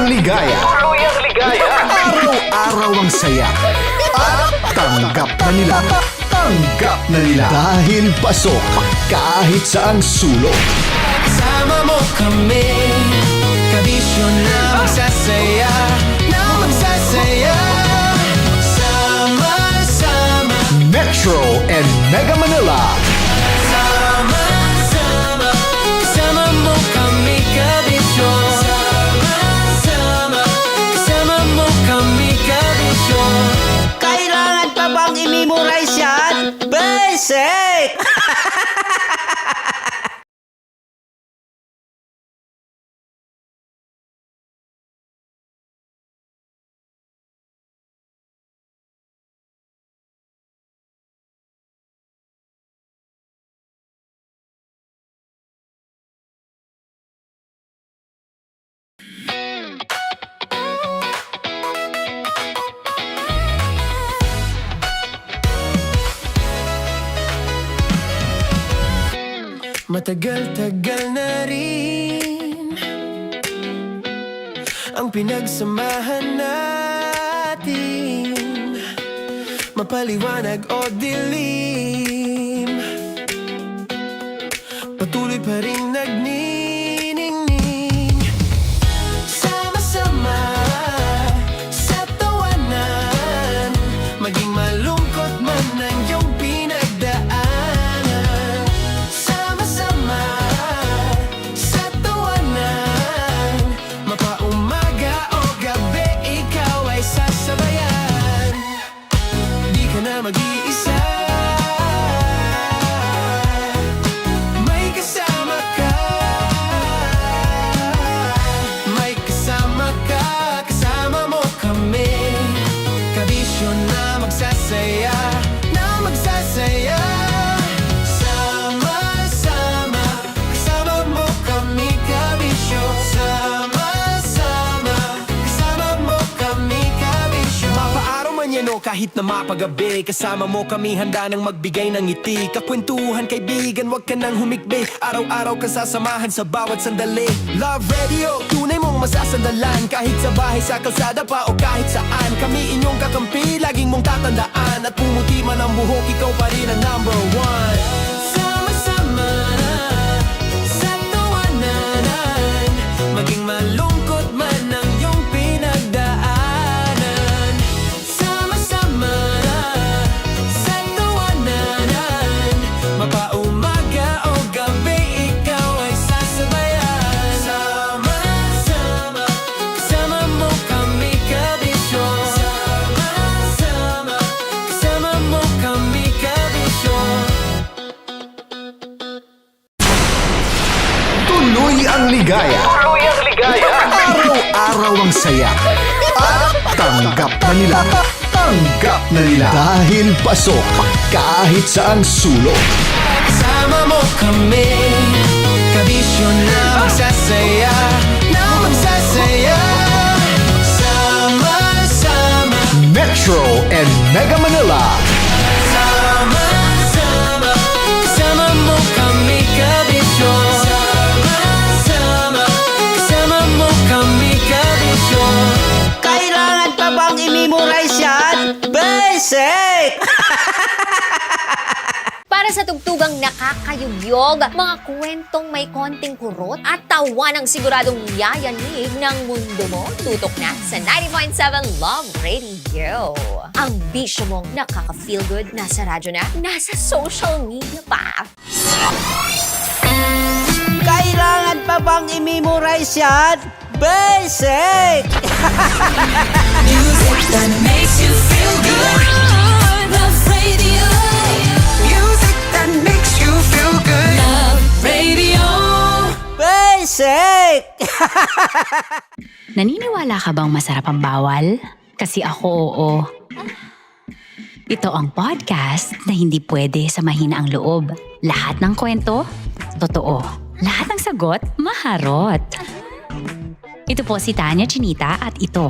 ligaya. Araw-araw ang saya. At tanggap na nila. Tanggap na nila. Dahil pasok kahit saang sulok. Sama mo kami, kabisyo na magsasaya, na magsasaya. Sama-sama, Metro and Mega Manila. sama-sama, kasama mo kami, kabisyo. Sama-sama, kasama mo kami, kabisyo. Kailangan pa bang i-memorize yan? Basic! Matagal-tagal na rin ang pinagsamahan natin, mapaliwanag o dilim, patuloy pa rin nagniningning. Sama-sama sa tawanan, maging malungkot man ang iyong pinagdaanan. Sama-sama sa tawanan, mapaumaga o gabi, ikaw ay sasabayan. Di ka na mag-iisa, may kasama ka. May kasama ka, kasama mo kami, kabisyo na magsasaya, na magsasaya. Sama-sama, kasama mo kami, kabisyo. Sama-sama, kasama mo kami, kabisyo. Mapaaraw man yan o kahit na mapagabi, kasama mo kami, handa nang magbigay ng ngiti. Kakwentuhan, kaibigan, wag ka nang humikbi. Araw-araw ka sasamahan sa bawat sandali. Love Radio, tunay mong masasandalan. Kahit sa bahay, sa kalsada pa o kahit saan, kami inyong kakampi, laging mong tatandaan. At pumuti man ang buhok, ikaw pa rin ang number one. Sama-sama sa tawanan, maging malungkot man ang iyong pinagdaanan. Sama-sama sa tawanan, mapaumaga o gabi, ikaw ay sasabayan. Sama-sama, kasama mo kami, kabisyo. Sama-sama, kasama mo kami, kabisyo. Tuloy ang ligaya. Araw-araw ang saya. At tanggap na nila. Tanggap na nila. Dahil pasok kahit saang sulok. Sama mo kami, kabisyo na magsasaya, na magsasaya. Sama-sama, Metro and Mega Manila. sama-sama, kasama mo kami, kabisyo. Sama-sama, kasama mo kami, kabisyo. Kailangan pa bang i-memorize yan? Basic! Para sa tugtugang nakakayugyog, mga kwentong may konting kurot at tawa ng siguradong yayanig ng mundo mo, tutok na sa 90.7 Love Radio. Ang bisyo mong nakaka-feel good, nasa radyo na, nasa social media pa. Kailangan pa bang i-memorize yan? Basic! Music that makes you feel good. Love Radio. Music that makes you feel good. Love Radio. Basic! Naniniwala ka bang masarap ang bawal? Kasi ako oo. Ito ang podcast na hindi pwede sa mahina ang loob. Lahat ng kwento, totoo. Lahat ng sagot, maharot. Ito po si Tanya Chinita at ito,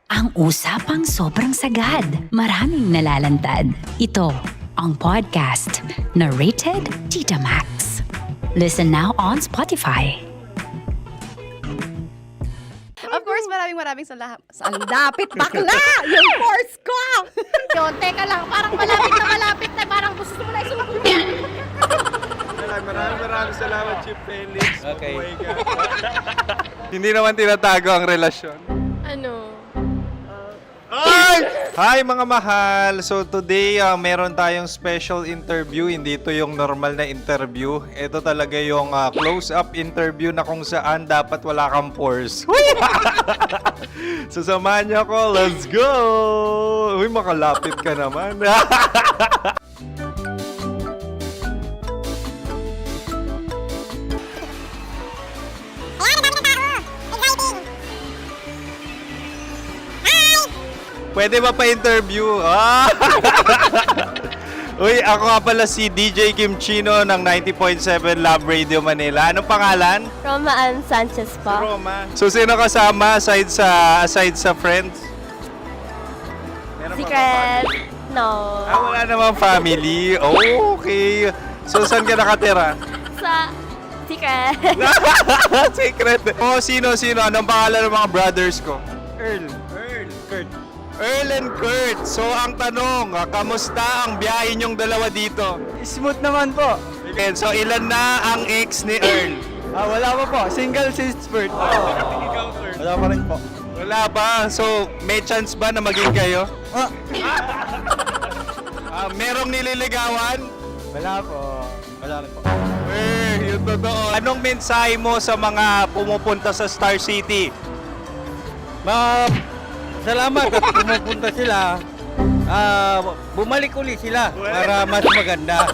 ang usapang sobrang sagad. Maraming nalalantad. Ito, ang podcast na Rated Tita Max. Listen now on Spotify. Of course, maraming maraming salamat. Ang lapit bakla! Yung course ko! Yun, teka lang, parang malapit na, parang gusto mo na isulat. Maraming salamat, Chief Felix. Okay. Oh my God. Hindi naman tinatago ang relasyon. Ano? Ay! Hi mga mahal! So today, meron tayong special interview. Hindi ito yung normal na interview. Ito talaga yung close-up interview na kung saan dapat wala kang pores. So samahan niyo ako. Let's go! Uy, makalapit ka naman. Pwede ba pa-interview? Uy, ako nga pala si DJ Kim Chino ng 90.7 Love Radio Manila. Anong pangalan? Roma Ann Sanchez po. Roma. So, sino kasama aside sa friends? Meron ba Secret. No. wala namang family. Oh, okay. So, saan ka nakatira? Sa Secret. Secret. Oh, sino? Anong pangalan ng mga brothers ko? Earl, Kurt. Earl and Kurt. So, ang tanong, kamusta ang biyahe niyong dalawa dito? Smooth naman po. Okay, so ilan na ang ex ni Earl? Wala pa po. Single since birth. Wala pa rin po. Wala ba? So, may chance ba na maging kayo? Merong nililigawan? Wala po. Wala rin po. Yung totoo. Anong mensahe mo sa mga pumupunta sa Star City? Salamat at pumupunta sila. Bumalik uli sila para mas maganda.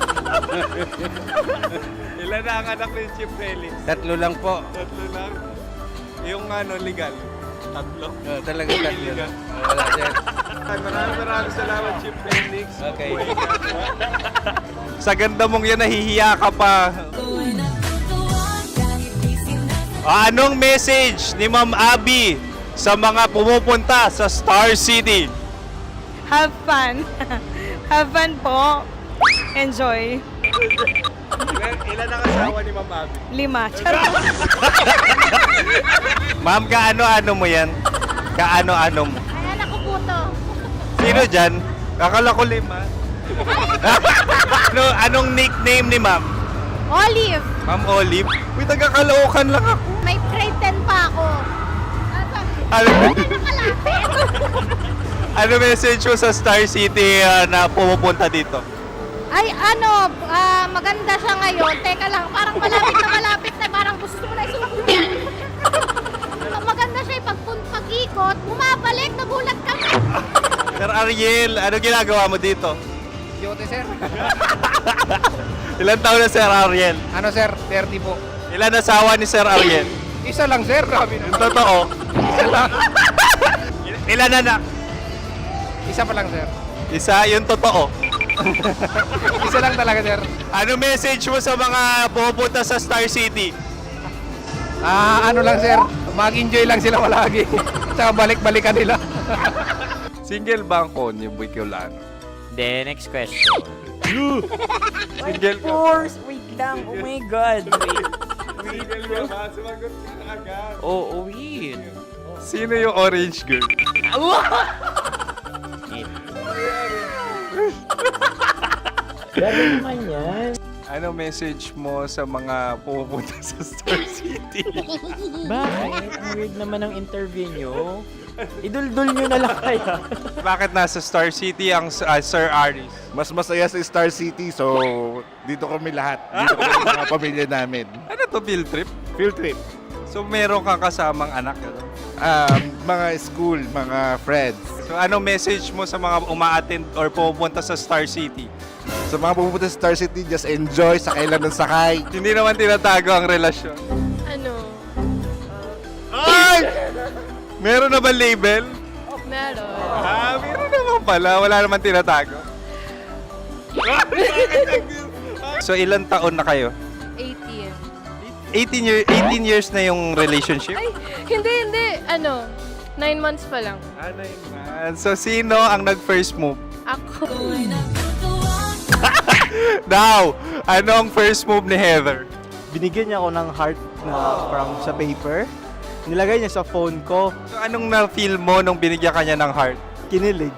Ilan na ang anak ni Chief Felix? 3 lang po. 3 lang. Yung legal? 3. Talaga 3 lang. Wala sir. Maraming salamat, Chief Felix. Okay. Sa ganda mong yan, nahihiya ka pa. Anong message ni Ma'am Abby sa mga pumupunta sa Star City? Have fun. Have fun po. Enjoy. Ilan ang asawa ni Ma'am Abby? 5. Charot. Ma'am, kaano-ano mo yan? Kaano-ano mo? Ay, anak ko po to. Sino dyan? Kakala ko 5. Anong nickname ni Ma'am? Olive. Ma'am Olive? Uy, taga-Caloocan lang ako. May grade 10 pa ako. Ano, Nakalapit. ano message mo sa Star City na pumupunta dito? Ay, maganda siya ngayon. Teka lang, parang malapit na, parang gusto mo na isulat. Maganda siya pag-ikot, bumabalik, nagulat kami. Sir Ariel, ano ginagawa mo dito? Yote sir. Ilan taon na Sir Ariel? Ano sir? 30 po. Ilan asawa ni Sir Ariel? Isa lang sir. Grabe Yung totoo. Isa lang. Ilan anak? Isa pa lang sir. Isa, yung totoo. Isa lang talaga sir. Ano message mo sa mga pumupunta sa Star City? Ano lang sir. Mag-enjoy lang sila palagi. Tsaka balik-balikan nila. Single ba ang konyo, Boy Kiolano? Then, next question. Single ka? Wait lang. Oh my God. Single ka ba? Sumagot ka na agad. Oh, wait. Sino yung orange girl? Gano'n naman yan. Ano message mo sa mga pumupunta sa Star City? Bakit? Ang weird naman ang interview nyo. Iduldul nyo na lang kaya. Bakit nasa Star City ang Sir Aris? Mas masaya sa Star City, so dito kami lahat. Dito kami mga pamilya namin. Ano to, field trip? Field trip. So meron kang kasamang anak? Ano? Mga school, mga friends. So ano message mo sa mga uma-attend or pumupunta sa Star City? Sa mga pupunta sa Star City, just enjoy, sakay lang ng sakay. Hindi naman tinatago ang relasyon. Ano? Ay! Meron na ba label? Meron. Meron naman pala. Wala naman tinatago. So ilan taon na kayo? 18. 18 years na yung relationship? Ay, hindi. 9 months pa lang. Ano yun? So sino ang nag-first move? Ako. Now, ano ang first move ni Heather? Binigyan niya ako ng heart na from sa paper. Nilagay niya sa phone ko. So, anong na-feel mo nung binigyan ka niya ng heart? Kinilig.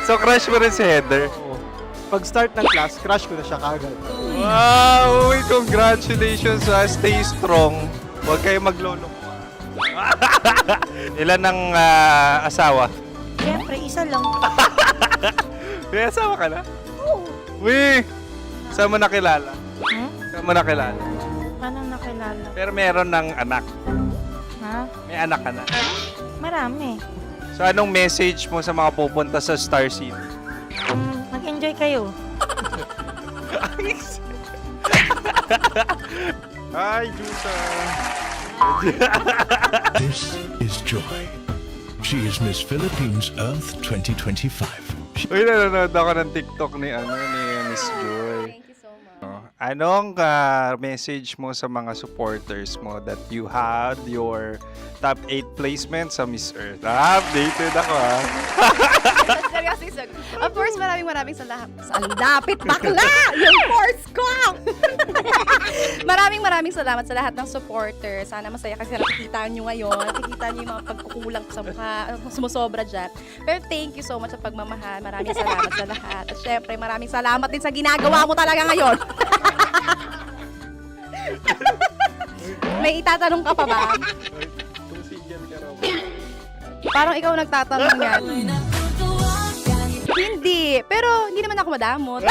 So, crush mo rin si Heather? Oo. Pag start ng class, crush ko na siya kagad. Wow! Uy, congratulations! Stay strong. Huwag kayo maglolo. Ilan ang asawa? Siyempre, isa lang. May asawa ka na? Oo. Uy! Saan mo nakilala? Saan mo nakilala? Paano nakilala? Pero meron ng anak. Ha? May anak ka na. Marami. So, anong message mo sa mga pupunta sa Star City? Mag-enjoy kayo. Hi, Jusa! This is Joy. She is Miss Philippines Earth 2025. Uy, nanonood ako ng TikTok ni Miss Joy. Thank you so much. Anong message mo sa mga supporters mo that you had your top 8 placement sa Miss Earth? Updated ako Seryoso. Of course, maraming salamat. Ang dapit bakla! Yung force ko! maraming salamat sa lahat ng supporters. Sana masaya kasi nakikita nyo ngayon. Nakikita nyo yung mga pagkukulang sa mukha. Sumusobra dyan. Pero thank you so much sa pagmamahal. Maraming salamat sa lahat. At syempre, maraming salamat din sa ginagawa mo talaga ngayon. May itatanong ka pa ba? Parang ikaw nagtatanong yan. Hindi. Pero hindi naman ako madamot.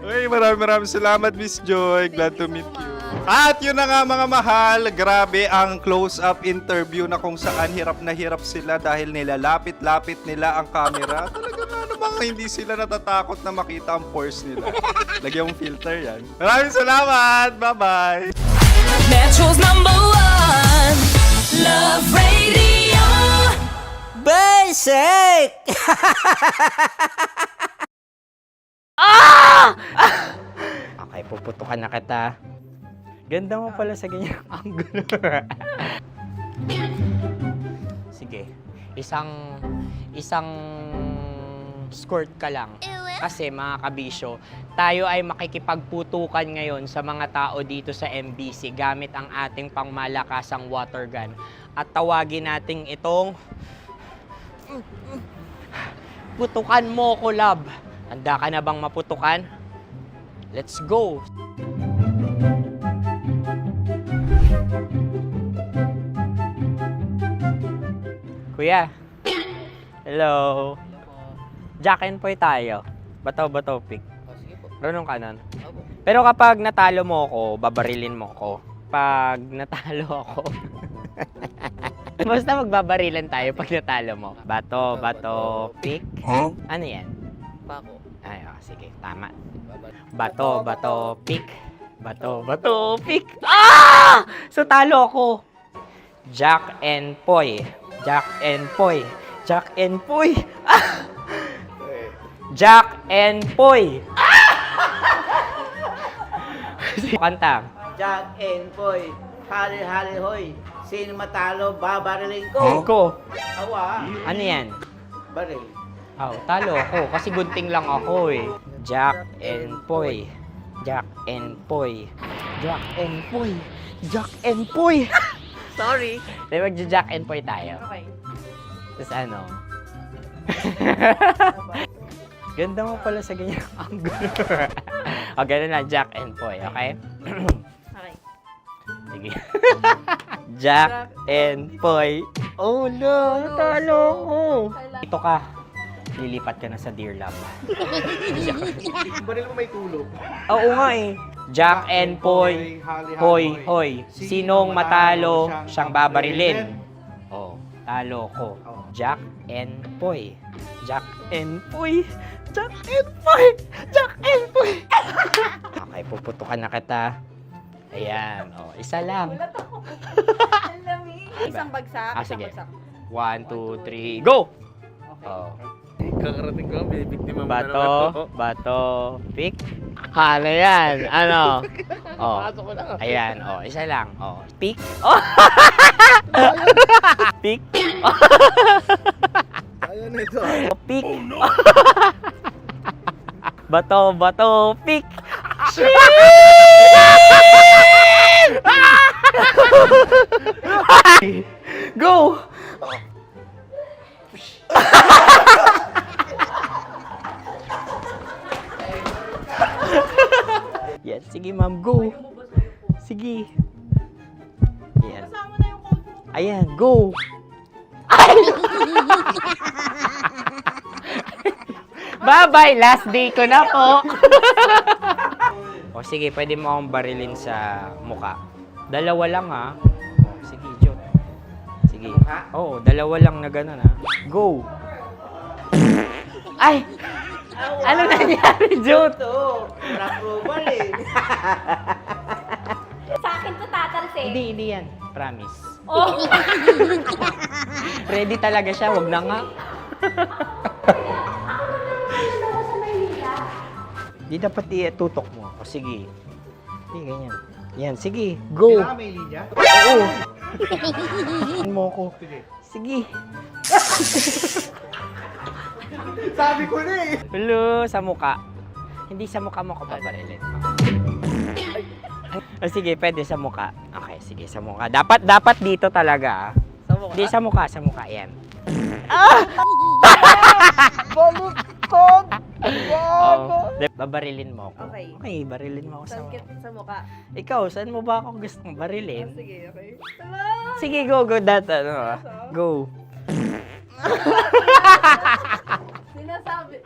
Uy, maraming salamat, Miss Joy. Glad to meet you. At yun na nga mga mahal, grabe ang close-up interview na kung saan hirap na hirap sila dahil nilalapit-lapit nila ang camera. Talaga na namang hindi sila natatakot na makita ang pores nila. Lagyan mong filter yan. Maraming salamat! Bye-bye! Metro's #1 Love Radio. Basic! Okay, puputukan na kita. Ganda mo pala sa ganyang angulo. Sige, isang skirt ka lang. Kasi mga kabisyo, tayo ay makikipagputukan ngayon sa mga tao dito sa MBC gamit ang ating pangmalakasang water gun. At tawagin natin itong putukan mo ko, love. Handa ka na bang maputukan? Let's go! Kuya. Hello. Jack and Poy tayo. Bato-bato pick. Runong ka nun. Pero kapag natalo mo ako, babarilin mo ako. Pag natalo ako, basta magbabarilan tayo pag natalo mo. Bato, pick. Huh? Ano yan? Bako. Ay, sige, tama. Bato, pick. Bato, pick. Ah! So, talo ako. Jack and Poy. Jack and Poy. Jack and Poy. Ah! Jack and Poy. Ah! Kanta. Jack and Poy, hali-hali hoy. Sino matalo, babariling Huh? Ko. Awa, Ano yan? baril. Oh, talo ako kasi gunting lang ako eh. Jack and Poy. Jack and Poy. Jack and Poy. Jack and Poy. Sorry. Di magja-Jack and Poy tayo. Okay. Tapos ano? Ganda mo pala sa ganyang angulo. O, ganun lang, Jack and Poy, okay? Okay. Sige. Jack and Poy. Oh no, natalo ko. Ito ka. Lilipat ka na sa Dear Love. Baril mo may tulog. Oo nga eh. Jack and Poy. Hoy, hoy. Sinong matalo, siyang babarilin. Oh, talo ko. Jack and Poy. Jack and Poy. Jack and Poy. Jack and Poy. Okay, puputukan na kita. Ayan. Oh, isa lang. Isang bagsak. Sige. 1, 2, 3, go! Oh. Kakarating ko, binibiktima mo Bato, pick. Ano yan? Ano? Oh. Ayan, oh, isa lang. Oh, pick. Oh. Pick. Ayaw na ito. Oh, pick. Bato, pick. Shit! Ayan. Sige, ma'am. Go. Sige. Ayan. Ayan. Go. Bye-bye. Last day ko na po. O sige, pwede mo akong barilin sa muka. Dalawa lang ha. O, sige, Jot. Sige. Oo, dalawa lang na gano'n ha. Go. Ay! Ano nangyari, Jot? Ito, approval eh. Sa akin to tatalse. Hindi yan. Promise. Oh. Ready talaga siya, wag na nga. Di dapat tutok mo. O sige. Sige, ganyan. Yan, sige. Go. May linya? Oo. mo ko. Sige. Sabi ko na eh. Hello, sa muka. Hindi sa muka mo ko babarilin. O sige, pwede sa muka. Okay, sige, sa muka. Dapat dito talaga. Sa muka? Hindi, sa muka. Yan. Balukod! Oh, babarilin mo ako. Okay. Okay, barilin mo ako sa muka. Sa mukha. Ikaw, saan mo ba ako gustong barilin? Sige, okay. Sige, go. Go. Sinasabi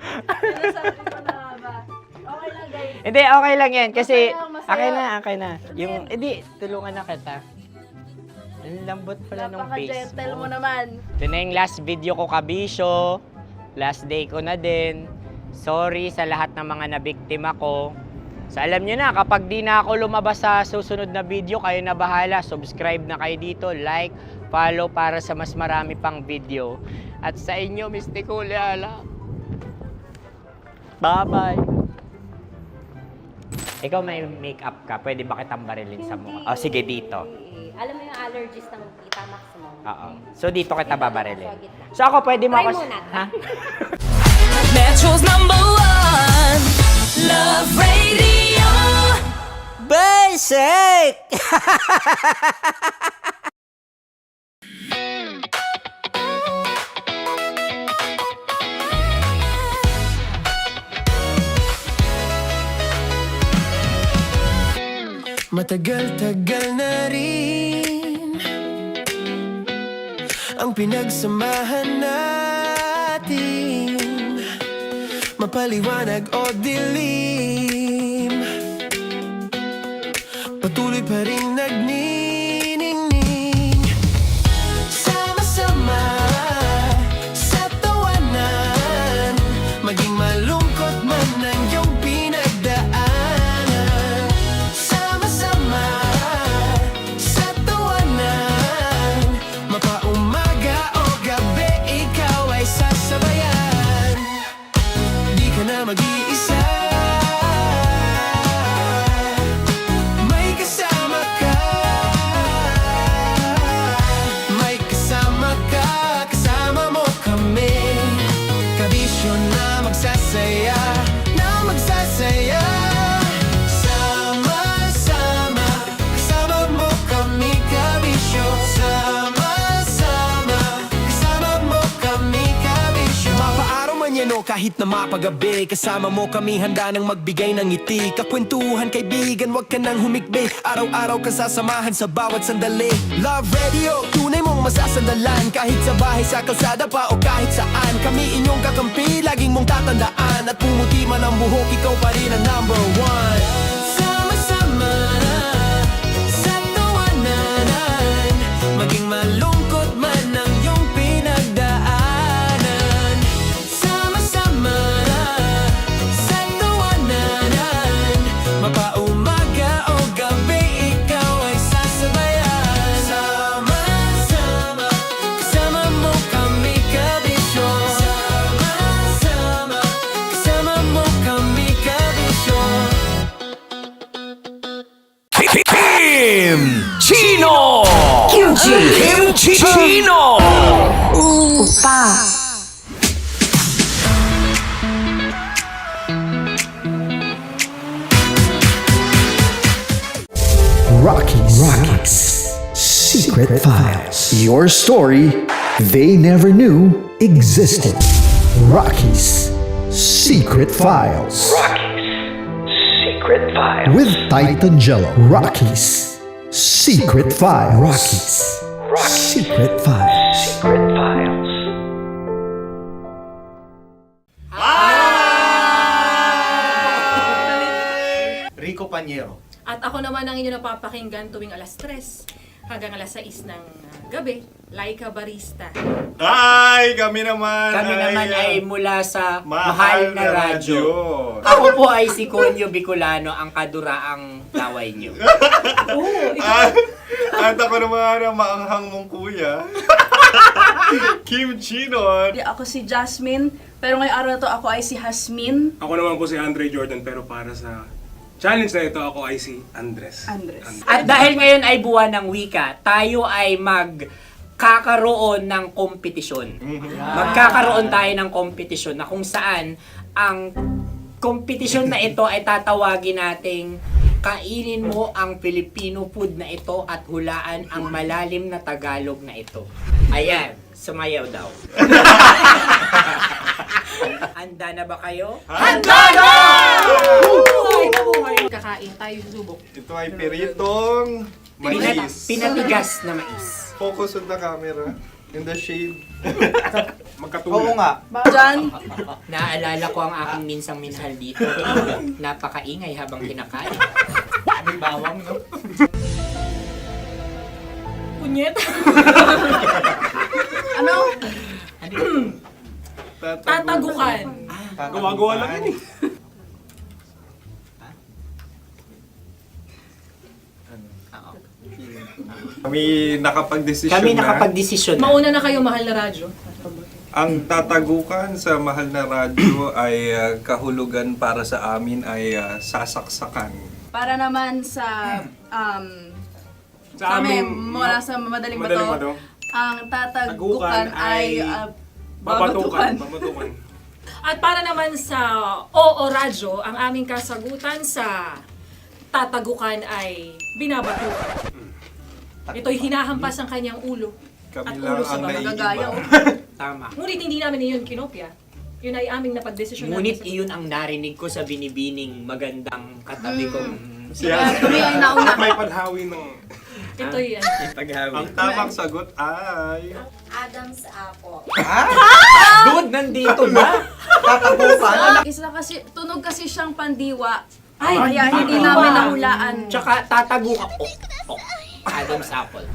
ko na ba? Okay lang, guys. Hindi, okay lang yan. Kasi, Masaya. okay na. Yung, hindi, tulungan na kita. Ang lambot pala nung face Napaka-gentle mo mo. naman. Ito na yung last video ko, kabisyo. Last day ko na din. Sorry sa lahat ng mga nabiktima ko. So alam nyo na, kapag di na ako lumabas sa susunod na video, kayo na bahala. Subscribe na kayo dito, like, follow para sa mas marami pang video. At sa inyo, Mistiko Leala. Bye-bye. Ikaw may makeup ka, pwede ba kitang barilin sa mukha? O sige, dito. Alam mo yung allergies ng Tita Max mo? Oo. So dito kita babarilin. So ako, pwede mo Try ako... muna. Ha? Metro's #1 Love Radio Basic! Matagal-tagal na rin ang pinagsamahan natin, mapaliwanag o dilim, patuloy pa rin nagniningning. Sama-sama sa tawanan, maging malungkot man ang iyong pinagdaanan. Sama-sama sa tawanan, mapaumaga o gabi, ikaw ay sasabayan. Di ka na mag-iisa, may kasama ka. May kasama ka, kasama mo kami. Kabisyo na magsasaya, na magsasaya. Sama-sama, kasama mo kami, kabisyo. Sama-sama, kasama mo kami, kabisyo. Mapaaraw man yan o kahit na mapagabi, kasama mo kami, handa nang magbigay ng ngiti. Kakwentuhan, kaibigan, wag ka nang humikbi. Araw-araw ka sasamahan sa bawat sandali. Love Radio, tunay mong masasandalan. Kahit sa bahay, sa kalsada pa o kahit saan, kami inyong kakampi, laging mong tatandaan. At pumuti man ang buhok, ikaw pa rin ang #1. Sama-sama sa tawanan, maging malungkot man ang iyong pinagdaanan. Sama-sama sa tawanan, mapaumaga o gabi, ikaw ay sasabayan. Sama-sama, kasama mo kami, kabisyo. Sama-sama, kasama mo kami, kabisyo. Kim Chino! Kim Chino! Rocky's Secret Files. Your story they never knew existed. Rocky's Secret Files. Rocky's Secret Files. With Titan Jello. Rockies Secret Files. Rockies Secret Files. Secret Files. Rico Panyero. At ako naman ang inyo napapakinggan tuwing alas 3 hanggang alas 6 ng gabi, Laika Barista. Ay, kami naman. Kami naman ay mula sa Mahal na Radyo. Ako po ay si Conyo Bicolano, ang kaduraang laway niyo. At ako naman ang maanghang mong kuya. Kim Chinon. Ako si Jasmine, pero ngayong araw na to ako ay si Hasmin. Ako naman po si Andre Jordan, pero para sa challenge na ito, ako ay si Andres. At dahil ngayon ay buwan ng wika, tayo ay magkakaroon ng kompetisyon. Magkakaroon tayo ng kompetisyon na kung saan ang kompetisyon na ito ay tatawagin nating kainin mo ang Filipino food na ito at hulaan ang malalim na Tagalog na ito. Ayan, sumayaw daw. Handa na ba kayo? Handa na! Kakain tayo, susubok. Ito ay peritong mais. Pinatigas na mais. Focus on the camera. In the shade. Oo nga. Diyan, Naalala ko ang aking minsang minahal dito. Napakaingay habang kinakain. May bawang, no? punyet. Ano? Tatagukan. Gawa-gawa lang yun eh. Kami nakapag-desisyon Kami na. nakapag-desisyon na. Mauna na kayo, Mahal na Radyo. Ang tatagukan sa Mahal na Radyo ay kahulugan para sa amin ay sasaksakan. Para naman sa Sa amin, mula sa madaling madaling bato, bato. ang tatagukan Tagukan ay Babatukan. At para naman sa Oo Radyo, ang aming kasagutan sa tatagukan ay binabatukan. Ito'y hinahampas ang kanyang ulo. Kami At lang ulo sa ang magagaya. naiiba. Tama. Ngunit hindi namin iyon kinopya. Yun ay aming napagdesisyon Ngunit namin. iyon ang narinig ko sa binibining magandang katabi kong Kami ay nauna. May panhawi ng... Ito'y Ang tamang sagot ay... Adam's apple. Dude, nandito na! Isa kasi, tunog kasi siyang pandiwa. Ay, Kaya hindi namin nahulaan. Tsaka tatago ka. Adam's apple.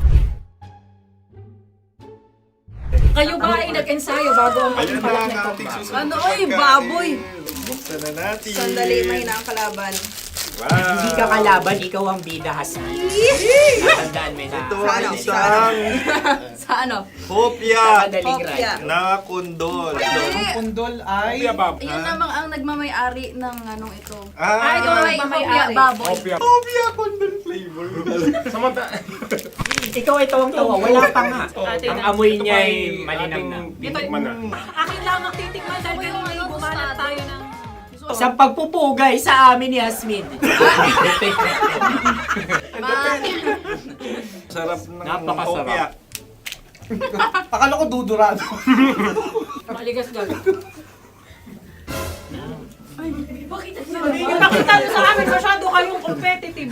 Kayo ba ay nag-ensayo bago ang Ayan na pagpalak ang nito? ating susunod Ano, na oy, pagkain. baboy. Buksan na natin. ang kalaban. Wow. Hindi ka kalaban, ikaw ang bida, Hassan. Natandaan mo na. Ito ay isang Sa ano? hopya Madaling Hopya. ride. na kundol. Pundol ay... Bab. Yun namang ang nagmamay-ari ng anong ito. Ay, ito Ah, may Hopya, baboy. hopya kundol flavor. Samanta... Ikaw ay tawang-tawa, wala pa nga. Ang amoy niya ay malinang na. Titikman na. Akin lang magtitikman dahil kayo may bumanat tayo ng... Sa pagpupugay sa amin ni Yasmin. Sarap ng Napakasarap. hopya. Akala ko dudurado. Maligas gabi. Ay, bakit? Nakita nyo sa amin, masyado kayong competitive.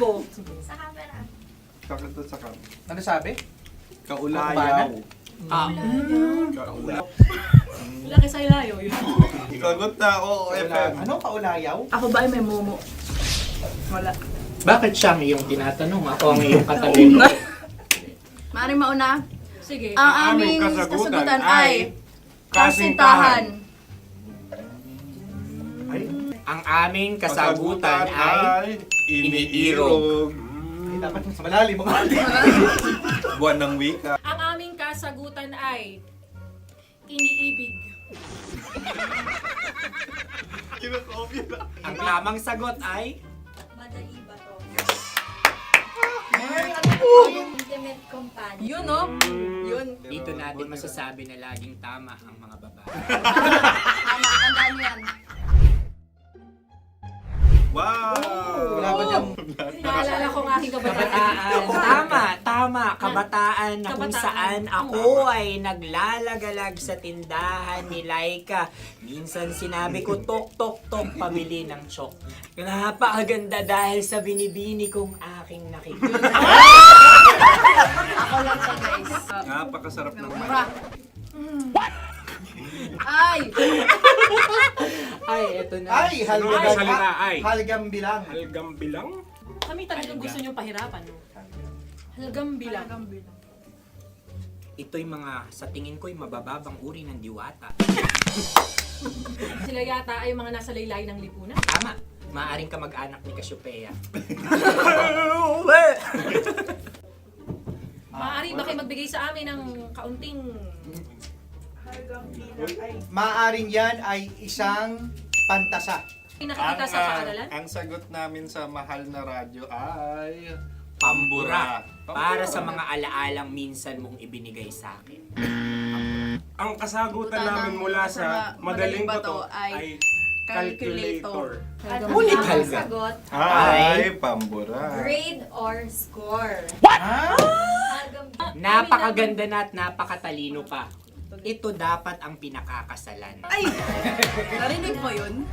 Sakit to sa kam. Ano sabi? Kaulayaw. Laki sa ilayo yun. Sagot na, oo, FM. Ano? Kaulayaw? Ako ba ay may momo? Wala. Bakit siya ang iyong tinatanong? Ako ang iyong katabi. Maaaring mauna. Sige. Ang Ang aming aming kasagutan kasagutan ay ay kasintahan. Ang aming kasagutan ay iniirog. Dapat sa malalim mga Buwan ng wika. Ang aming kasagutan ay iniibig. Kinakopya na. ang tamang sagot ay Madali ba to? Intimate companion. Yun, no? Yun. dito natin masasabi na laging tama ang mga babae. Tama, tandaan mo yan. Wow! Wala ba dyan Naalala ko ang aking Kabataan. Tama. Kabataan na kung saan ako ay naglalagalag sa tindahan ni Laika. Minsan sinabi ko, tok, pamili ng chok. Napakaganda dahil sa binibini kong aking nakikita. Ako lang to, guys. Napakasarap ng Ay! Ay, eto na. Ay, Salita ay. halgam bilang. Halgam bilang? Kami talagang gusto niyong pahirapan, no? Halagang bilang. Ito'y mga, sa tingin ko'y mabababang uri ng diwata. Sila yata ay mga nasa laylay ng lipunan. Tama. Maaring ka mag-anak ni Cassiopeia. Maaari ba kayo magbigay sa amin ng kaunting... Maaring yan ay isang pantasa. Nakikita sa paaralan? Ang sagot namin sa mahal na radyo ay... Pambura. Para sa mga alaalang minsan mong ibinigay sa akin. Ang kasagutan namin mula sa madaling bato ay calculator. Ulit halga. Sagot, Ay, pambura. grade or score. Napakaganda na at napakatalino pa. Ito dapat ang pinakakasalan. Ay! Narinig mo yun?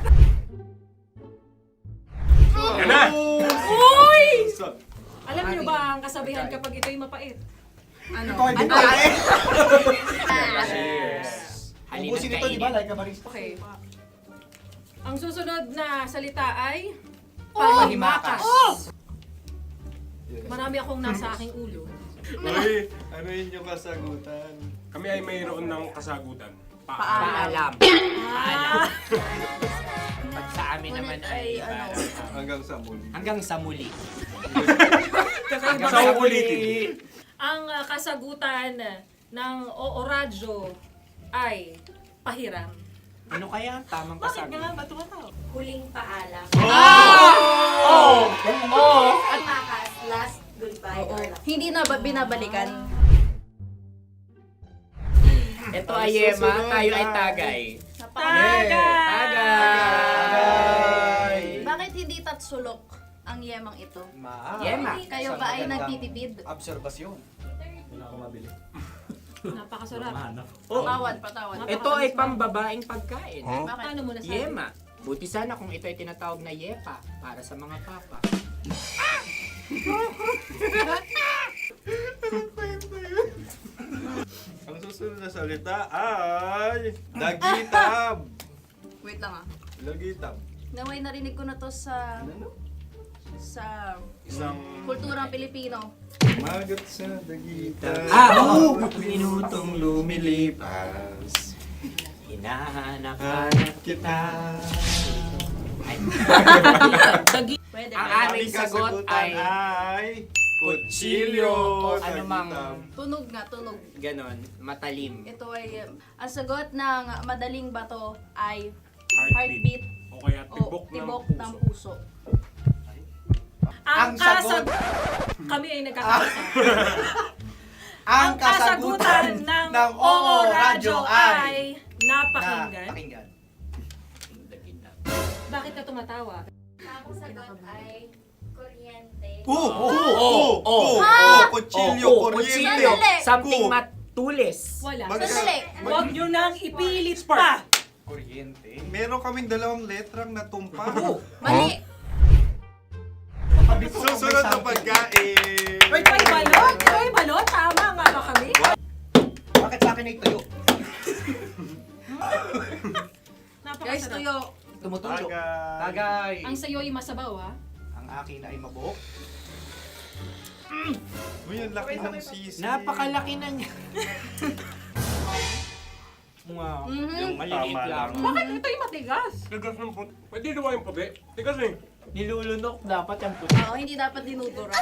Yan na! Uy! Alam niyo ba ang kasabihan kapag ito'y mapait? Ano? Ano? Cheers. Halina't Ubusin ito, di ba? kainin. Like a barista. Okay. Ang susunod na salita ay... Panghimakas. Marami akong nasa aking ulo. Uy, ano yun yung kasagutan? Kami ay mayroon ng kasagutan. Paalam. Pag sa amin naman ay Hanggang sa muli. hanggang sa muli. Sa ulitin. Ang kasagutan ng Oo Radyo ay pahiram. Ano kaya ang tamang kasagot? ba tumatawa? Huling paalam. At Makas, last goodbye. or last- hindi na ba binabalikan? Ito ay Yema, tayo ay Tagay. Tagay! Bakit hindi tatsulok ang yemang ito? Yema. Kayo ba ay nagtitipid? Obserbasyon. Napakasarap. Patawad. Ito ay pambabaeng pagkain. Bakit? Ano mo nasabi? Yema. Buti sana kung ito ay tinatawag na yepa para sa mga papa. Ang susunod na salita ay... Dagitab! Wait lang ah. Dagitab. Naway narinig ko na to sa Isang kulturang Pilipino. magat sa dagitab. Oo! Minutong lumilipas. Hinahanap-hanap kita. Ay. Pwede Ang ba? aming sagot ay kutsilyo o anumang Tunog nga, tunog. ganon, matalim. Ito ay, ang sagot ng madaling bato ay Heartbeat. heartbeat O kaya o tibok ng ng puso. Ang Ang sagot- kami ay nagkakasa. Ang kasagutan ng Oo Radyo ay napakinggan. Pakinggan. Bakit ka tumatawa? Ang sagot ay kuryente. Kutsilyo, kuryente. Sandali. Something matulis. Wala. Sandali. Huwag nyo nang ipilit pa. Kuryente. Meron kaming dalawang letrang natumpa. Mali. Susunod na pagkain. May balot? May balot? Tama nga ba kami? Bakit sa akin ay tuyo? Guys, Napakasarap. tuyo. Tumutulo. Tagay. Tagay. Ang sayo ay masabaw, ha? Ang akin ay mabuhok. Uy, ang laki ng sisi. Napakalaki na niya. Wow, yung maliliit Tama lang. Bakit ito'y matigas? Tigas ng puti. Pwede luwa yung puti. Tigas eh. Nilulunok dapat yung puti. Oo, hindi dapat dinudura.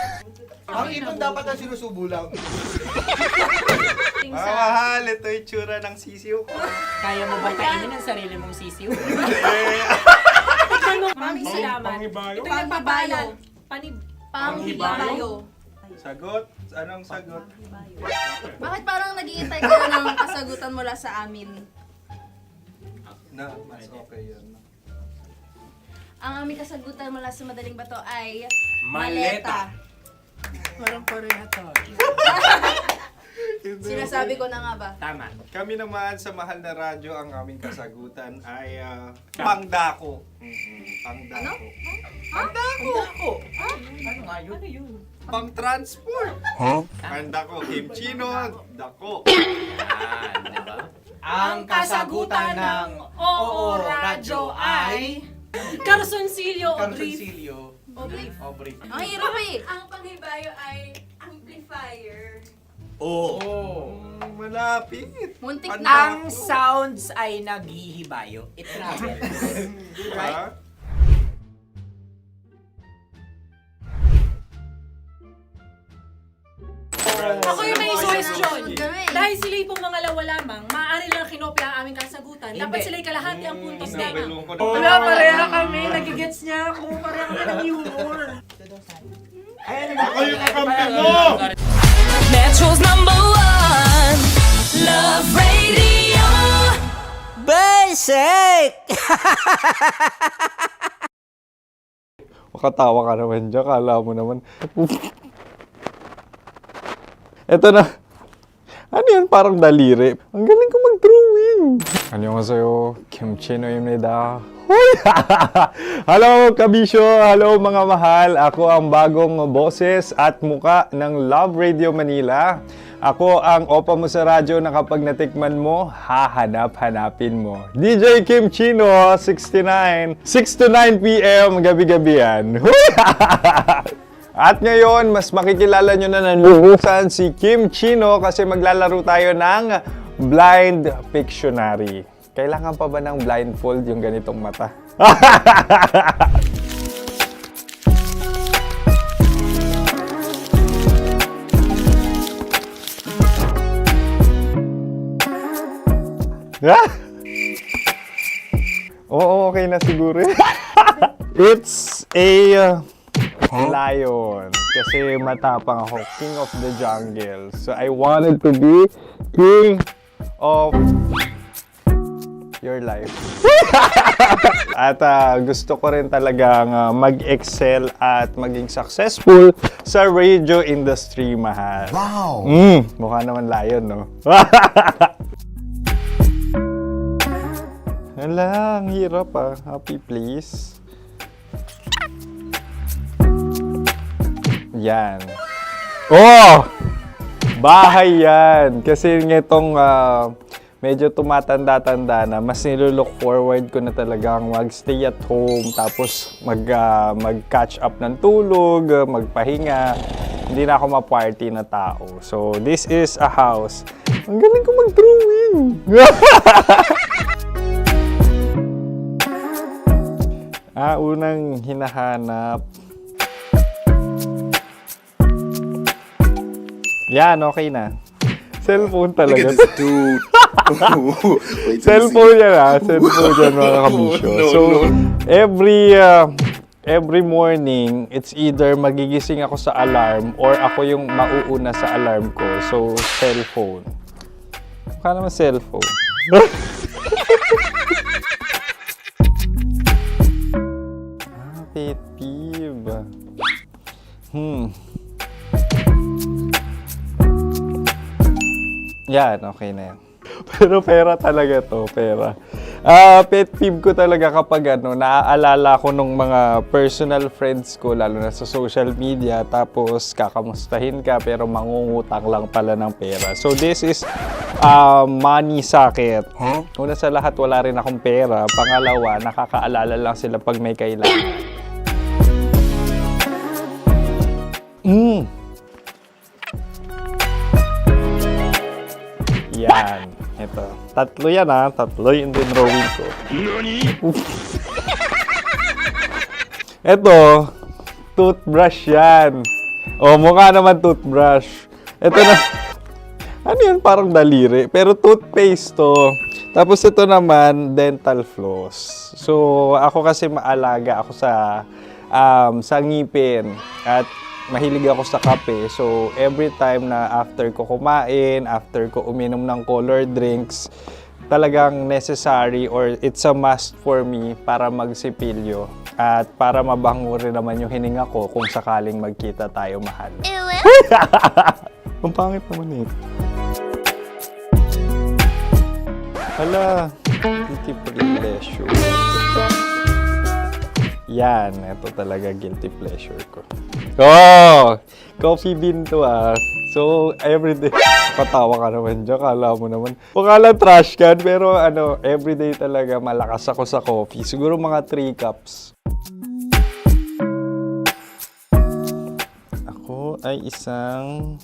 Ang ibon dapat ang sinusubo lang. Mga mahal, ito yung tsura ng sisiw ko. Kaya mo ba kainin ang sarili mong sisiw? Maraming salamat. Pangibayo. Ito'y nagpapalan. Panghibayo. Sagot? Anong sagot? Bakit parang nag-iintay kayo ng kasagutan mula sa amin? Na, mas okay yun. Ang aming kasagutan mula sa Madaling Bato ay Maleta. Parang pareha tayo. Sinasabi ko na nga ba? Tama. Kami naman sa Mahal na Radyo, ang aming kasagutan ay pangdako. Pangdako. Pangdako! Ano nga yun? Ano yun? Pang-transport! Pangdako, kimchino, dako. Diba? Ang kasagutan ng Oo Radyo ay... Carsoncillo o brief. Obrief. Ang hirap eh. Ang panghibayo ay amplifier. Malapit. Muntik Panda- na. Ang sounds ay naghihibayo. It travels. Right? Ako yung may question. Kami. Dahil sila'y pong mga lawa lamang, maaari lang kinopya ang aming kasagutan. Dapat Hindi. sila'y kalahati ang puntos Hindi, lamang. lungkot. Wala, pareha kami. Nagigets niya ako. Pareha kami ng humor. Ako yung kakampi mo! Metro's #1 Love Radio. Basic! Makatawa ka naman dyan, kala mo naman. Eto na. Ano yan? Parang daliri. Ang galing ko mag-drawing. 안녕하세요. 김치노입니다. Hello, kabisyo! Hello, mga mahal! Ako ang bagong boses at muka ng Love Radio Manila. Ako ang opa mo sa radyo na kapag natikman mo, hahanap-hanapin mo. DJ Kim Chino, 69. 6 to 9 p.m. gabi-gabi yan. At ngayon, mas makikilala nyo na ng lubusan si Kim Chino kasi maglalaro tayo ng Blind Pictionary. Kailangan pa ba ng blindfold yung ganitong mata? Oo, okay na siguro. It's a lion. Kasi matapang ako. King of the jungle. So I wanted to be king of your life. At gusto ko rin talagang mag-excel at maging successful sa radio industry, mahal. Wow! Mukha naman lion, no? Hala, ang hirap Happy place. Yan. Oh! Bahay yan. Kasi nitong medyo tumatanda-tanda na, mas nilook forward ko na talagang mag-stay at home, tapos mag-catch up ng tulog, magpahinga. Hindi na ako ma-party na tao. So, this is a house. Ang galing ko mag-drawing! Unang hinahanap. Yan, okay na. Cellphone talaga. Dude. Cellphone yan Cellphone yan, mga kabisyo. So, every morning, it's either magigising ako sa alarm or ako yung mauuna sa alarm ko. So, cellphone. Mukha naman cellphone. Pet peeve. Yan, okay na yan. Pero pera talaga to, pera. Pet peeve ko talaga kapag naaalala ko nung mga personal friends ko, lalo na sa social media, tapos kakamustahin ka pero mangungutang lang pala ng pera. So this is money sakit. Una sa lahat, wala rin akong pera. Pangalawa, nakakaalala lang sila pag may kailangan. Yan. Ito. Tatlo yan Tatlo yung drawing ko. Ito. Toothbrush yan. Mukha naman toothbrush. Ito na. Ano yan? Parang daliri. Pero toothpaste to. Tapos ito naman, dental floss. So, ako kasi maalaga ako sa ngipin. At mahilig ako sa kape. So, every time na after ko kumain, after ko uminom ng colored drinks, talagang necessary or it's a must for me para magsipilyo. At para mabango rin naman yung hininga ko kung sakaling magkita tayo, mahal. Ang pangit naman ito. Hala, guilty pleasure. Yan, ito talaga guilty pleasure ko. Oh! Coffee bean to ah. So, everyday. Patawa ka naman dyan. Kala mo naman. Pakala trash can, pero everyday talaga malakas ako sa coffee. Siguro mga 3 cups. Ako ay isang...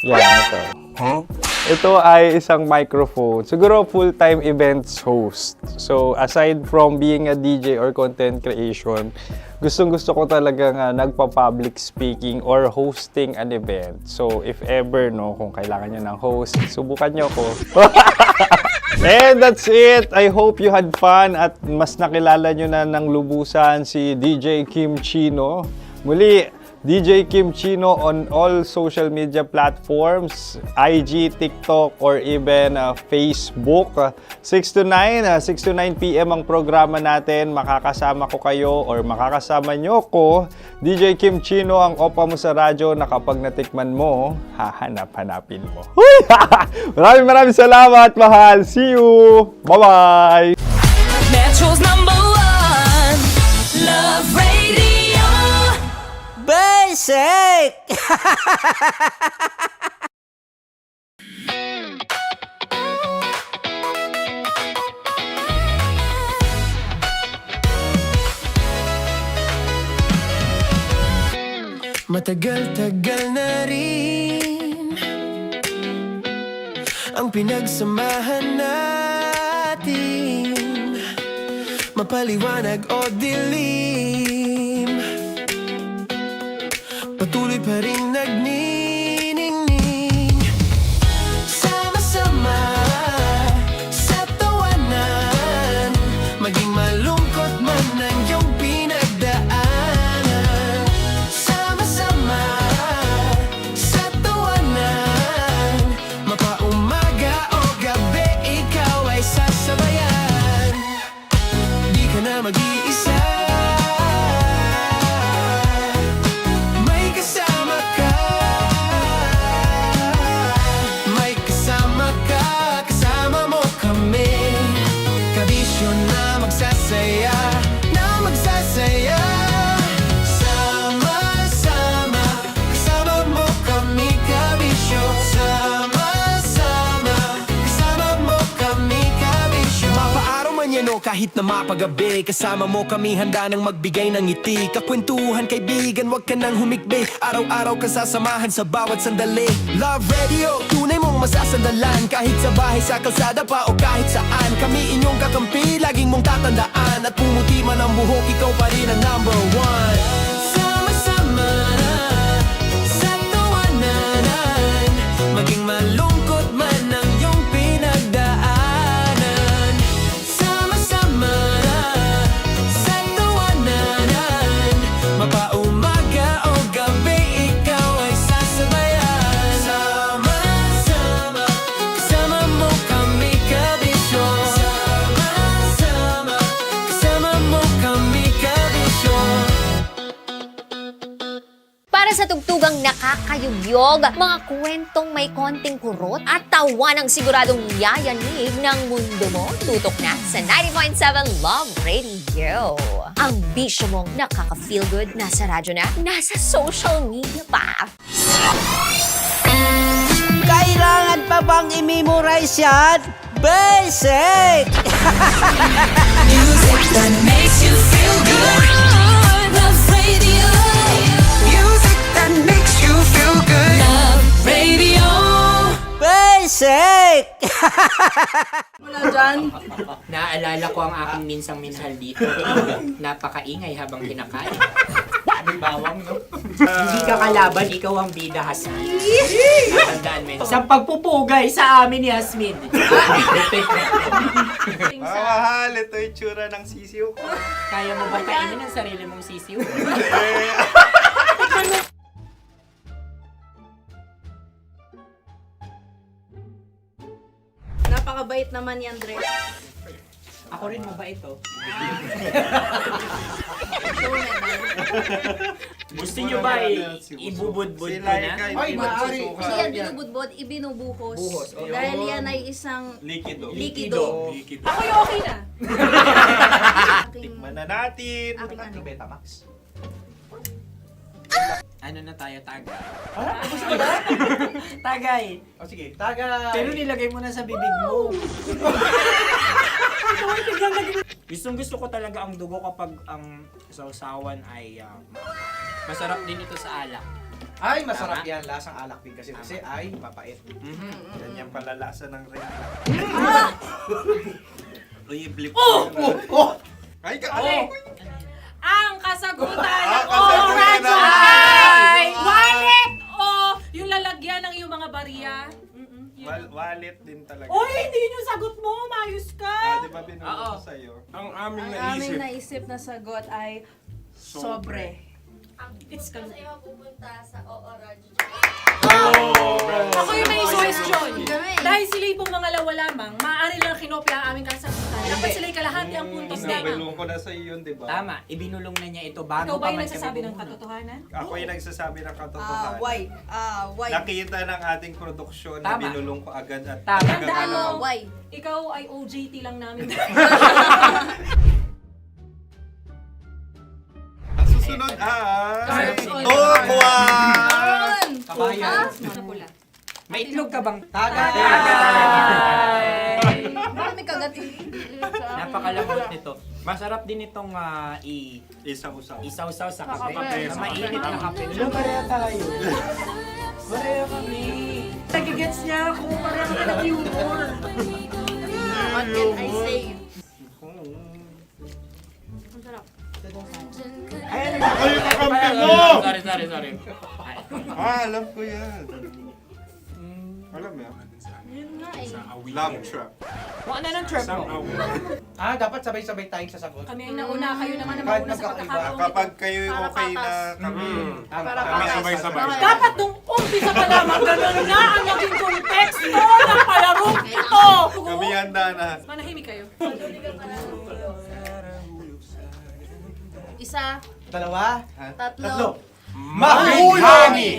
Yan, ito. Ito ay isang microphone. Siguro full-time events host. So, aside from being a DJ or content creation, gustong-gusto ko talagang nagpa-public speaking or hosting an event. So, if ever, kung kailangan nyo ng host, subukan nyo ko. And that's it. I hope you had fun at mas nakilala nyo na ng lubusan si DJ Kim Chino. Muli, DJ Kim Chino on all social media platforms, IG, TikTok, or even Facebook. 6 to 9 p.m. ang programa natin. Makakasama ko kayo or makakasama nyo ko. DJ Kim Chino, ang opa mo sa radyo na kapag natikman mo, hahanap-hanapin mo. Maraming salamat, mahal. See you! Bye-bye! Metro's #1 Love Radio. Basic! Matagal-tagal na rin ang pinagsamahan natin, mapaliwanag o dilim, patuloy pa rin nagniningning. Sama-sama sa tawanan, maging malungkot man ang iyong pinagdaanan. Sama-sama sa tawanan, mapaumaga o gabi, ikaw ay sasabayan. Di ka na mag-iisa, kahit na mapagabi, kasama mo kami handa nang magbigay ng ngiti. Kakwentuhan kaibigan, wag ka nang humikbi. Araw-araw ka sasamahan sa bawat sandali. Love Radio, tunay mong masasandalan. Kahit sa bahay, sa kalsada pa o kahit saan, kami inyong kakampi, laging mong tatandaan. At pumuti man ang buhok, ikaw pa rin ang #1. Sama-sama sa tawanan, maging malungkot man ang iyong pinagdaanan. Mapaumaga o gabi, ikaw ay sasabayan. Sama-sama, kasama mo kami kabisyo. Sama-sama, kasama mo kami kabisyo. Para sa tugtugang nakakayugyog, mga kwentong may konting kurot at tawa ng siguradong yayanig ng mundo mo, tutok na sa 90.7 Love Radio. Ang bisyo mong nakaka-feel good, nasa radyo na, nasa social media pa. Kailangan pa bang i-memorize yan? Basic! Music that makes you feel good. Love Radio. Music that makes you feel good. Love Radio. Basic! Wala dyan. Naalala ko ang aking minsang minahal dito. Napakaingay habang kinakain. May bawang, no? Hindi ka kalaban, ikaw ang bida, Hasmin. Tandaan mo yun. Sa pagpupugay sa amin ni Hasmin. Mahal, ito yung tsura ng sisiw ko. Kaya mo ba kainin ang sarili mong sisiw? Napakabait naman ni Andres. Ako rin mabait oh. Gusto nyo ba ibubudbud ko na? Ay, maaari. Kasi yan binubudbod, ibinubuhos. Buhos, oh. Dahil yan ay isang Likido. likido. Ako yung okay na. Tikman na natin. Aking ano. Betamax. Ano na tayo, tagay? Gusto mo na? Tagay! O sige, tagay. Pero nilagay mo na sa bibig mo. Gustong gusto ko talaga ang dugo kapag ang sausawan ay masarap din ito sa alak. Ay, masarap yan. Lasang alak din kasi ay mapait. Yan yung palalasa ng rin. Uy, blip. Ay, Okay. Ang kasagutan Ah, ng kasagutan oras ng- ay wallet o yung lalagyan ng iyong mga barya. Wallet din talaga. Oy, hindi yun yung sagot mo. Mayos ka. Di ba binulong ko sa'yo? Ang aming Ang naisip. aming naisip na sagot ay sobre. Ang It's pupunta come- sa iyo pupunta sa OORAD. Ako yung may question. Kami. Dahil sila yung mangalawa lamang, maaari lang kinopya ang aming kasagutan. Dapat sila yung kalahati ang puntos lamang. Binulong ko na sa'yo yun, di ba? Tama, ibinulong na niya ito bago Ikaw ba pa yung man nagsasabi kami ng bumulong. katotohanan? Ako yung nagsasabi ng katotohanan. Why? Nakita ng ating produksyon na Tama. binulong ko agad at Tama. talagang Tandaan alam mo. mo. Why? Ikaw ay OJT lang namin. Ang susunod ay... Susunod. Tokwa! Kabayan. Napula. May itlog ka bang? Tagay! Marami kagat Napakalambot nito. Masarap din itong Isa-usaw. isaw-saw sa kape. kape, Sa sa mainit kape. na kape. Ano, pareha tayo. Pareha kami. Nagigets niya ako. Pareha ka ng humor. What can I say? Ay, Ay, kakampi mo! Sorry. Alam ko yan. Alam mo yan? Yun nga eh. Love trap. Kung ano ng trap mo? Dapat sabay-sabay tayong sasagot. Kami ang nauna, kayo naman ang Kahit mauna sa magkakaiba. pagkakataon. Kapag kayo Para okay na patas. kami, Kami sabay-sabay. Dapat nung umpisa pa lamang ganun na ang naging konteksto ng palarong ito. kami handa na. Manahimik kayo. Isa, Dalawa. tatlo. Mahulani!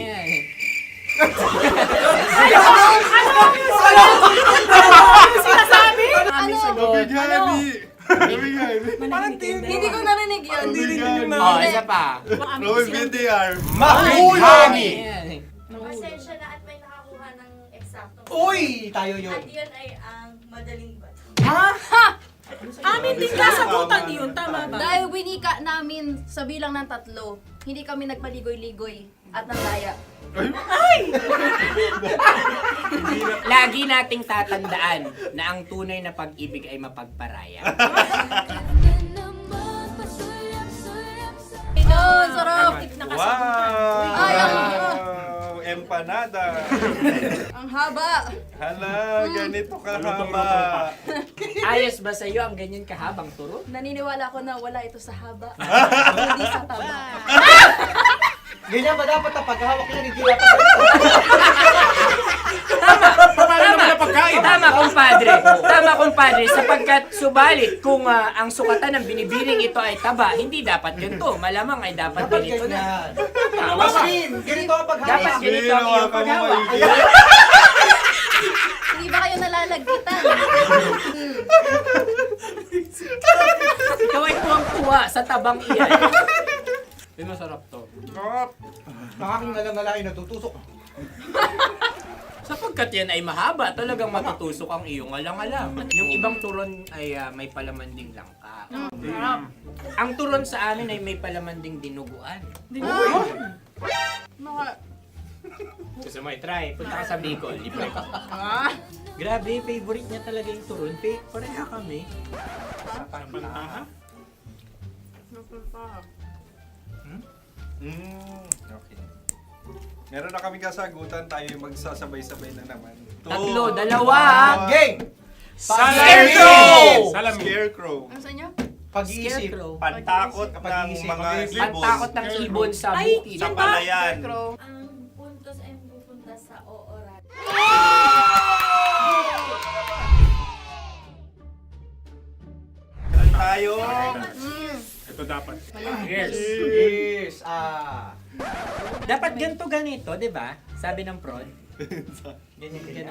Sinasabi? Ano? Hindi ko narinig yun. Oh, isa pa. Roll VTR. Mahulani! Pasensya na at may nakakuha ng eksakto. Uy! Tayo yun. At yun ay ang madaling bato. Amin din kasagutan yun, tama ba? Dahil winika namin sa bilang ng tatlo, hindi kami nagpaligoy-ligoy at nandaya. Lagi nating tatandaan na ang tunay na pag-ibig ay mapagparaya. Ito, sarap! Nakasagutan. Ay, Wow! Empanada. Ang haba! Hala, ganito kahaba. Ayos ba sa iyo ang ganyan kahabang turo? Naniniwala ko na wala ito sa haba, hindi sa taba. Ganyan ba dapat ang paghahawak niya? Hindi dapat Tama, kumpadre. Sapagkat subalit kung ang sukatan ng binibining ito ay taba, hindi dapat ganito. Malamang ay dapat ganito na. Tama ba? Ganito ang paghahawak. Dapat ganito ang iyong paghawak. Hindi ba kayo nalalagkitan? Ikaw ay tuwang-tuwa sa tabang iyan. Ay, masarap to. Nakaking nalang-nalain natutusok. Sapagkat yan ay mahaba, talagang matutusok ang iyong alang-alang. Yung ibang turon ay may palaman ding langka. Ang turon sa amin ay may palaman ding dinuguan. Gusto mo i-try? Punta ka sa Bicol, libre ka. Grabe, favorite niya talaga yung turon. Pareha kami. Okay. Meron na kami kasagutan, tayo yung magsasabay-sabay na naman. Tatlo, dalawa. Game! Scarecrow! Scarecrow. Ano sa inyo? Pag-iisip. Scarecrow. Pantakot ng Pag-iisip. mga ibon. Pantakot ng ibon sa Ay, bukid. Sa palayan. Ang puntos ay pupunta sa OORAD. tayo. Ito dapat. Yes. Dapat ganito, di ba? Sabi ng prod. Ganyan.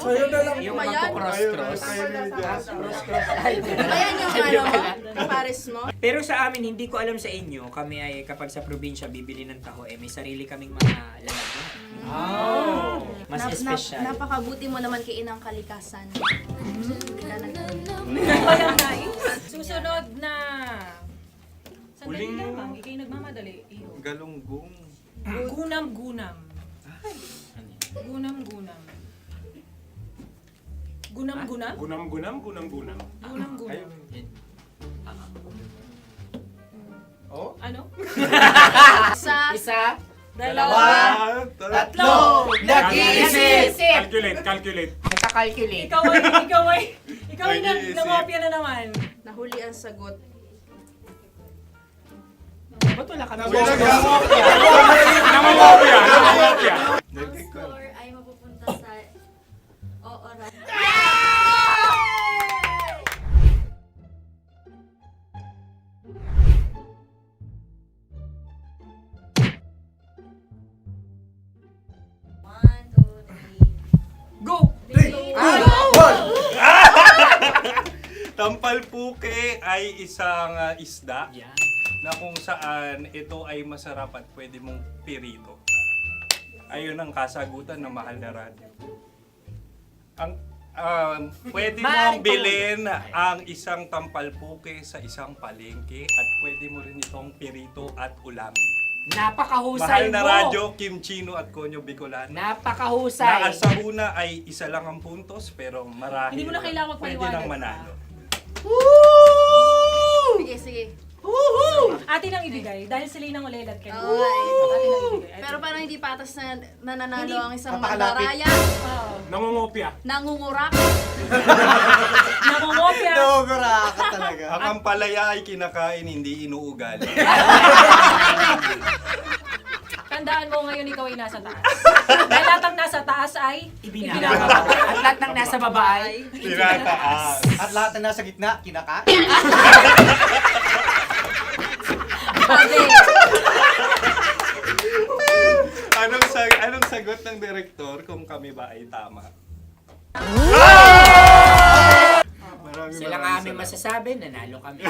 Yung magpo-cross-cross. Cross-cross. Ayan yung pares mo. Pero sa amin, hindi ko alam sa inyo, kami ay kapag sa probinsya bibili ng taho, may sarili kaming mga lalagyan. Mas espesyal. Napakabuti mo naman kay Inang Kalikasan. Susunod na. Sandali Huling- lamang, ikay nagmamadali. Iyo. Galunggong. Gunam-gunam. Gunam-gunam. Gunam-gunam? Gunam-gunam. Gunam-gunam. Ano? Isa, Dalawa. tatlo, nag-iisip! Calculate. Nagka-calculate. Ikaw ay nangopya na naman. Nahuli ang sagot. Ba't wala kami? Namangopya. Ang score ay mapupunta sa oras. One, two, three. Go! Tampalpuke ay isang isda Yan. na kung saan ito ay masarap at pwede mong pirito. Ayun ang kasagutan ng Mahal na Radyo. Ang pwede mong bilhin ang isang tampalpuke sa isang palengke at pwede mo rin itong pirito at ulamin. Napakahusay Mahal na mo! Radyo, Kim Chino at Konyo Bicolano. Napakahusay! Na sa una ay isa lang ang puntos pero marahil Hindi mo na kailangan pwede magpaliwanag nang pa. manalo. Sige. Atin ang ibigay dahil sila yung nangulelat kayo. Okay. Atin ang ibigay. Pero parang hindi patas na nananalo Hindi. ang isang mandaraya. Nangungopya. Nangungurak. Nangungopya. Ang ampalaya ay kinakain, hindi inuugali. Tandaan mo ngayon ikaw ay nasa taas. Dahil lahat ng nasa taas ay Ibinababa. At lahat ng nasa baba ay Tinataas. At lahat na nasa gitna, kinaka. Anong sagot ng direktor kung kami ba ay tama? sila nga aming masasabi, nanalo kami.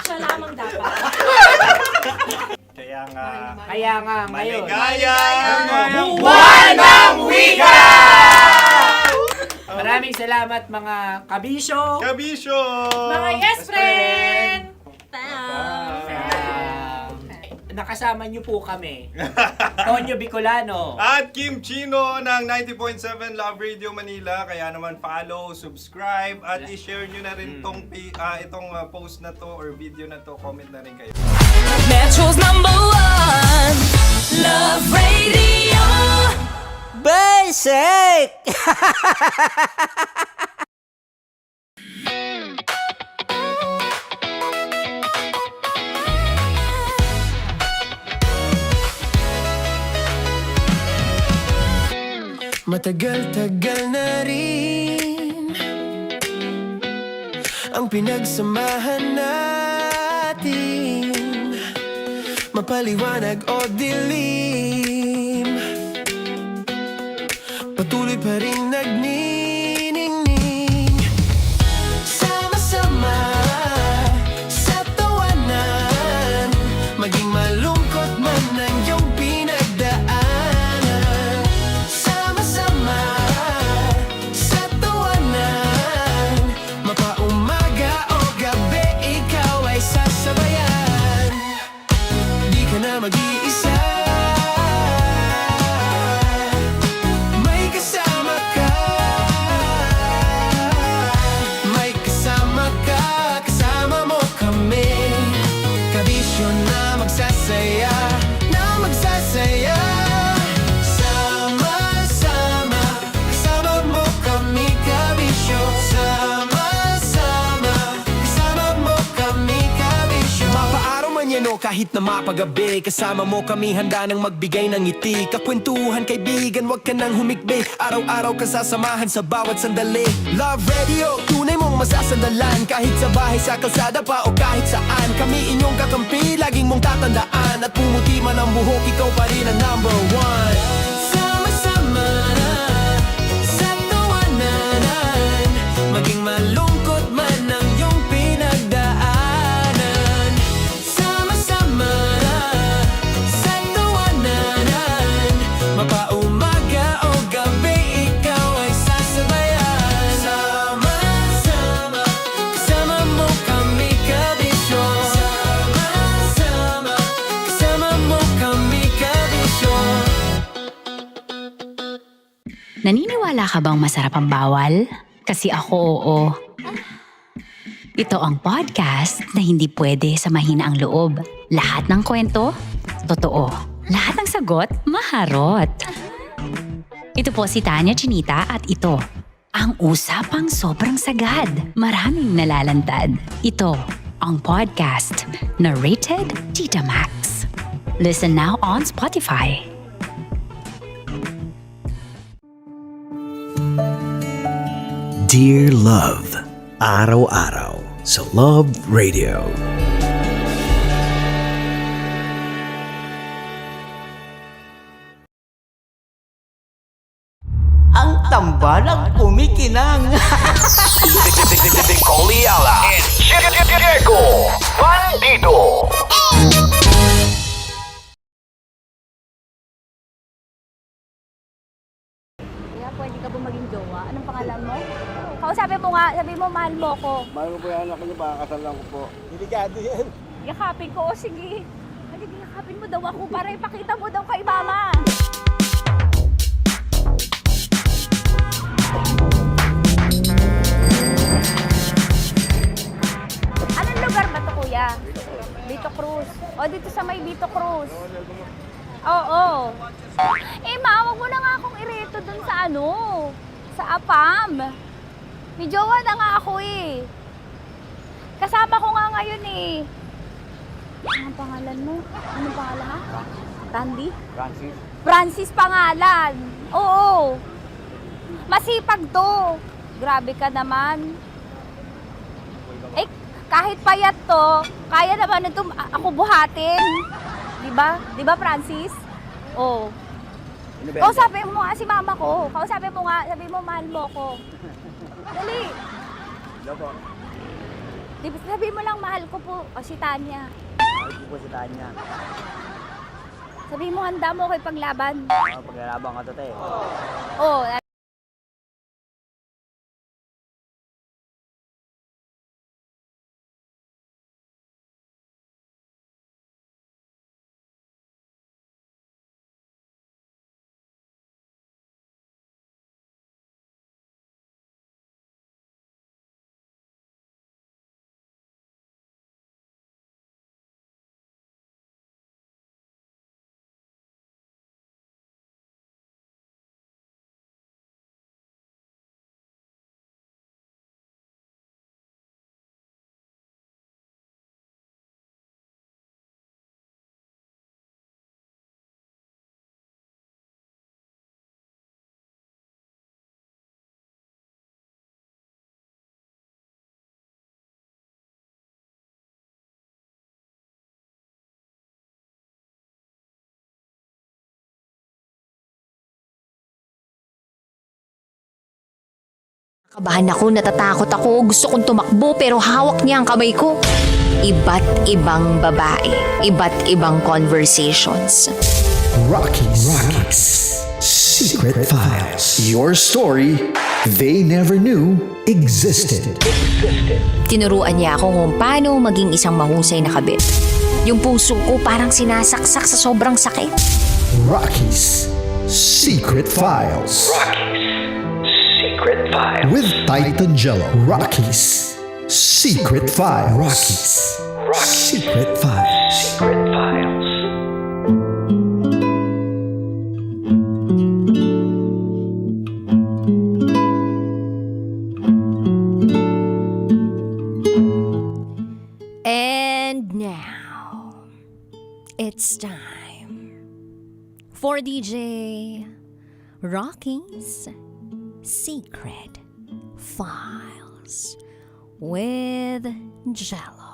siya lamang dapat. Kaya nga, Kaya nga ngayon, maligaya! buwan ng wika! Maraming salamat mga kabisyo! Kabisyo! Mga yes friend! Nakasama niyo po kami. Konyo Bicolano. At Kim Chino ng 90.7 Love Radio Manila. Kaya naman follow, subscribe, at i-share nyo na rin itong post na to or video na to. Comment na rin kayo. Metro's #1 Love Radio. Basic! Matagal-tagal na rin ang pinagsamahan natin, mapaliwanag o dilim, patuloy pa rin nagniningning. Sama-sama sa tawanan, maging malungkot man ang iyong pinagdaanan. Sama-sama sa tawanan, mapaumaga o gabi, ikaw ay sasabayan. Di ka na mag-iisa, may kasama ka. May kasama ka, kasama mo kami. Kabisyo na magsasaya, na magsasaya. Sama-sama, kasama mo kami, kabisyo. Sama-sama, kasama mo kami, kabisyo. Mapaaraw man yan o kahit kahit na mapagabi. Kasama mo kami handa nang magbigay ng ngiti. Kakwentuhan kaibigan, wag ka nang humikbi. Araw-araw kasasamahan sa bawat sandali. Love Radio, tunay mong masasandalan. Kahit sa bahay, sa kalsada pa o kahit saan. Kami inyong kakampi, laging mong tatandaan. At pumuti man ang buhok, ikaw pa rin ang number one. Sama-sama na sa tawanan, maging malungkot man ang iyong pinagdaanan. Sama-sama na sa tawanan, mapaumaga o gabi, ikaw ay sasabayan. Sama-sama, kasama mo kami kabisyo. Sama-sama, kasama mo kami kabisyo. Naniniwala ka bang masarap ang bawal? Kasi ako oo. Ito ang podcast na hindi pwede samahin ang loob. Lahat ng kwento, totoo. Lahat ng sagot, maharot. Ito po si Tanya Chinita at ito, ang usapang sobrang sagad. Maraming nalalantad. Ito, ang podcast na rated Tita Max. Listen now on Spotify. Dear Love, araw-araw sa Love Radio. Ang tambalang kumikinang. Coliala and Diego Bandido. Kaya pwede ka ba maging jowa? Anong pangalan mo? Kausapin mo nga, sabi mo mahal mo ko. Mahal ko po yan, anak niyo, makakasal lang ko po. Delikado yan. Yakapin ko, o sige. Halika, yakapin mo daw ako para ipakita mo daw kay mama. Anong lugar ba to, kuya? Vito Cruz. O, dito sa may Vito Cruz. Oo. Eh, ma, wag mo na nga akong ireto dun sa ano, sa APAM. May jowa na nga ako eh. Kasama ko nga ngayon eh. Anong pangalan mo? Anong pangalan ha? Randy? Francis. Francis pangalan. Oo. Masipag to. Grabe ka naman. Eh, kahit payat to, kaya naman ito ako buhatin. Diba? Diba, Francis? Oo. Kausapin mo nga si mama ko. Kausapin mo nga, sabi mo mahal mo ko. Dali. Hello po. Sabi mo lang mahal ko po. O si Tanya. Mahal ko po si Tanya. Sabi mo handa mo kay paglaban. Paglalaban ka to, te. Oo. Kabahan ako, natatakot ako, gusto kong tumakbo pero hawak niya ang kamay ko. Iba't ibang babae, iba't ibang conversations. Rockies. Secret Files. Your story they never knew existed. Tinuruan niya ako kung paano maging isang mahusay na kabit. Yung puso ko parang sinasaksak sa sobrang sakit. Rockies Secret Files. Secret Files. With Titan Jello. Rockies Secret Files. Rockies Secret Files. Secret Files. And now, time for DJ Rocky's Secret Files with Jello.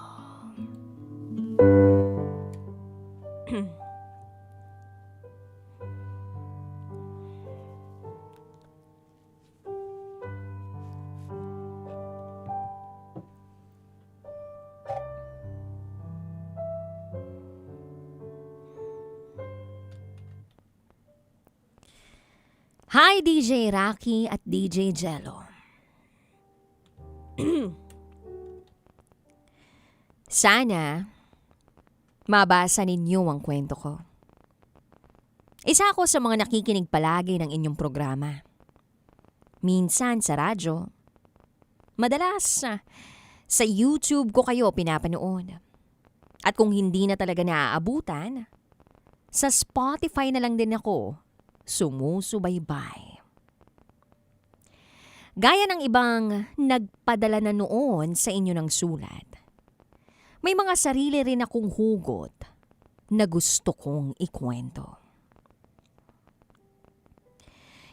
Hi DJ Rocky at DJ Jello. Sana mabasa ninyo ang kwento ko. Isa ako sa mga nakikinig palagi ng inyong programa. Minsan sa radyo, madalas sa YouTube ko kayo pinapanood. At kung hindi na talaga naaabutan, sa Spotify na lang din ako sumusubaybay. Gaya ng ibang nagpadala na noon sa inyo ng sulat, may mga sarili rin akong hugot na gusto kong ikwento.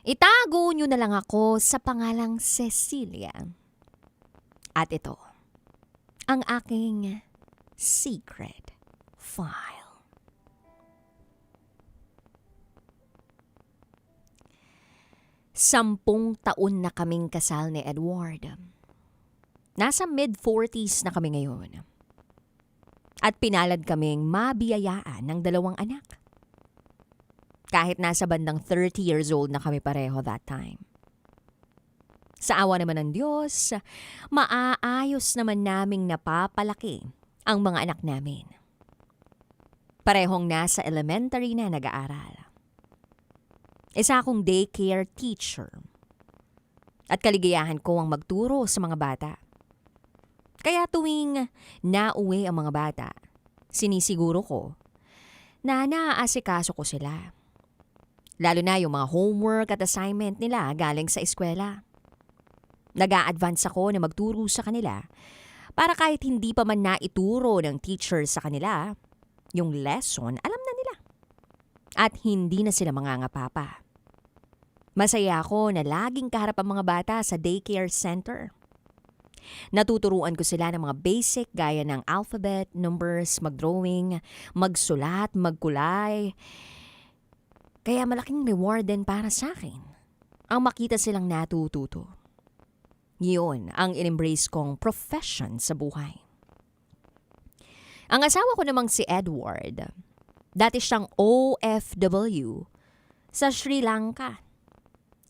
Itago nyo na lang ako sa pangalang Cecilia. At ito, ang aking secret file. 10 taon na kaming kasal ni Edward. Nasa mid-40s na kami ngayon. At pinalad kaming mabiyayaan ng 2 anak. Kahit nasa bandang 30 years old na kami pareho that time. Sa awa naman ng Diyos, maaayos naman naming napapalaki ang mga anak namin. Parehong nasa elementary na nag-aaral. Isa akong daycare teacher. At kaligayahan ko ang magturo sa mga bata. Kaya tuwing nauwi ang mga bata, sinisiguro ko na naaasikaso ko sila. Lalo na yung mga homework at assignment nila galing sa eskwela. Nag-a-advance ako na magturo sa kanila para kahit hindi pa man naituro ng teacher sa kanila, yung lesson alam na nila. At hindi na sila mangangapapa. Masaya ako na laging kaharap ang mga bata sa daycare center. Natuturuan ko sila ng mga basic gaya ng alphabet, numbers, mag-drawing, magsulat, magkulay. Kaya malaking reward din para sa akin ang makita silang natututo. Yun ang in-embrace kong profession sa buhay. Ang asawa ko namang si Edward, dati siyang OFW sa Sri Lanka.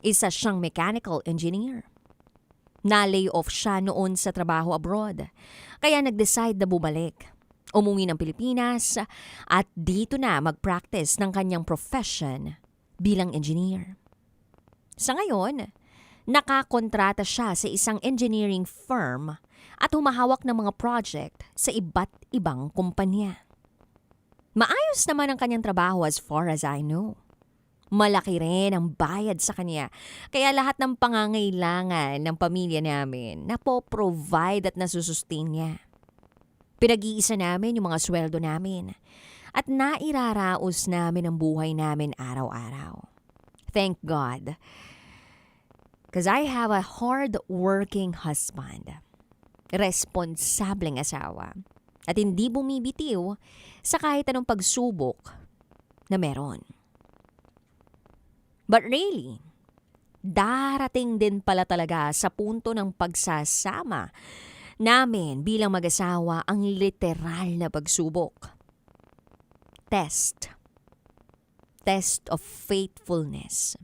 Isa siyang mechanical engineer. Na-lay off siya noon sa trabaho abroad. Kaya nag-decide na bumalik. Umuwi ng Pilipinas at dito na mag-practice ng kanyang profession bilang engineer. Sa ngayon, nakakontrata siya sa isang engineering firm at humahawak ng mga project sa iba't ibang kumpanya. Maayos naman ang kanyang trabaho as far as I know. Malaki rin ang bayad sa kanya. Kaya lahat ng pangangailangan ng pamilya namin napo-provide at nasusustain niya. Pinag-iisa namin yung mga sweldo namin at nairaraos namin ang buhay namin araw-araw. Thank God. Because I have a hard-working husband. Responsableng asawa. At hindi bumibitiw sa kahit anong pagsubok na meron. But really, darating din pala talaga sa punto ng pagsasama namin bilang mag-asawa ang literal na pagsubok. Test. Test of faithfulness,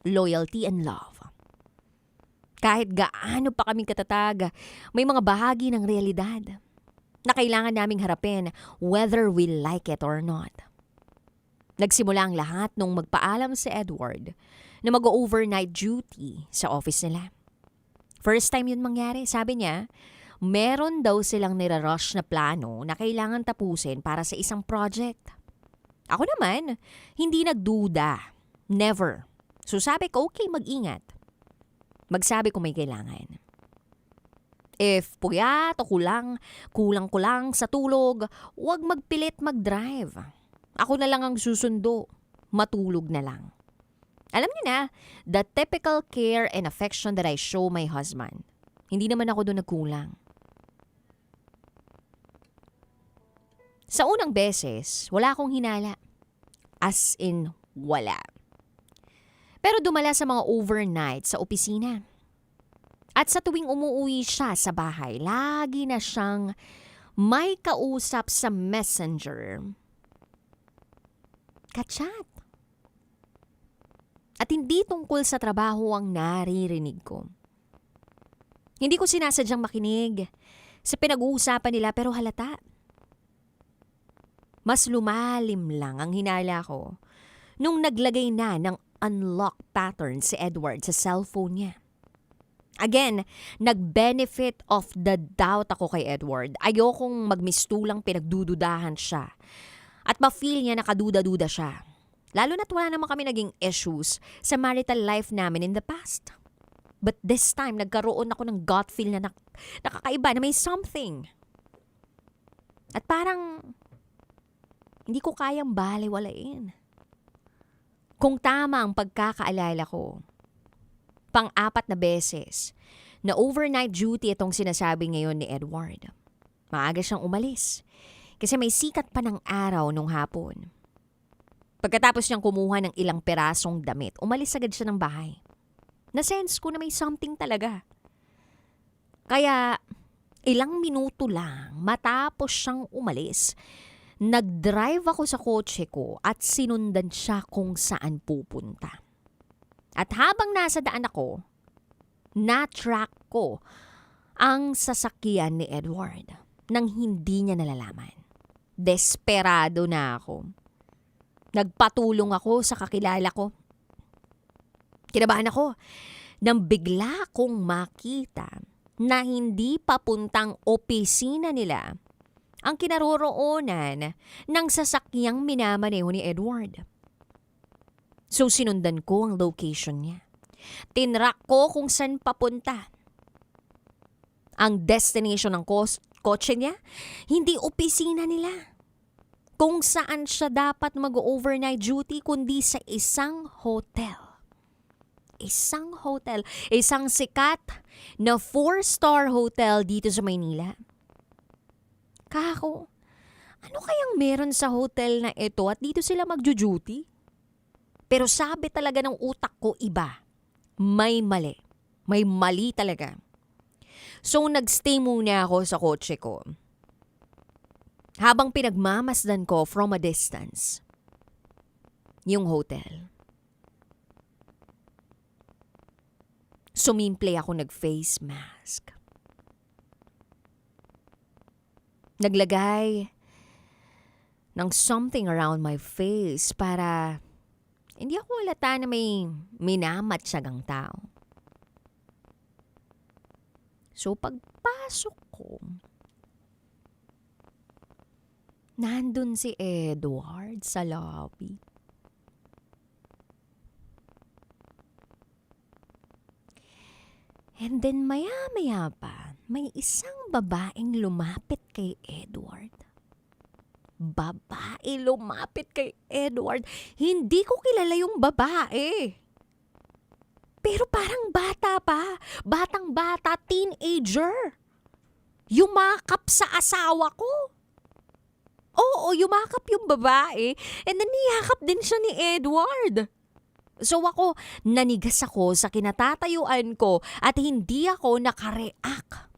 loyalty and love. Kahit gaano pa kaming katatag, may mga bahagi ng realidad na kailangan naming harapin whether we like it or not. Nagsimula ang lahat nung magpaalam si Edward na mag-overnight duty sa office nila. First time yun mangyari, sabi niya, meron daw silang nirarush na plano na kailangan tapusin para sa isang project. Ako naman, hindi nagduda. Never. So sabi ko, okay, mag-ingat. Magsabi kung may kailangan. If puyat o kulang sa tulog, huwag magpilit mag-drive. Ako na lang ang susundo. Matulog na lang. Alam niyo na, the typical care and affection that I show my husband. Hindi naman ako doon nagkulang. Sa unang beses, wala akong hinala. As in, wala. Pero dumala sa mga overnight sa opisina. At sa tuwing umuwi siya sa bahay, lagi na siyang may kausap sa messenger. Kachat. At hindi tungkol sa trabaho ang naririnig ko. Hindi ko sinasadyang makinig sa pinag-uusapan nila pero halata. Mas lumalim lang ang hinala ko nung naglagay na ng unlock pattern si Edward sa cellphone niya. Again, nag-benefit of the doubt ako kay Edward. Ayokong magmistulang pinagdududahan siya. At ma-feel niya nakaduda-duda siya. Lalo na't wala naman kami naging issues sa marital life namin in the past. But this time, nagkaroon ako ng gut feel na nakakaiba, na may something. At parang hindi ko kayang balewalain. Kung tama ang pagkakaalala ko, pang-4 na beses na overnight duty itong sinasabi ngayon ni Edward. Maaga siyang umalis kasi may sikat pa ng araw nung hapon. Pagkatapos niyang kumuha ng ilang perasong damit, umalis agad siya ng bahay. Na-sense ko na may something talaga. Kaya ilang minuto lang matapos siyang umalis, nag-drive ako sa kotse ko at sinundan siya kung saan pupunta. At habang nasa daan ako, na-track ko ang sasakyan ni Edward nang hindi niya nalalaman. Desperado na ako. Nagpatulong ako sa kakilala ko. Kinabahan ako nang bigla kong makita na hindi papuntang opisina nila ang kinaroroonan ng sasakyang minamaneho ni Edward. So sinundan ko ang location niya. Tinrack ko kung saan papunta. Ang destination ng kotse niya, hindi opisina nila. Kung saan siya dapat mag-overnight duty kundi sa isang hotel. Isang hotel. Isang sikat na 4-star hotel dito sa Maynila. Kako, ano kayang meron sa hotel na ito at dito sila magjo-duty? Pero sabi talaga ng utak ko iba. May mali. May mali talaga. So nagstay muna ako sa kotse ko. Habang pinagmamasdan ko from a distance yung hotel. Sumimple ako nag-face mask. Naglagay ng something around my face para hindi ako halata na may minamatsagang tao. So pagpasok ko, nandun si Edward sa lobby. And then maya-maya pa, may isang babaeng lumapit kay Edward. Babae lumapit kay Edward. Hindi ko kilala yung babae. Pero parang bata pa. Batang-bata, teenager. Yumakap sa asawa ko. Oo, yumakap yung babae. And then niyakap din siya ni Edward. So ako, nanigas ako sa kinatatayuan ko at hindi ako nakareact.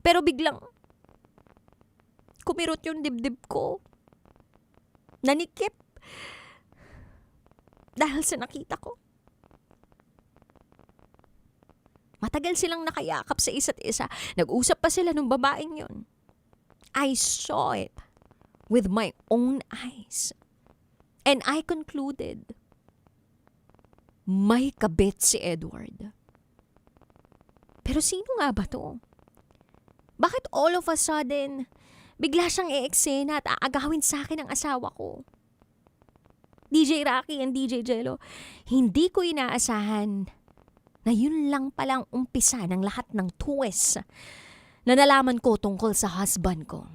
Pero biglang, kumirot yung dibdib ko. Nanikip. Dahil sa nakita ko. Matagal silang nakayakap sa isa't isa. Nag-usap pa sila nung babaeng yun. I saw it with my own eyes. And I concluded, may kabit si Edward. Pero sino nga ba to? Bakit all of a sudden, bigla siyang i-eksena at aagawin sa akin ang asawa ko? DJ Rocky and DJ Jello, hindi ko inaasahan na yun lang palang umpisa ng lahat ng twist na nalaman ko tungkol sa husband ko.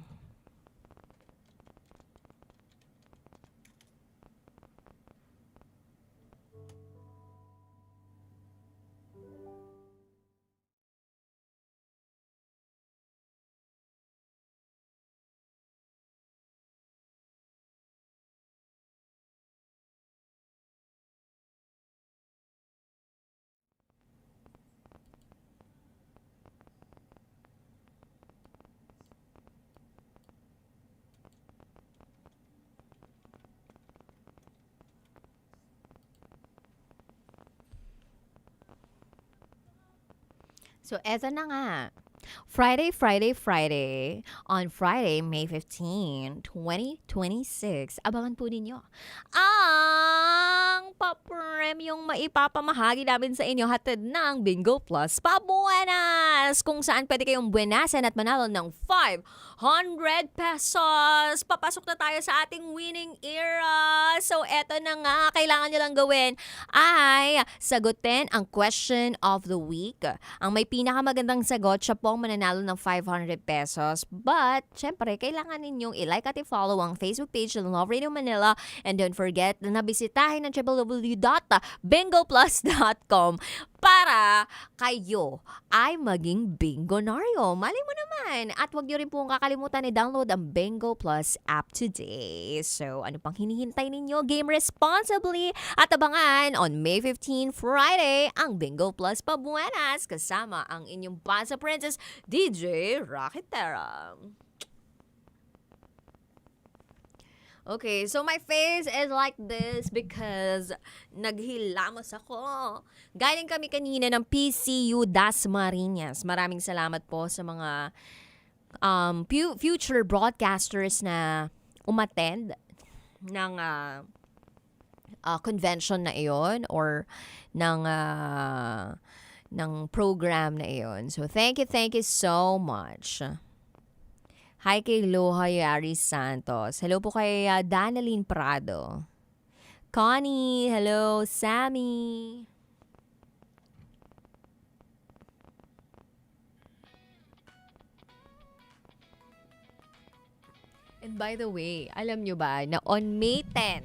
So, eto na nga. Friday. On Friday, May 15, 2026, abangan po ninyo ang papremyong maipapamahagi namin sa inyo hatid ng Bingo Plus Pabuenas, kung saan pwede kayong buenasan at manalo ng 500 pesos. Papasok na tayo sa ating winning era. So, eto na nga, kailangan nyo lang gawin ay sagutin ang question of the week. Ang may pinakamagandang sagot, siya po ang mananalo ng 500 pesos. But, syempre, kailangan ninyong i-like at i-follow ang Facebook page ng Love Radio Manila, and don't forget na bisitahin ang www.bingoplus.com para kayo ay maging bingonaryo. Malay mo naman. At huwag niyo rin pong kakalimutan i-download ang Bingo Plus app today. So, ano pang hinihintay ninyo? Game responsibly at abangan on May 15, Friday, ang Bingo Plus Pabuenas kasama ang inyong Bansa Princess, DJ Rocketera. Okay, so my face is like this because naghilamos ako. Galing kami kanina ng PCU Dasmariñas. Maraming salamat po sa mga future broadcasters na umattend ng convention na iyon or ng program na iyon. So thank you so much. Hi kay Loha Yari Santos. Hello po kay Danalyn Prado. Connie, hello. Sammy. And by the way, alam nyo ba na on May 10,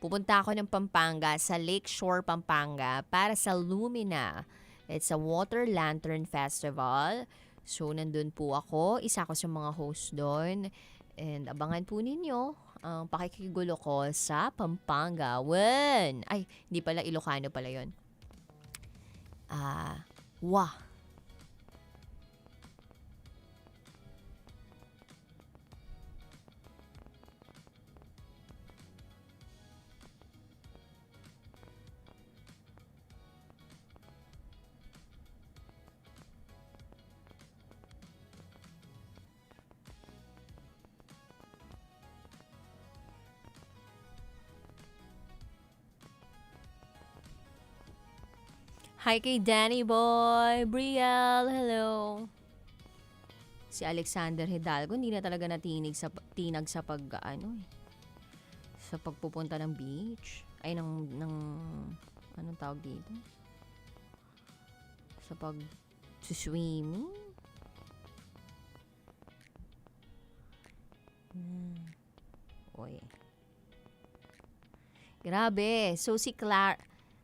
pupunta ako ng Pampanga sa Lakeshore, Pampanga para sa Lumina. It's a Water Lantern Festival. So, nandun po ako. Isa ako sa mga host doon. And abangan po ninyo ang pakikigulo ko sa Pampanga. Ay, hindi pala. Ilocano pala yun. Wah. Hi kay Danny Boy, Brielle, hello. Si Alexander Hidalgo, hindi na talaga tinag sa pagpupunta ng beach. Ay, anong tawag dito? Sa pag-swimming? Oy. Grabe. So,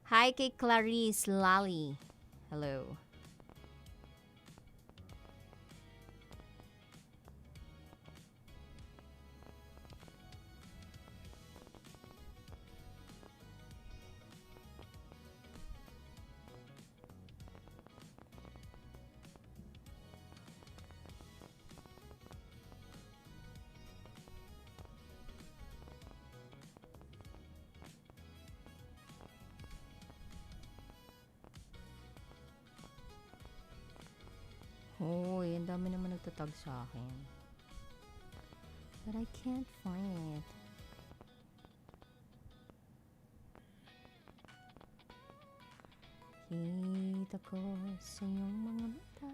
hi kay Clarice Lally. Hello. Hoy, ang dami naman nagtatag sa akin. But I can't find it. Kita ko sa iyong mga mata,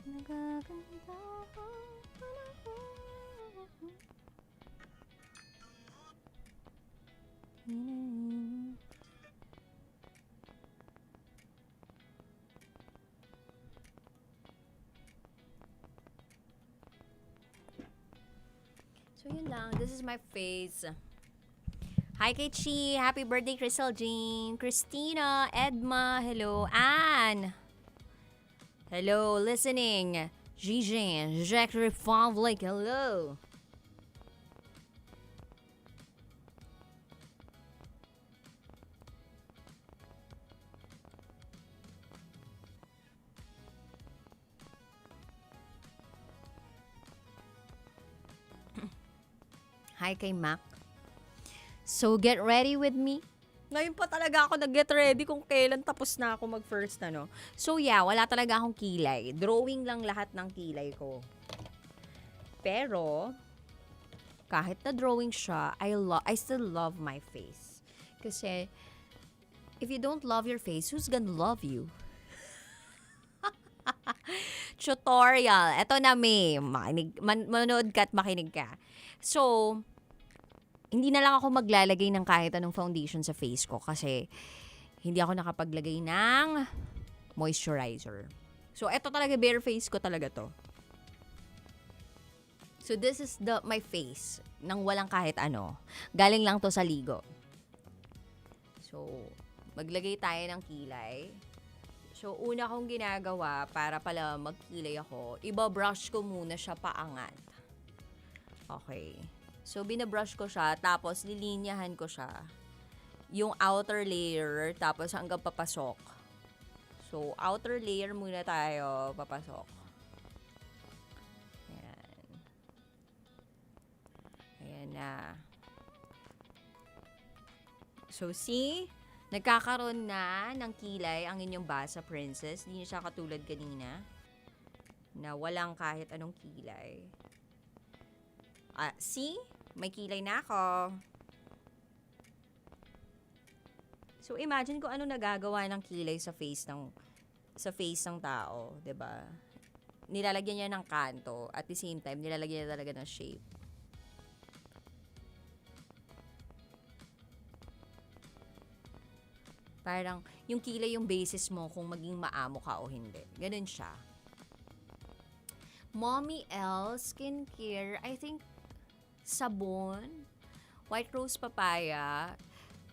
nagaganda ang panahon. So yun lang, this is my face. Hi kay Chi, happy birthday Crystal Jean, Christina, Edma, hello, Anne. Hello, listening. Gigin, Jack Republic, hello. Hi kay Mac. So get ready with me Ngayon pa talaga ako nag-get ready kung kailan tapos na ako mag-first, ano. So, yeah, wala talaga akong kilay. Drawing lang lahat ng kilay ko. Pero, kahit na drawing siya, I still love my face. Kasi, if you don't love your face, who's gonna love you? Tutorial. Ito na, May. Manood ka at makinig ka. So, hindi na lang ako maglalagay ng kahit anong foundation sa face ko kasi hindi ako nakapaglagay ng moisturizer. So, ito talaga, bare face ko talaga to. So, this is my face nang walang kahit ano. Galing lang to sa ligo. So, maglagay tayo ng kilay. So, una kong ginagawa para pala magkilay ako, ibabrush ko muna siya paangat. Okay. So, binabrush ko siya, tapos lilinyahan ko siya. Yung outer layer, tapos hanggang papasok. So, outer layer muna tayo, papasok. Ayan. Ayan na. So, see? Nagkakaroon na ng kilay ang inyong basa, princess. Hindi siya katulad kanina na walang kahit anong kilay. See? May kilay na ako. So, imagine kung ano nagagawa ng kilay sa face ng tao, 'di ba? Nilalagyan niya ng kanto at the same time nilalagyan niya talaga ng shape. Parang yung kilay yung basis mo kung maging maamo ka o hindi. Ganun siya. Mommy L skincare, I think sabon, white rose papaya,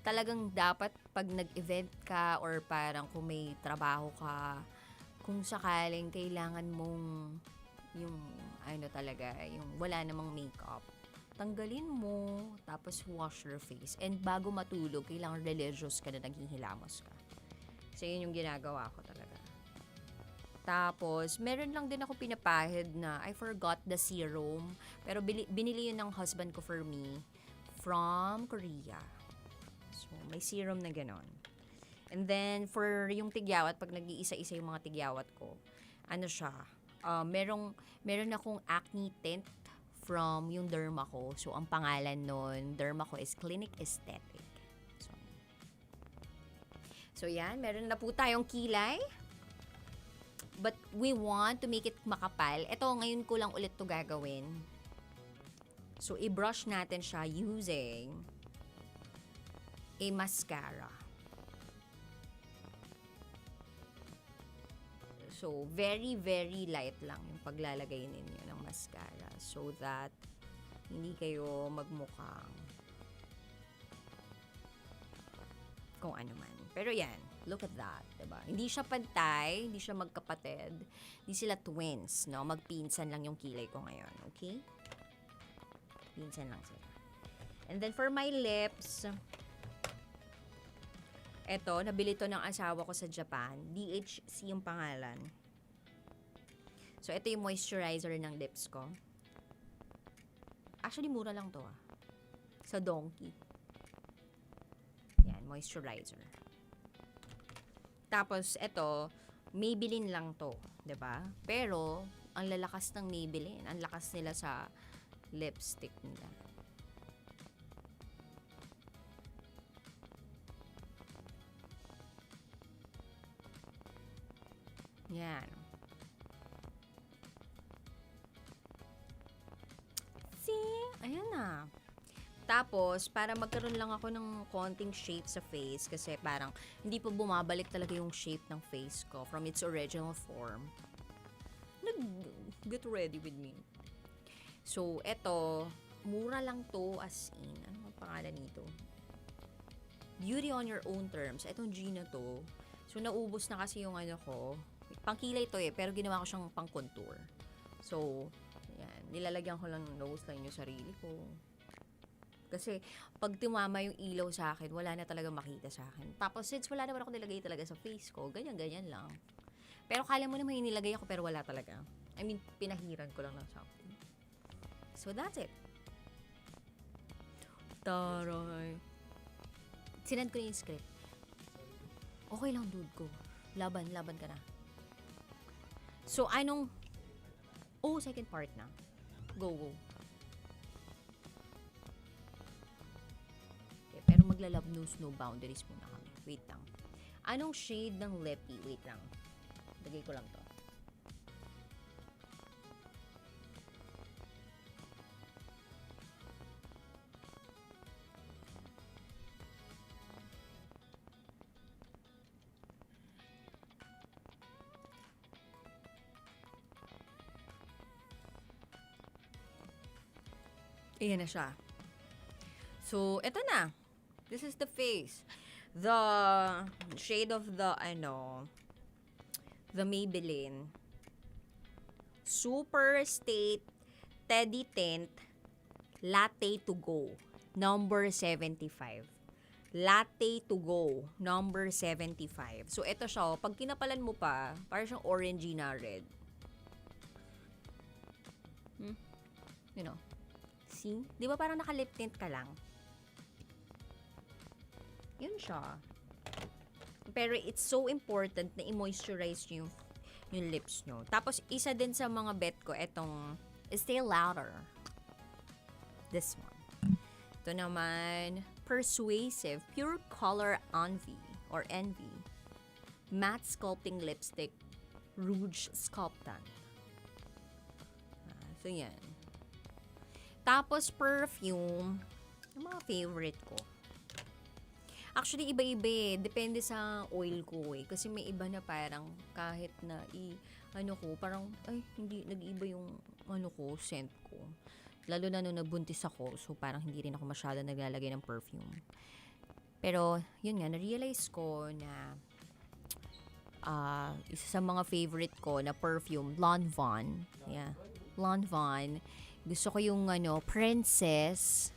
talagang dapat pag nag-event ka or parang kung may trabaho ka, kung sakaling kailangan mong yung ano talaga, yung wala namang makeup, tanggalin mo, tapos wash your face. And bago matulog, kailangan religious ka na naghihilamos ka. So, yun yung ginagawa ko talaga. Tapos, meron lang din ako pinapahid na I forgot the serum. Pero binili yun ng husband ko for me from Korea. So, may serum na ganon. And then, for yung tigyawat, pag nag-iisa-isa yung mga tigyawat ko, ano siya, meron akong acne tint from yung derma ko. So, ang pangalan nun, derma ko is Clinic Aesthetic. So, yan. Meron na po tayong kilay. But we want to make it makapal. Ito, ngayon ko lang ulit to gagawin. So, i-brush natin siya using a mascara. So, very, very light lang yung paglalagay ninyo ng mascara so that hindi kayo magmukhang kung ano man. Pero yan, look at that, diba? Hindi siya pantay, hindi siya magkapatid, hindi sila twins, no? Magpinsan lang yung kilay ko ngayon, okay? Pinsan lang sila. And then for my lips, eto, nabili to ng asawa ko sa Japan. DHC yung pangalan. So, ito yung moisturizer ng lips ko. Actually, mura lang to sa Donkey. Yan, moisturizer. Tapos, ito, Maybelline lang to. 'Di ba? Pero, ang lalakas ng Maybelline. Ang lakas nila sa lipstick nila. Yan. See? Ayan na. Tapos, para magkaroon lang ako ng konting shape sa face kasi parang hindi pa bumabalik talaga yung shape ng face ko from its original form. Get ready with me. So, eto, mura lang to as in. Ano ang pangalan nito? Beauty on your own terms. Etong Gina to. So, naubos na kasi yung ano ko. Pangkilay to pero ginawa ko siyang pang-contour. So, yan. Nilalagyan ko lang ng nose line yung sarili ko. Kasi, pag tumama yung ilaw sa akin, wala na talaga makita sa akin. Tapos, since wala naman ako nilagay talaga sa face ko, ganyan-ganyan lang. Pero kala mo naman yung nilagay ako, pero wala talaga. I mean, pinahiran ko lang ng something. So, that's it. Taray. Sinend ko na yung script. Okay lang, dude ko. Laban ka na. So, anong... Oh, second part na. Go. Okay, pero magla-love knows no boundaries muna kami. Wait lang. Anong shade ng lippy? Wait lang. Lagay ko lang to. Ayan na siya. So, eto na. This is the face. The shade of the Maybelline Super State Teddy Tint Latte to Go number 75. Latte to Go number 75. So, eto siya. Pag kinapalan mo pa, parang siyang orangey na red. You know. See? Di ba parang naka-lip tint ka lang? Yun siya. Pero it's so important na i-moisturize nyo yung lips nyo. Tapos, isa din sa mga bet ko, etong Stay Louder. This one. Ito naman, Persuasive Pure Color Envy or Envy. Matte Sculpting Lipstick Rouge Sculptant. So, yan. Tapos, perfume. Yung mga favorite ko. Actually, iba-iba eh. Depende sa oil ko eh. Kasi may iba na parang kahit na parang, hindi, nag-iba yung scent ko. Lalo na nung nabuntis ako. So, parang hindi rin ako masyado naglalagay ng perfume. Pero, yun nga, na-realize ko na isa sa mga favorite ko na perfume, Lanvin. Yeah. Lanvin. Gusto ko yung Princess.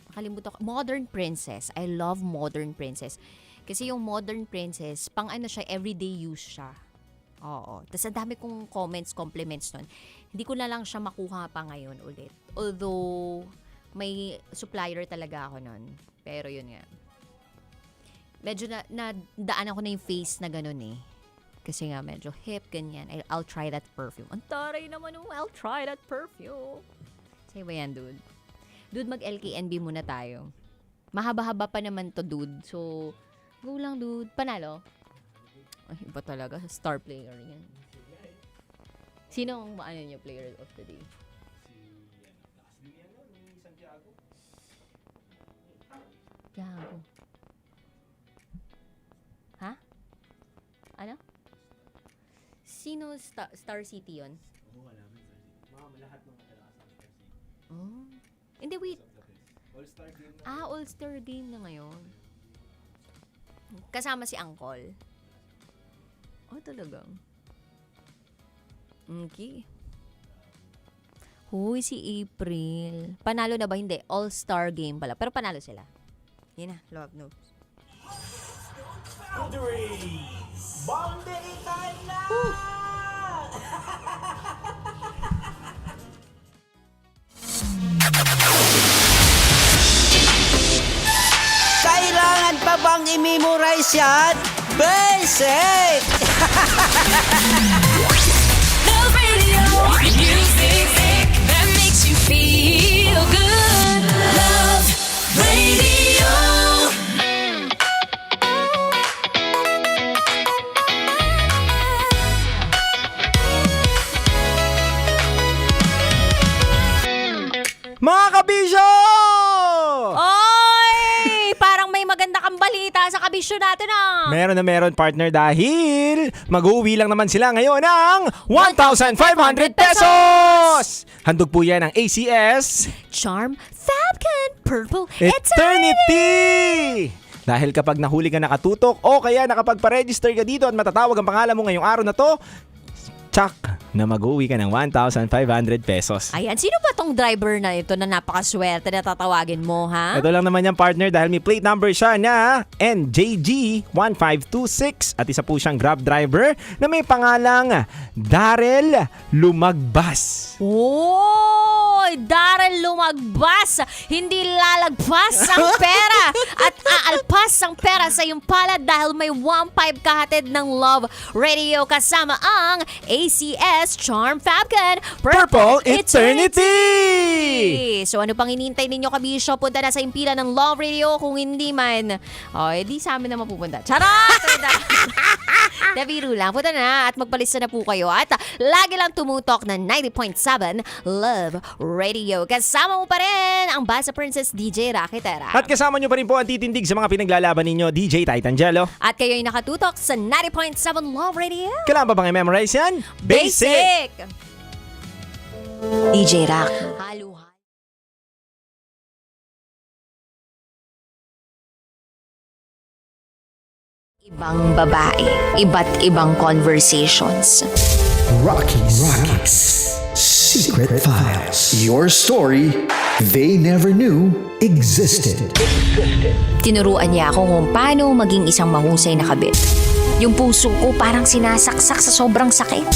Nakalimutan ko. Modern Princess. I love Modern Princess. Kasi yung Modern Princess, pang siya, everyday use siya. Oo. Tapos ang dami kong compliments nun. Hindi ko na lang siya makuha pa ngayon ulit. Although, may supplier talaga ako nun. Pero yun nga. Medyo nadaan ako na yung face na ganun eh. Kasi nga medyo hip, ganyan. I'll try that perfume. Ang taray naman I'll try that perfume. Say ba yan, dude? Dude, mag-LKNB muna tayo. Mahaba-haba pa naman to, dude. So, go lang, dude. Panalo? Ay, iba talaga. Star player yan. Sino ang niyo, player of the day? Santiago. Ha? Ano? Sino Star City yun? Lahat ng matalakas sa Star City. Oh. Hindi, wait. All-Star game na. All-Star game na ngayon. Kasama si Uncle. Oh, talagang. Okay. Huy, si April. Panalo na ba? Hindi. All-Star game pala. Pero panalo sila. Yan na. Love notes. Boundary time na! Kailangan pa bang i-memorize yan? Basic! Love Radio, music that makes you feel good. Love Radio. Mga kabisyo! Oy! Parang may maganda kang balita sa kabisyo natin Meron na meron, partner, dahil mag-uwi lang naman sila ngayon ng 1,500 pesos! Handog po yan ng ACS Charm Falcon Purple Eternity! Dahil kapag nahuli ka nakatutok o kaya nakapagpa-register ka dito at matatawag ang pangalan mo ngayong araw na to, tsak na mag-uwi ka ng 1,500 pesos. Ayan, sino ba tong driver na ito na napakaswerte na tatawagin mo, ha? Ito lang naman yung partner dahil may plate number siya na NJG1526 at isa po siyang Grab driver na may pangalang Darrell Lumagbas. Oh, Darrell Lumagbas. magbas, hindi lalagpas ang pera at aalpas ang pera sa iyong palad dahil may 1.5 kahatid ng Love Radio kasama ang ACS Charm Fabcon Purple Eternity! So ano pang hinihintay ninyo, kabisyo? Punta na sa impila ng Love Radio. Kung hindi man, di sa amin na mapupunta. Charot! Nabiro lang. Punta na at magpalista na po kayo. At lagi lang tumutok na 90.7 Love Radio. Kasama mo pa rin ang Basa Princess DJ Rakitera. At kasama nyo pa rin po ang titindig sa mga pinaglalaban ninyo, DJ Titangelo. At kayo'y nakatutok sa 90.7 Love Radio. Kailangan ba bang i-memorize yan? Basic! DJ Rak. Halo. Ibang babae, iba't ibang conversations. Rockies. Secret Files. Your story they never knew existed. Tinuruan niya ako kung paano maging isang mahusay na kabit. Yung puso ko parang sinasaksak sa sobrang sakit.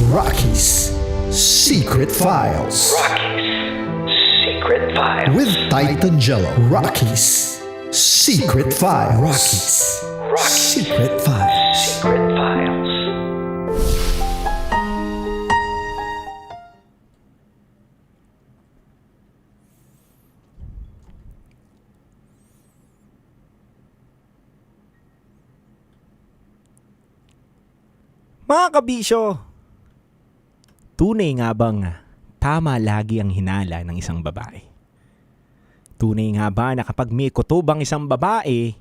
Rockies. Secret Files. With Titangelo. Rockies. Secret Files. Secret Files. Mga kabisyo, tunay nga bang tama lagi ang hinala ng isang babae? Tunay nga ba na kapag may kutob ang isang babae,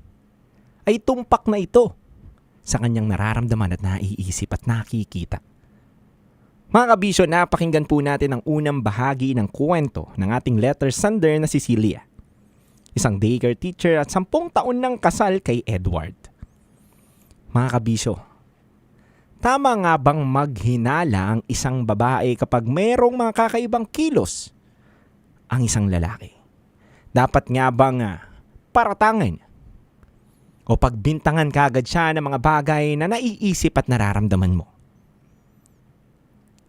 ay tumpak na ito sa kanyang nararamdaman at naiisip at nakikita? Mga kabisyo, napakinggan po natin ang unang bahagi ng kwento ng ating letter sender na si Celia. Isang daycare teacher at 10 taon ng kasal kay Edward. Mga kabisyo, tama nga bang maghinala ang isang babae kapag mayroong mga kakaibang kilos ang isang lalaki? Dapat nga bang paratangan o pagbintangan kagad siya ng mga bagay na naiisip at nararamdaman mo?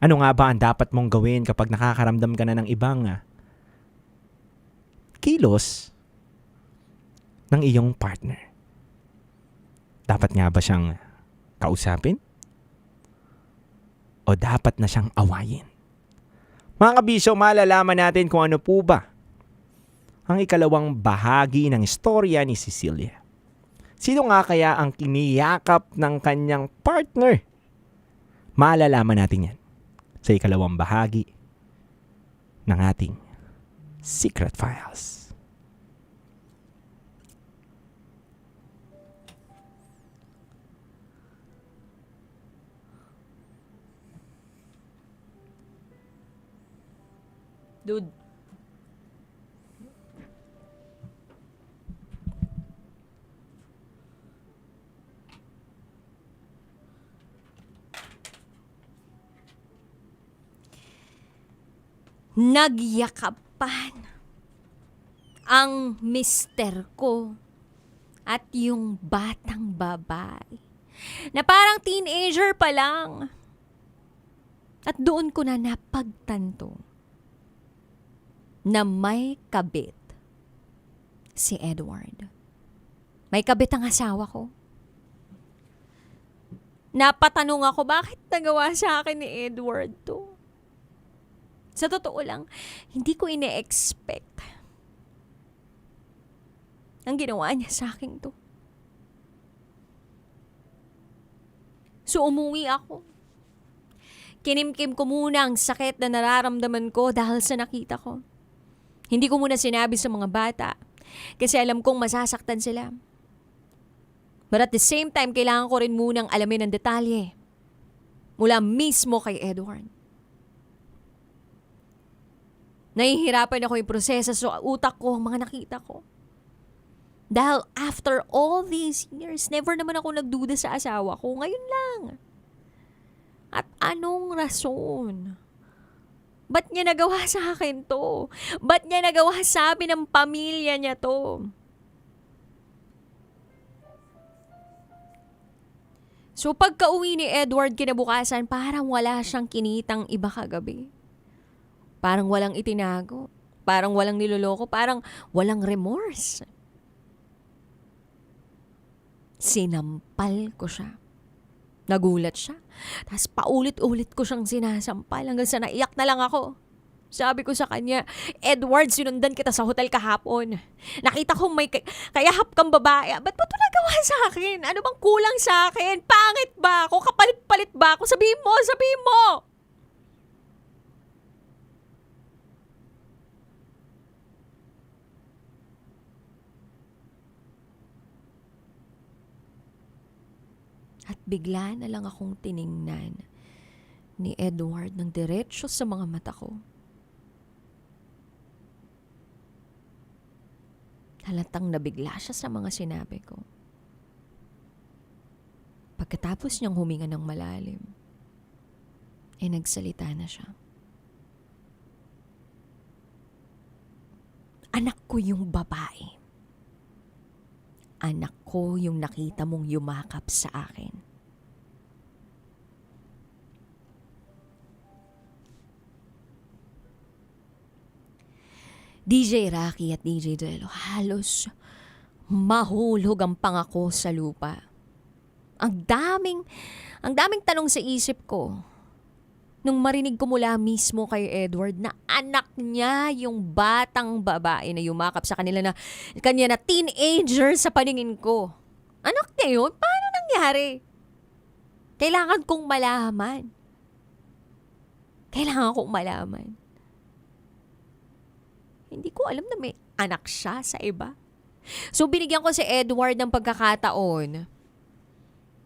Ano nga ba ang dapat mong gawin kapag nakakaramdam ka na ng ibang kilos ng iyong partner? Dapat nga ba siyang kausapin? O dapat na siyang awayin? Mga kabisyo, malalaman natin kung ano po ba ang ikalawang bahagi ng istorya ni Cecilia. Sino nga kaya ang kiniyakap ng kanyang partner? Malalaman natin yan sa ikalawang bahagi ng ating Secret Files. Dude. Nagyakapan ang mister ko at yung batang babae na parang teenager pa lang. At doon ko na napagtanto na may kabit si Edward. May kabit ang asawa ko. Napatanong ako, bakit nagawa sa akin ni Edward to? Sa totoo lang, hindi ko ine-expect ang ginawa niya sa akin to. So umuwi ako. Kinimkim ko muna ang sakit na nararamdaman ko dahil sa nakita ko. Hindi ko muna sinabi sa mga bata kasi alam kong masasaktan sila. But at the same time, kailangan ko rin munang alamin ang detalye mula mismo kay Edward. Nahihirapan ako yung proseso sa utak ko, mga nakita ko. Dahil after all these years, never naman ako nagduda sa asawa ko. Ngayon lang. At anong rason? Ba't niya nagawa sa akin to? Ba't niya nagawa sa amin ng pamilya niya to? So pagka-uwi ni Edward kinabukasan, parang wala siyang kinitang iba kagabi. Parang walang itinago. parang walang niloloko, parang walang remorse. Sinampal ko siya. Nagulat siya. Tapos paulit-ulit ko siyang sinasampal hanggang sa naiyak na lang ako. Sabi ko sa kanya, Edward, sinundan kita sa hotel kahapon. Nakita ko may kayahap kang babae. Ba't mo ito nagawa sa akin? Ano bang kulang sa akin? Pangit ba ako? Kapalit-palit ba ako? Sabihin mo, sabihin mo! At bigla na lang akong tiningnan ni Edward ng diretsyo sa mga mata ko. Halatang nabigla siya sa mga sinabi ko. Pagkatapos niyang huminga ng malalim, nagsalita na siya. Anak ko yung babae. Anak ko yung nakita mong yumakap sa akin. DJ Rocky at DJ Delo, halos mahulog ang pangako sa lupa. Ang daming tanong sa isip ko nung marinig ko mula mismo kay Edward na anak niya yung batang babae na yumakap sa kanya na teenager sa paningin ko. Anak niya yun? Paano nangyari? Kailangan kong malaman. Hindi ko alam na may anak siya sa iba. So binigyan ko si Edward ng pagkakataon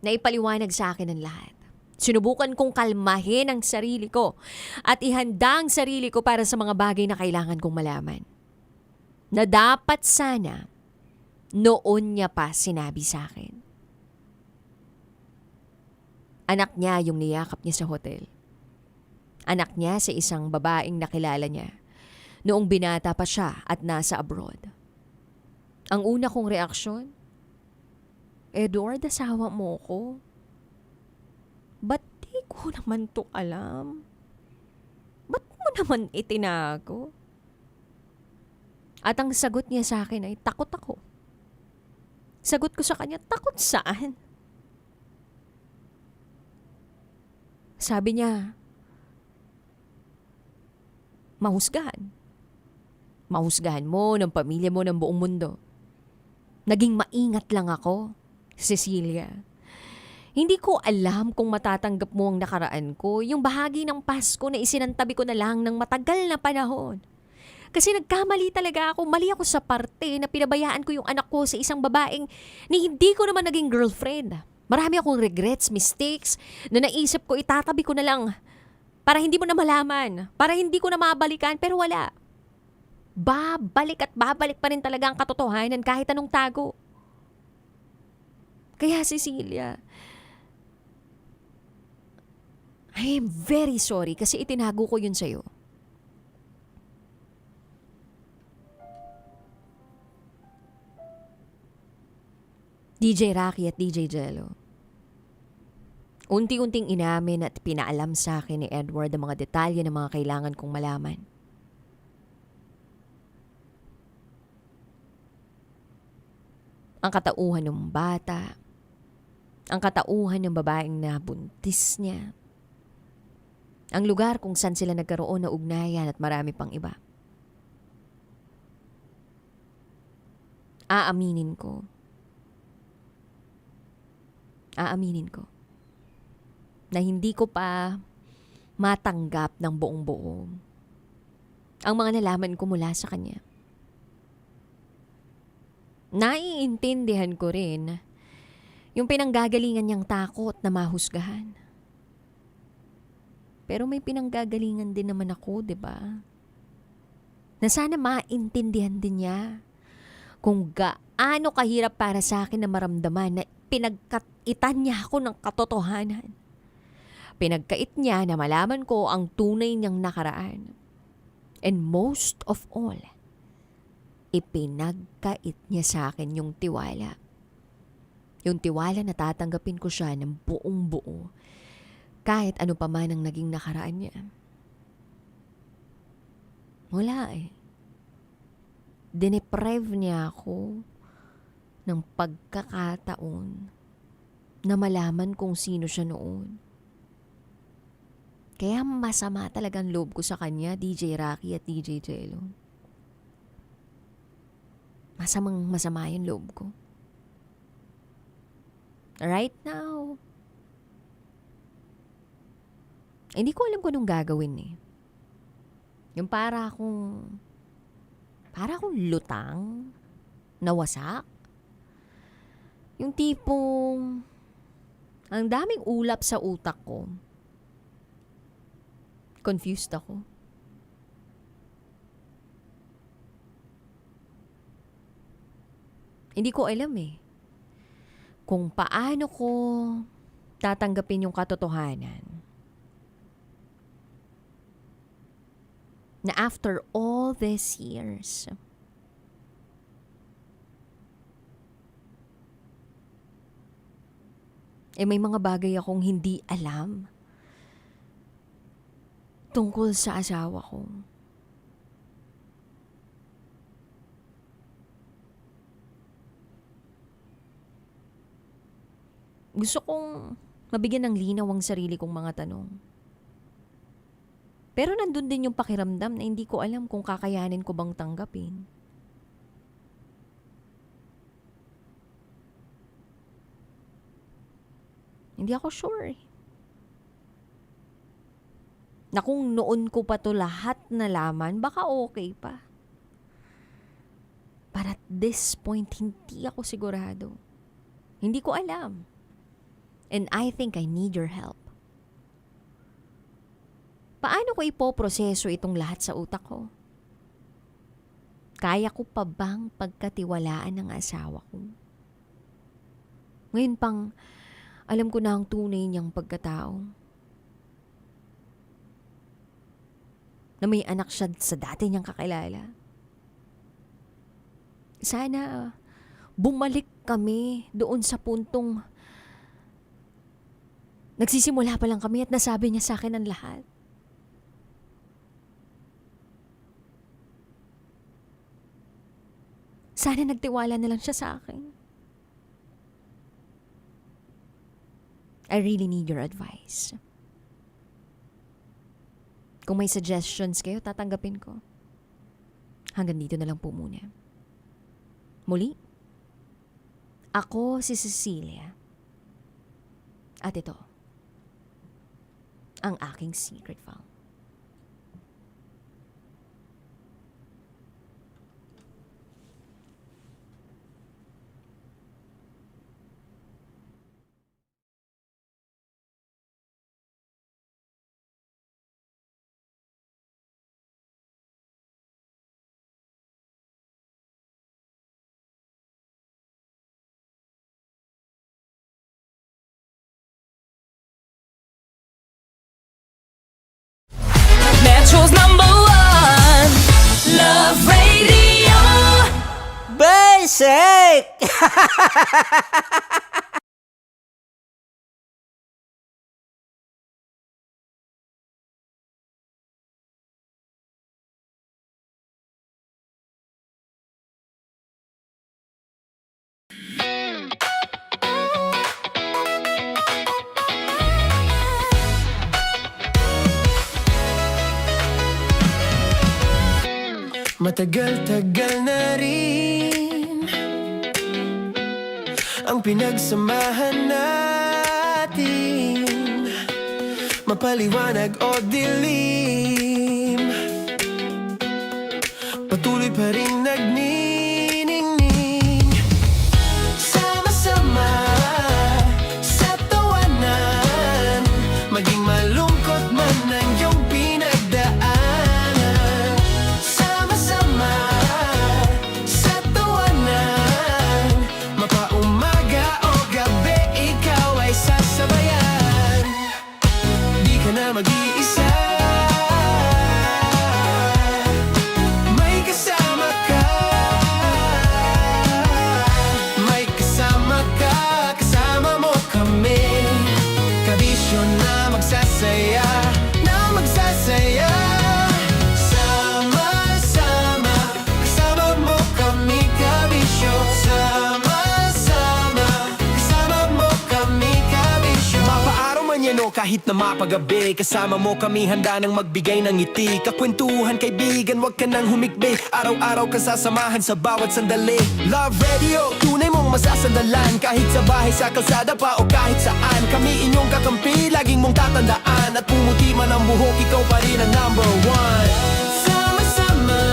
na ipaliwanag sa akin ang lahat. Sinubukan kong kalmahin ang sarili ko at ihanda ang sarili ko para sa mga bagay na kailangan kong malaman. Na dapat sana noon niya pa sinabi sa akin. Anak niya yung niyakap niya sa hotel. Anak niya sa isang babaeng nakilala niya noong binata pa siya at nasa abroad. Ang una kong reaksyon, Edward, asawa mo ko. Ba't di ko naman to alam? Ba't mo naman itinago? At ang sagot niya sa akin ay, takot ako. Sagot ko sa kanya, takot saan? Sabi niya, mahusgahan. Mahusgahan mo, ng pamilya mo, ng buong mundo. Naging maingat lang ako, Cecilia. Hindi ko alam kung matatanggap mo ang nakaraan ko, yung bahagi ng Pasko na isinantabi ko na lang ng matagal na panahon. Kasi nagkamali talaga ako, mali ako sa parte na pinabayaan ko yung anak ko sa isang babaeng ni hindi ko naman naging girlfriend. Marami akong regrets, mistakes, na naisip ko itatabi ko na lang para hindi mo na malaman, para hindi ko na mabalikan, pero wala. Babalik at babalik pa rin talaga ang katotohanan kahit anong tago. Kaya Cecilia, I am very sorry kasi itinago ko yun sa'yo. DJ Rocky at DJ Jello. Unti-unting inamin at pinaalam sa akin ni Edward ang mga detalye ng mga kailangan kong malaman. Ang katauhan ng bata, ang katauhan ng babaeng nabuntis niya, ang lugar kung saan sila nagkaroon ng ugnayan at marami pang iba. Aaminin ko na hindi ko pa matanggap ng buong buo ang mga nalaman ko mula sa kanya. Naiintindihan ko rin yung pinanggagalingan niyang takot na mahusgahan. Pero may pinanggagalingan din naman ako, 'di ba? Na sana maintindihan din niya kung gaano kahirap para sa akin na maramdaman na pinagkaitan niya ako ng katotohanan. Pinagkait niya na malaman ko ang tunay niyang nakaraan. And most of all, ipinagkait niya sa akin yung tiwala. Yung tiwala na tatanggapin ko siya ng buong buo kahit ano pa man ang naging nakaraan niya. Wala eh. dineprive niya ako ng pagkakataon na malaman kung sino siya noon. Kaya masama talagang loob ko sa kanya, DJ Rocky at DJ Jello. Masama yung loob ko. Right now, hindi ko alam kung anong gagawin eh. Yung para akong lutang, nawasak. Yung tipong, ang daming ulap sa utak ko. Confused ako. Hindi ko alam eh. Kung paano ko tatanggapin yung katotohanan. Na after all these years, may mga bagay akong hindi alam tungkol sa asawa ko. Gusto kong mabigyan ng linaw ang sarili kong mga tanong. Pero nandun din yung pakiramdam na hindi ko alam kung kakayanin ko bang tanggapin. Hindi ako sure. Na kung noon ko pa to lahat nalaman, baka okay pa. But at this point, hindi ako sigurado. Hindi ko alam. And I think I need your help. Paano ko ipoproseso itong lahat sa utak ko? Kaya ko pa bang pagkatiwalaan ng asawa ko? Ngayon pang alam ko na ang tunay niyang pagkatao. Na may anak siya sa dati niyang kakilala. Sana bumalik kami doon sa puntong nagsisimula pa lang kami at nasabi niya sa akin ang lahat. Sana nagtiwala na lang siya sa akin. I really need your advice. Kung may suggestions kayo, tatanggapin ko. Hanggang dito na lang po muna. Muli, ako si Cecilia. At ito, ang aking secret file. Metro's #1 Love Radio. Basic! Matagal-tagal na rin ang pinagsamahan natin, mapaliwanag o dilim, patuloy pa rin nagniningning. Sama-sama sa tawanan, maging malungkot man ang iyong pinagdaanan. Mag-iisa, may kasama ka. kahit na mapagabi. Kasama mo kami handa nang magbigay ng ngiti. Kakwentuhan kaibigan, wag ka nang humikbi. Araw-araw kasasamahan sa bawat sandali. Love Radio, tunay mong masasandalan. Kahit sa bahay, sa kalsada pa o kahit saan. Kami inyong kakampi, laging mong tatandaan. At pumuti man ang buhok, ikaw pa rin ang number one. Sama-sama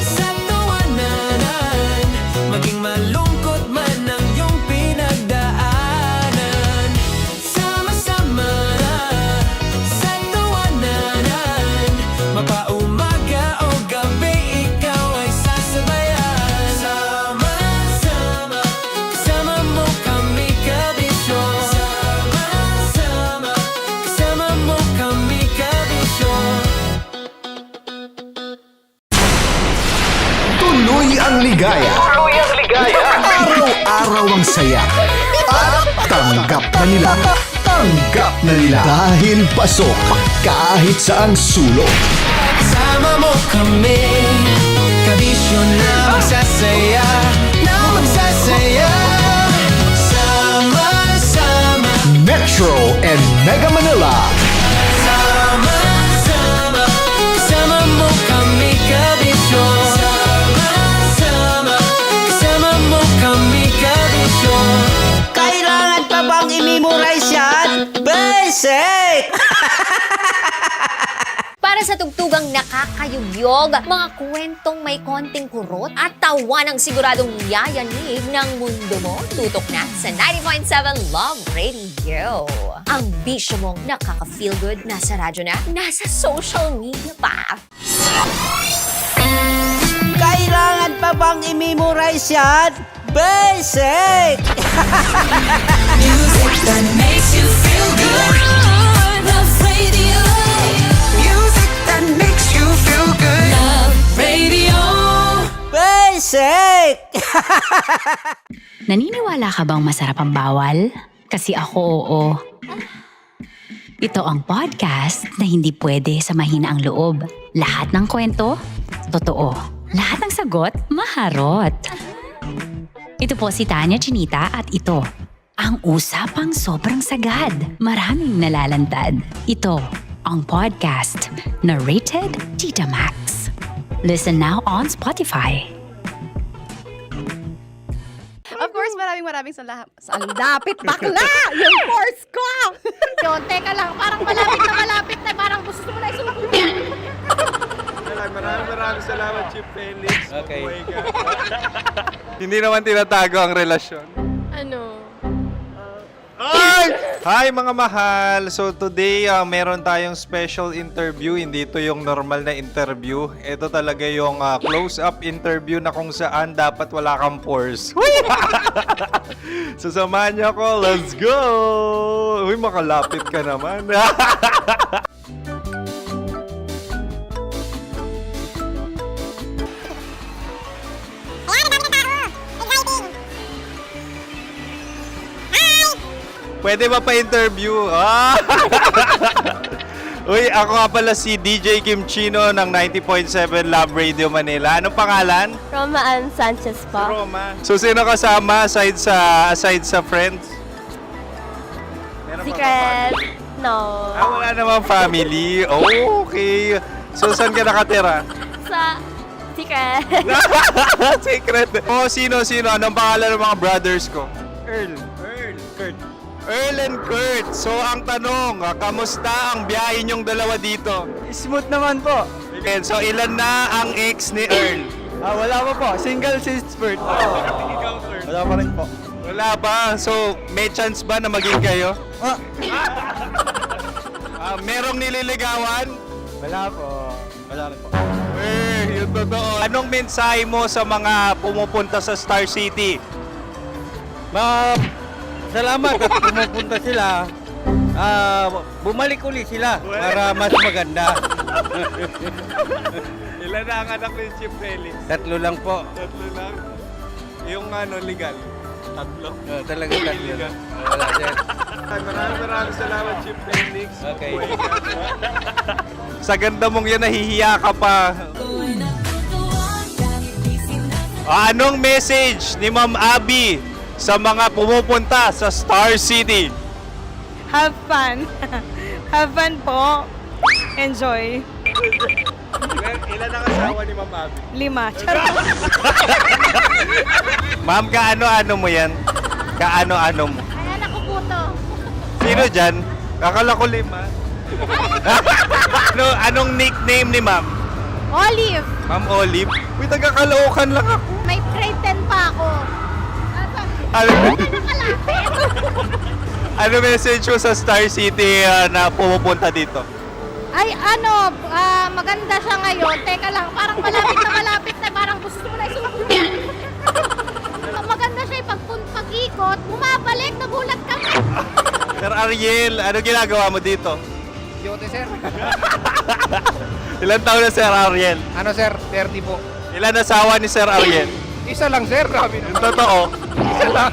sa tawanan, maging malungkot man ang iyong pinagdaanan. Sama-sama sa tawanan, mapaumaga o gabi, ikaw ay sasabayan. Sama-sama, kasama mo kami kabisyo. Sama-sama, kasama mo kami kabisyo. Tuloy ang ligaya. Araw-araw ang saya. At tanggap na nila. Tanggap na nila. Dahil pasok kahit saang sulok. Sama mo kami, kabisyo na magsasaya, na magsasaya. Sama-sama, Metro and Mega Manila. sama-sama, kasama mo kami kabisyo. Sama-sama, kasama mo kami kabisyo. Kailangan pa bang i-memorize yan? Basic! Para sa tugtugang nakakayugyog, mga kwentong may konting kurot at tawa ng siguradong yayanig ng mundo mo, tutok na sa 90.7 Love Radio. Ang bisyo mong nakaka-feel good, nasa radyo na, nasa social media pa. Kailangan pa bang i-memorize yan? Basic! Music that makes you feel good. Love Radio. Music that makes you feel good. Love Radio. Basic! Naniniwala ka bang masarap ang bawal? Kasi ako oo. Ito ang podcast na hindi pwede sa mahina ang loob. Lahat ng kwento, totoo. Lahat ng sagot, maharot. Ito po si Tanya Chinita at ito, ang usapang sobrang sagad. Maraming nalalantad. Ito, ang podcast na Rated Tita Max. Listen now on Spotify. Of course, maraming salamat. Ang lapit bakla! Yung force ko! Yun, teka lang, parang malapit na, parang gusto mo na isulat. Maraming salamat, Chip Felix. Okay. Oh my God. Hindi naman tinatago ang relasyon. Ano? Hi mga mahal! So today, meron tayong special interview. Hindi ito yung normal na interview. Ito talaga yung close-up interview na kung saan dapat wala kang pores. So samahan niyo ako. Let's go! Uy, makalapit ka naman. Pwede ba pa-interview? Uy, ako nga pala si DJ Kim Chino ng 90.7 Love Radio Manila. Anong pangalan? Roma Ann Sanchez po. Roma. So, sino kasama aside sa friends? Meron pa ba Secret. family? No. Wala namang family. Oh, okay. So, saan ka nakatira? Sa secret. Secret. Oh, sino? Anong pangalan ng mga brothers ko? Earl, Kurt. Earl and Kurt. So, ang tanong, kamusta ang biyahe niyong dalawa dito? Smooth naman po. Okay, so ilan na ang ex ni Earl? Wala pa po. Single since birth. Wala pa rin po. Wala ba? So, may chance ba na maging kayo? Merong nililigawan? Wala po. Wala rin po. Yung totoo. Anong mensahe mo sa mga pumupunta sa Star City? Salamat at pumupunta sila. Bumalik ulit sila para mas maganda. Ilan na ang anak ni Chip Felix? 3 lang po. 3 lang? Yung legal? 3? Talaga 3 lang. Wala din. Maraming salamat, Chip Felix. Okay. Oh my God. Sa ganda mong yan, nahihiya ka pa. Anong message ni Ma'am Abby sa mga pumupunta sa Star City? Have fun. Have fun po. Enjoy. Ilan ang asawa ni Ma'am Abby? 5. Charot. Ma'am, kaano-ano mo yan? Kaano-ano mo? Ayan ako po to. Sino dyan? Akala ko 5. Anong nickname ni Ma'am? Olive. Ma'am Olive? Uy, taga-Caloocan lang ako. May grade 10 pa ako. Ano, Nakalapit. ano message mo sa Star City na pumupunta dito? Ay, maganda siya ngayon. Teka lang, parang malapit na. Parang gusto mo na isumakit. Maganda siya pag-ikot. Bumabalik, nagulat ka. Sir Ariel, ano ginagawa mo dito? Yote, sir. Ilan taon na Sir Ariel? Ano, sir? 30 po. Ilan asawa ni Sir Ariel? Isa lang, sir. Grabe Yung totoo? Isa lang.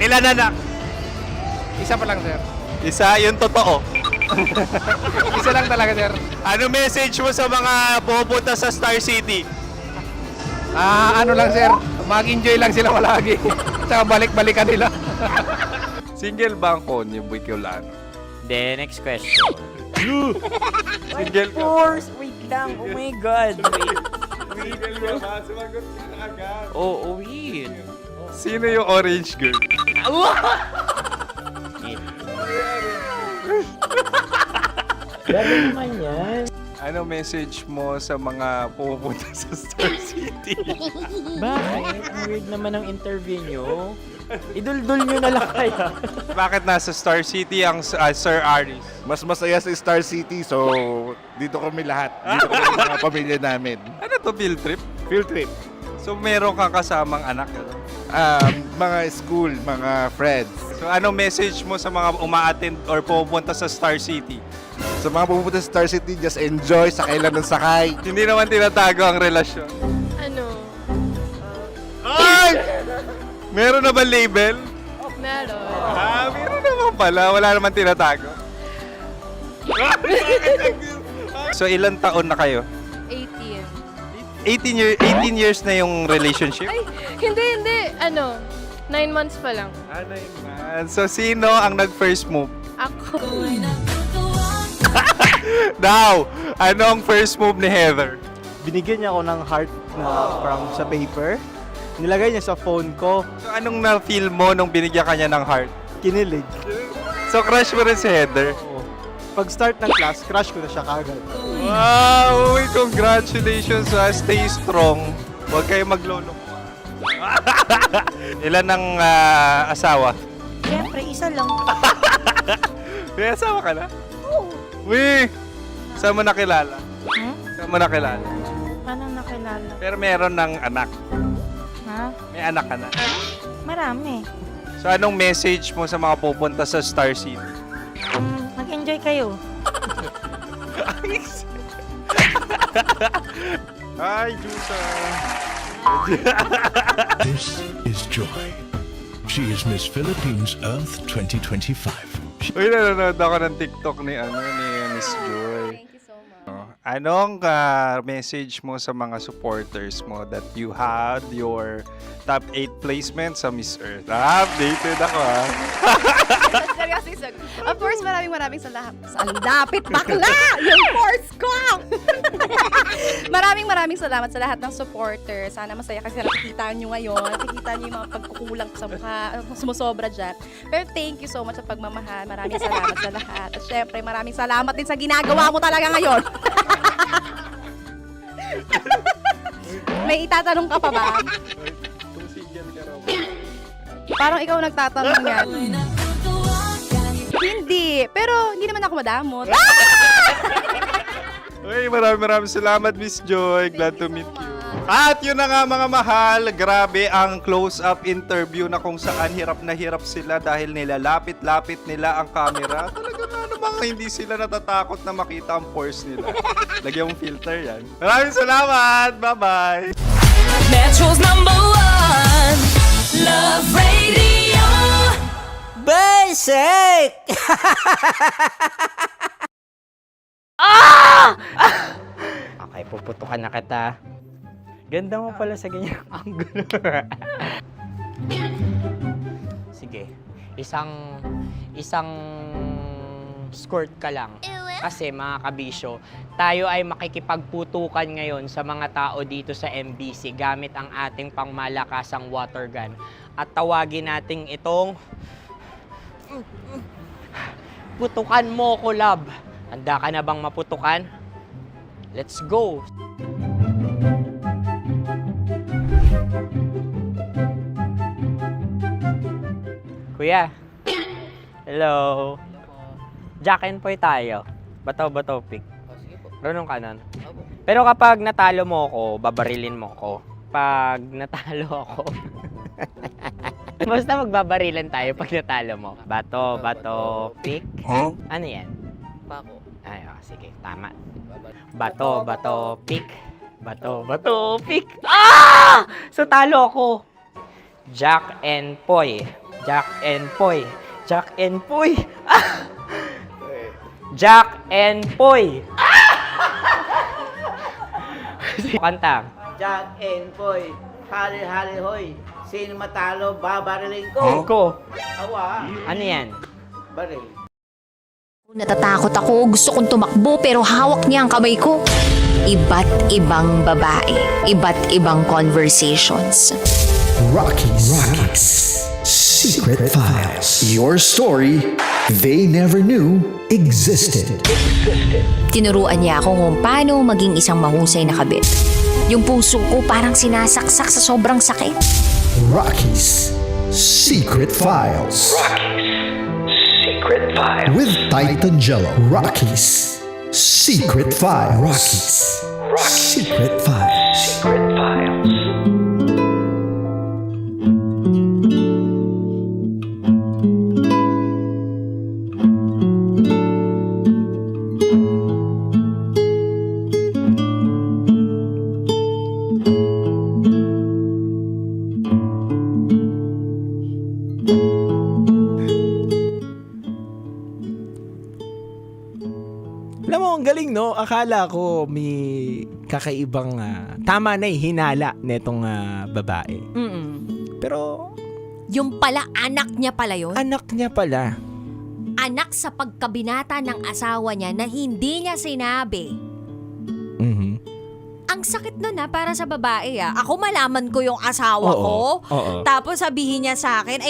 Ilan anak? Isa pa lang, sir. Isa, yung totoo. Isa lang talaga, sir. Ano message mo sa mga pupunta sa Star City? Ano lang, sir. Mag-enjoy lang sila palagi. Tsaka balik-balikan nila. Single ba ang Konyo Bicolano? Then, next question. Single ka? Wait lang. Oh my God. Wait. Sumagot ka na agad. Oh, wait. Sino yung orange girl? Grabe naman yan. Ano message mo sa mga pumupunta sa Star City? Bakit? Ang weird naman ang interview nyo. Iduldul nyo na lang kaya. Bakit nasa Star City ang Sir Aris? Mas masaya sa Star City, so dito kami lahat. Dito kami yung mga pamilya namin. Ano to, field trip? Field trip. So meron kang kasamang anak? Ano? Mga school, mga friends. So ano message mo sa mga uma-attend or pumupunta sa Star City? Sa mga pupunta sa Star City, just enjoy, sakay lang ng sakay. Hindi naman tinatago ang relasyon. Ano? Ay! Meron na ba label? Meron. Meron naman pala. Wala naman tinatago. So ilan taon na kayo? 18. 18 years na yung relationship? Ay, hindi. 9 months pa lang. 9 months. So sino ang nag-first move? Ako. Now, ano ang first move ni Heather? Binigyan niya ako ng heart na from sa paper. Nilagay niya sa phone ko. So anong na-feel mo nung binigyan ka niya ng heart? Kinilig. So crush mo rin si Heather? Oo. Pag start ng class, crush ko na siya kagad. Wow! Uy, congratulations! Stay strong. Huwag kayo maglolo. Ilan ang asawa? Siyempre, isa lang. May asawa ka na? Oo. Uy! Saan mo nakilala? Saan mo nakilala? Paano nakilala? Pero meron ng anak. Ha? May anak ka na. Marami. So anong message mo sa mga pupunta sa Star City? Mag-enjoy kayo. Hi, Jusa! This is Joy. She is Miss Philippines Earth 2025. Uy, nanonood ako ng TikTok ni Miss Joy. Thank you so much. Anong message mo sa mga supporters mo that you had your top 8 placement sa Miss Earth? Updated ako Seryoso. Of course, maraming salamat. Lapit bakla! Yung course ko! maraming salamat sa lahat ng supporters. Sana masaya kasi nakikita nyo ngayon. Nakikita nyo yung mga pagkukulang sa mukha. Sumusobra dyan. Pero thank you so much sa pagmamahal. Maraming salamat sa lahat. At syempre, maraming salamat din sa ginagawa mo talaga ngayon. May itatanong ka pa ba? Parang ikaw nagtatanong yan. Hindi. Pero hindi naman ako madamot. Uy, maraming salamat, Miss Joy. Glad to meet you. At yun na nga mga mahal, grabe ang close-up interview na kung saan hirap na hirap sila dahil nilalapit-lapit nila ang camera. Talaga nga namang hindi sila natatakot na makita ang pores nila. Lagyan mong filter yan. Maraming salamat! Bye-bye! Metro's #1 Love Radio. Basic! Okay, puputukan na kita. Ganda mo pala sa ganyang angulo. Sige. isang skirt ka lang. Kasi mga kabisyo, tayo ay makikipagputukan ngayon sa mga tao dito sa MBC gamit ang ating pangmalakasang water gun. At tawagin natin itong putukan mo ko, love. Handa ka na bang maputukan? Let's go! Kuya. Hello. Jack and Poy tayo. Bato-bato pick. Runong kanan. Pero kapag natalo mo ako, babarilin mo ako. Pag natalo ako, basta magbabarilan tayo pag natalo mo. Bato, pick. Huh? Ano yan? Pako. Ay, sige, tama. Bato, pick. Bato, pick. Ah! So talo ako. Jack and Poy. Jack and Poy. Jack and Poy. Ah! Jack and Poy. Kanta. Jack and Poy, hali hoy. Sino matalo, babariling ko. Ko. Awa. Ano yan? Baril. Natatakot ako, gusto kong tumakbo pero hawak niya ang kamay ko. Iba't ibang babae, iba't ibang conversations. Rockies. Secret Files. Your story they never knew existed. Tinuruan niya ako kung paano maging isang mahusay na kabit. Yung puso ko parang sinasaksak sa sobrang sakit. Rockies. Secret Files. Secret Files. With Titan Jello. Rockies. Secret Files. Secret Files. Secret Files. Alam mo, ang galing, no? Akala ko may kakaibang tama na hinala netong babae. Pero Yung pala, anak niya pala yun? anak niya pala. Anak sa pagkabinata ng asawa niya na hindi niya sinabi. Mhm. Ang sakit nun para sa babae Ako malaman ko yung asawa Oo, ko. oo. Tapos sabihin niya sa akin,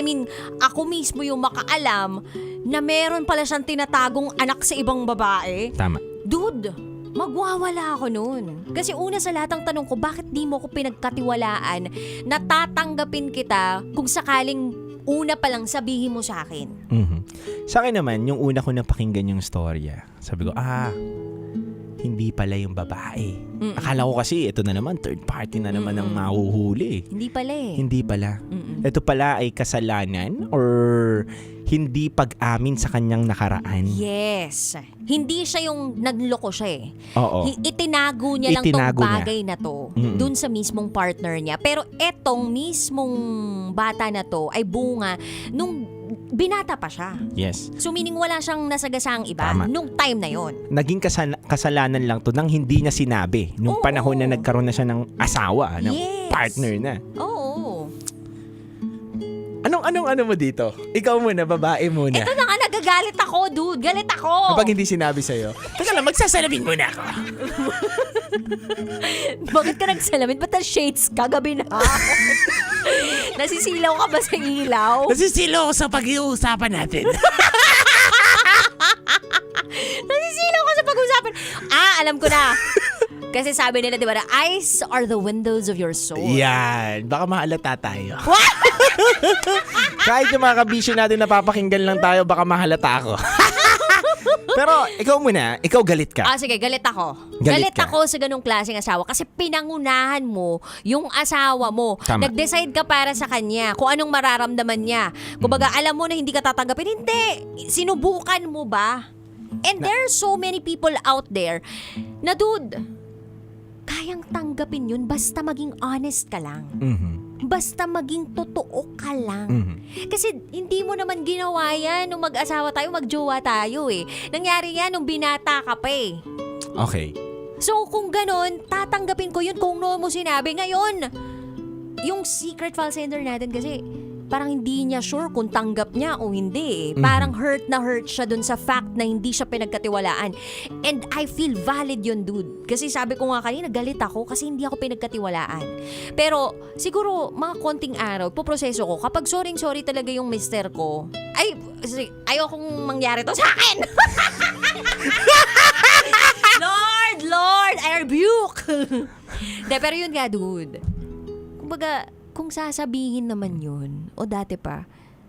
ako mismo yung makaalam na meron pala siyang tinatagong anak sa ibang babae. Tama. Dude, magwawala ako nun. Kasi una sa lahat ang tanong ko, bakit di mo ko pinagkatiwalaan na tatanggapin kita kung sakaling una pa lang sabihin mo sa akin? Mhm. Sa akin naman, yung una ko napakinggan yung storya, sabi ko, hindi pala yung babae. Akala ko kasi, ito na naman, third party na naman ang mahuhuli. Hindi pala eh. Hindi pala. Ito pala ay kasalanan or hindi pag-amin sa kanyang nakaraan. Yes. Hindi siya yung nagloko siya eh. Oo. Itinago niya lang Itinago tong niya. bagay na to Mm-mm. dun sa mismong partner niya. Pero etong mismong bata na to ay bunga nung binata pa siya. Yes. So meaning wala siyang nasagasaang iba Tama. nung time na yon. Naging kasalanan lang to nang hindi niya sinabi. Nung panahon na nagkaroon na siya ng asawa, ng Yes. partner na. Oo. Anong mo dito? Ikaw muna, babae muna. Ito na nga, nagagalit ako, dude. Galit ako. Kapag hindi sinabi sa'yo, teka lang, magsasalamin muna ako. Bakit ka nagsalamin? Ba't na shades ka? Gabi na. Nasisilaw ka ba sa ilaw? Nasisilaw ako sa pag-iusapan natin. Nasisilaw ka sa pag-usapan. Alam ko na. Kasi sabi nila, di ba, the eyes are the windows of your soul. Yan. Baka mahalata tayo. Kahit yung mga kabisyo natin napapakinggan lang tayo, baka mahalata ako. Pero ikaw muna, ikaw galit ka. Sige, galit ako. Galit ka. ako sa ganung klaseng asawa kasi pinangunahan mo yung asawa mo. Tama. Nag-decide ka para sa kanya kung anong mararamdaman niya. Kumbaga, alam mo na hindi ka tatanggapin. Hindi. Sinubukan mo ba? And there are so many people out there na, dude, kayang tanggapin yun basta maging honest ka lang. Basta maging totoo ka lang. Kasi hindi mo naman ginawa yan nung mag-asawa tayo, mag-jowa tayo eh. Nangyari yan nung binata ka pa eh. Okay. So kung ganun, tatanggapin ko yun kung no mo sinabi. Ngayon, yung secret file sender natin kasi, parang hindi niya sure kung tanggap niya o hindi. Parang hurt na hurt siya dun sa fact na hindi siya pinagkatiwalaan. And I feel valid yun, dude. Kasi sabi ko nga kanina, galit ako kasi hindi ako pinagkatiwalaan. Pero siguro mga konting araw, puproseso ko. Kapag sorry talaga yung mister ko, ayokong mangyari to sa akin. Lord, I rebuke. Pero yun nga, dude. Kumbaga, kung sasabihin naman yun, o dati pa,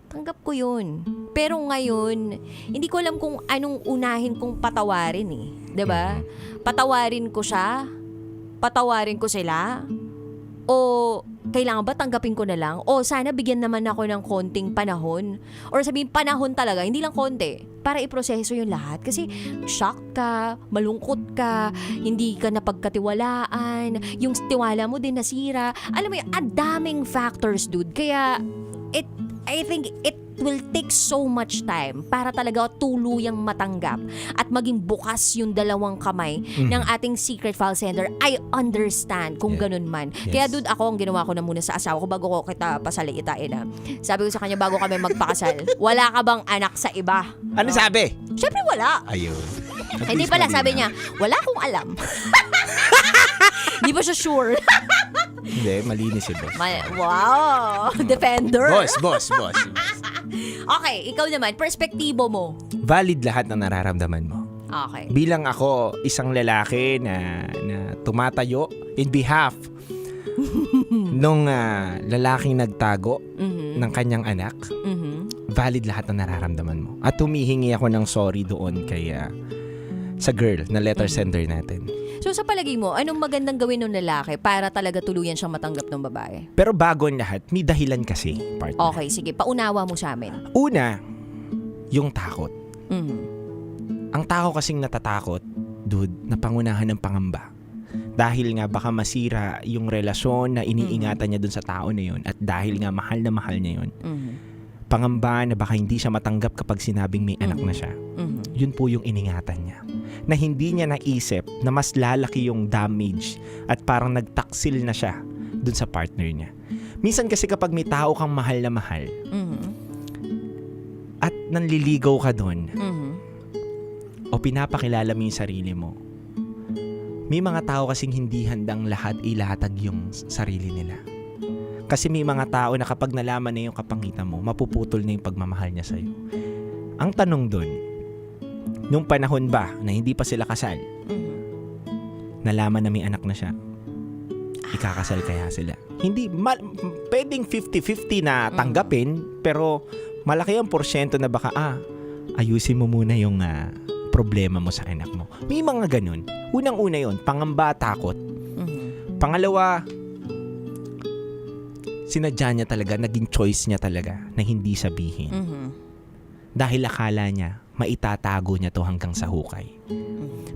tanggap ko yun. Pero ngayon, hindi ko alam kung anong unahin kong patawarin eh. 'Di ba? Patawarin ko siya? Patawarin ko sila? O kailangan ba tanggapin ko na lang? O sana bigyan naman ako ng konting panahon? Or sabihin panahon talaga, hindi lang konti, para iproseso yung lahat. Kasi shock ka, malungkot ka, hindi ka napagkatiwalaan, yung tiwala mo din nasira. Alam mo yun, ang daming factors, dude. Kaya, I think it will take so much time para talaga tuluyang matanggap at maging bukas yung dalawang kamay ng ating secret file sender. I understand kung ganun man. Kaya dude, ako ang ginawa ko na muna sa asawa ko bago ko kita pasaliitain na. Sabi ko sa kanya bago kami magpakasal, wala ka bang anak sa iba? Ano sabi? Syempre wala. Ayun. Hindi pala, sabi niya, wala akong alam. Di ba siya sure? Hindi, malinis si boss. Wow! Defender. Boss. Okay, ikaw naman, perspektibo mo. Valid lahat ng nararamdaman mo. Okay. Bilang ako, isang lalaki na tumatayo in behalf nung lalaking nagtago ng kanyang anak, valid lahat ng nararamdaman mo. At humihingi ako ng sorry doon kay sa girl na letter sender natin. So sa palagay mo, anong magandang gawin ng lalaki para talaga tuluyan siyang matanggap ng babae? Pero bago ang lahat, may dahilan kasi, partner. Okay, sige. Paunawa mo sa amin. Una, yung takot. Ang tao kasing natatakot, dude, na pangunahan ng pangamba. Dahil nga baka masira yung relasyon na iniingatan niya dun sa tao na yun at dahil nga mahal na mahal niya yun. Pangamba na baka hindi siya matanggap kapag sinabing may anak na siya. Yun po yung iningatan niya. Na hindi niya naisip na mas lalaki yung damage at parang nagtaksil na siya dun sa partner niya. Minsan kasi kapag may tao kang mahal na mahal at nanliligaw ka dun o pinapakilala mo yung sarili mo, may mga tao kasing hindi handang lahat ilatag yung sarili nila. Kasi may mga tao na kapag nalaman na yung kapangitan mo, mapuputol na yung pagmamahal niya sa'yo. Ang tanong dun, nung panahon ba na hindi pa sila kasal, nalaman na may anak na siya, ikakasal kaya sila? Hindi, pwedeng 50-50 na tanggapin, pero malaki ang porsyento na baka, ayusin mo muna yung problema mo sa anak mo. May mga ganun. Unang-una yun, pangamba, takot. Pangalawa, sinadya niya talaga, naging choice niya talaga na hindi sabihin. Dahil akala niya, maitatago niya to hanggang sa hukay.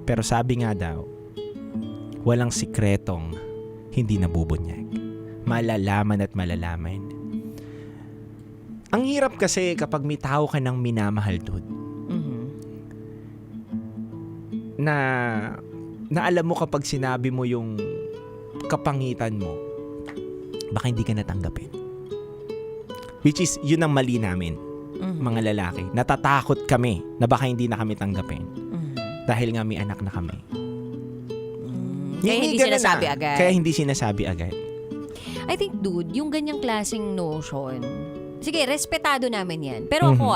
Pero sabi nga daw, walang sikretong hindi nabubunyag. Malalaman at malalaman. Ang hirap kasi kapag may tao ka ng minamahal, dude. Na alam mo kapag sinabi mo yung kapangitan mo, baka hindi ka natanggapin. Which is, yun ang mali namin, mga lalaki. Natatakot kami na baka hindi na kami tanggapin. Dahil nga may anak na kami. Kaya hindi sinasabi agad. Kaya hindi sinasabi agad. I think, dude, yung ganyang klaseng notion, sige, respetado namin yan. Pero ako,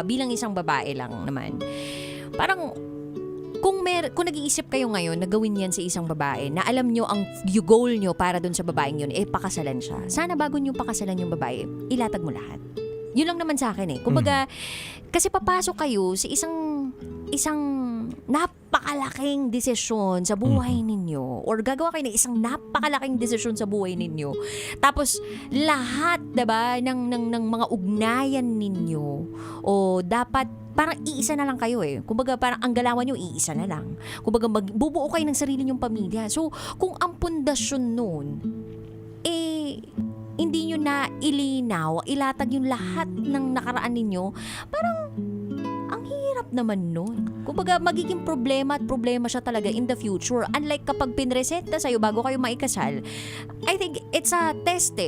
bilang isang babae lang naman, parang, kung nag-iisip kayo ngayon na gawin yan sa isang babae, na alam nyo ang goal nyo para dun sa babaeng yun, pakasalan siya. Sana bago nyo pakasalan yung babae, ilatag mo lahat. Yun lang naman sa akin Kumbaga, kasi papasok kayo sa isang napakalaking desisyon sa buhay ninyo or gagawa kayo ng isang napakalaking desisyon sa buhay ninyo. Tapos, lahat, diba, ng mga ugnayan ninyo o dapat parang iisa na lang kayo Kumbaga parang ang galawan nyo, iisa na lang. Kumbaga bubuo kayo ng sarili nyong pamilya. So, kung ang pundasyon nun, hindi nyo na ilinaw, ilatag yung lahat ng nakaraan ninyo, parang ang hirap naman nun. Kumbaga magiging problema at problema siya talaga in the future. Unlike kapag pinresenta sa'yo bago kayo maikasal, I think it's a test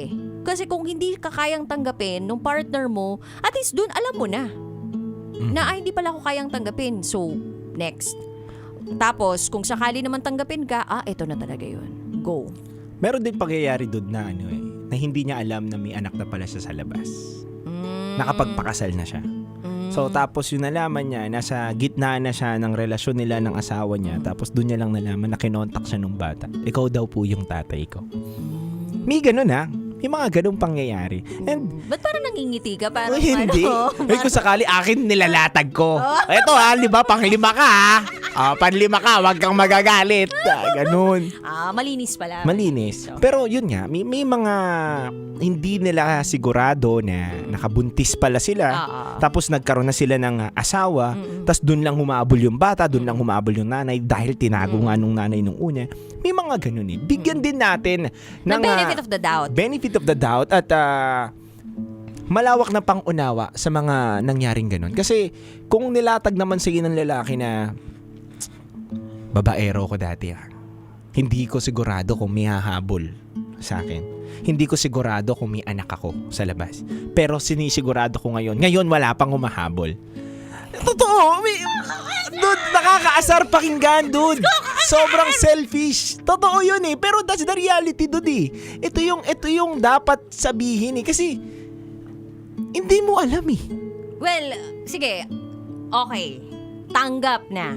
Kasi kung hindi ka kayang tanggapin nung partner mo, at least dun alam mo na. Na hindi pala ako kayang tanggapin. So, next. Tapos, kung sakali naman tanggapin ka, ito na talaga yun. Go. Meron din pangyayari doon na na hindi niya alam na may anak na pala siya sa labas. Nakapagpakasal na siya. So tapos yung nalaman niya, nasa gitna na siya ng relasyon nila ng asawa niya. Tapos doon niya lang nalaman na kinontak siya nung bata. Ikaw daw po yung tatay ko. May ganun May mga ganung pangyayari. And Ba't parang nangingiti ka? Parang hindi. Kung sakali akin nilalatag ko. Eto panglima ka panlima ka, wag kang magagalit. Ganun. Malinis pala. Malinis. Pero yun nga, may mga hindi nila sigurado na nakabuntis pala sila. Tapos nagkaroon na sila ng asawa. Tapos dun lang humabol yung bata, dun lang humabol yung nanay dahil tinago nga nung nanay nung una. May mga ganun Bigyan din natin ng benefit of the doubt. Benefit of the doubt at malawak na pangunawa sa mga nangyaring ganun. Kasi kung nilatag naman sa ng lalaki na babaero ko dati hindi ko sigurado kung may hahabol sa akin. Hindi ko sigurado kung may anak ako sa labas. Pero sinisigurado ko ngayon wala pang humahabol. Totoo, dude, nakakaasar pakinggan, dude. Sobrang selfish. Totoo yun pero that's the reality, dude Ito yung dapat sabihin kasi hindi mo alam Well, sige. Okay. Tanggap na.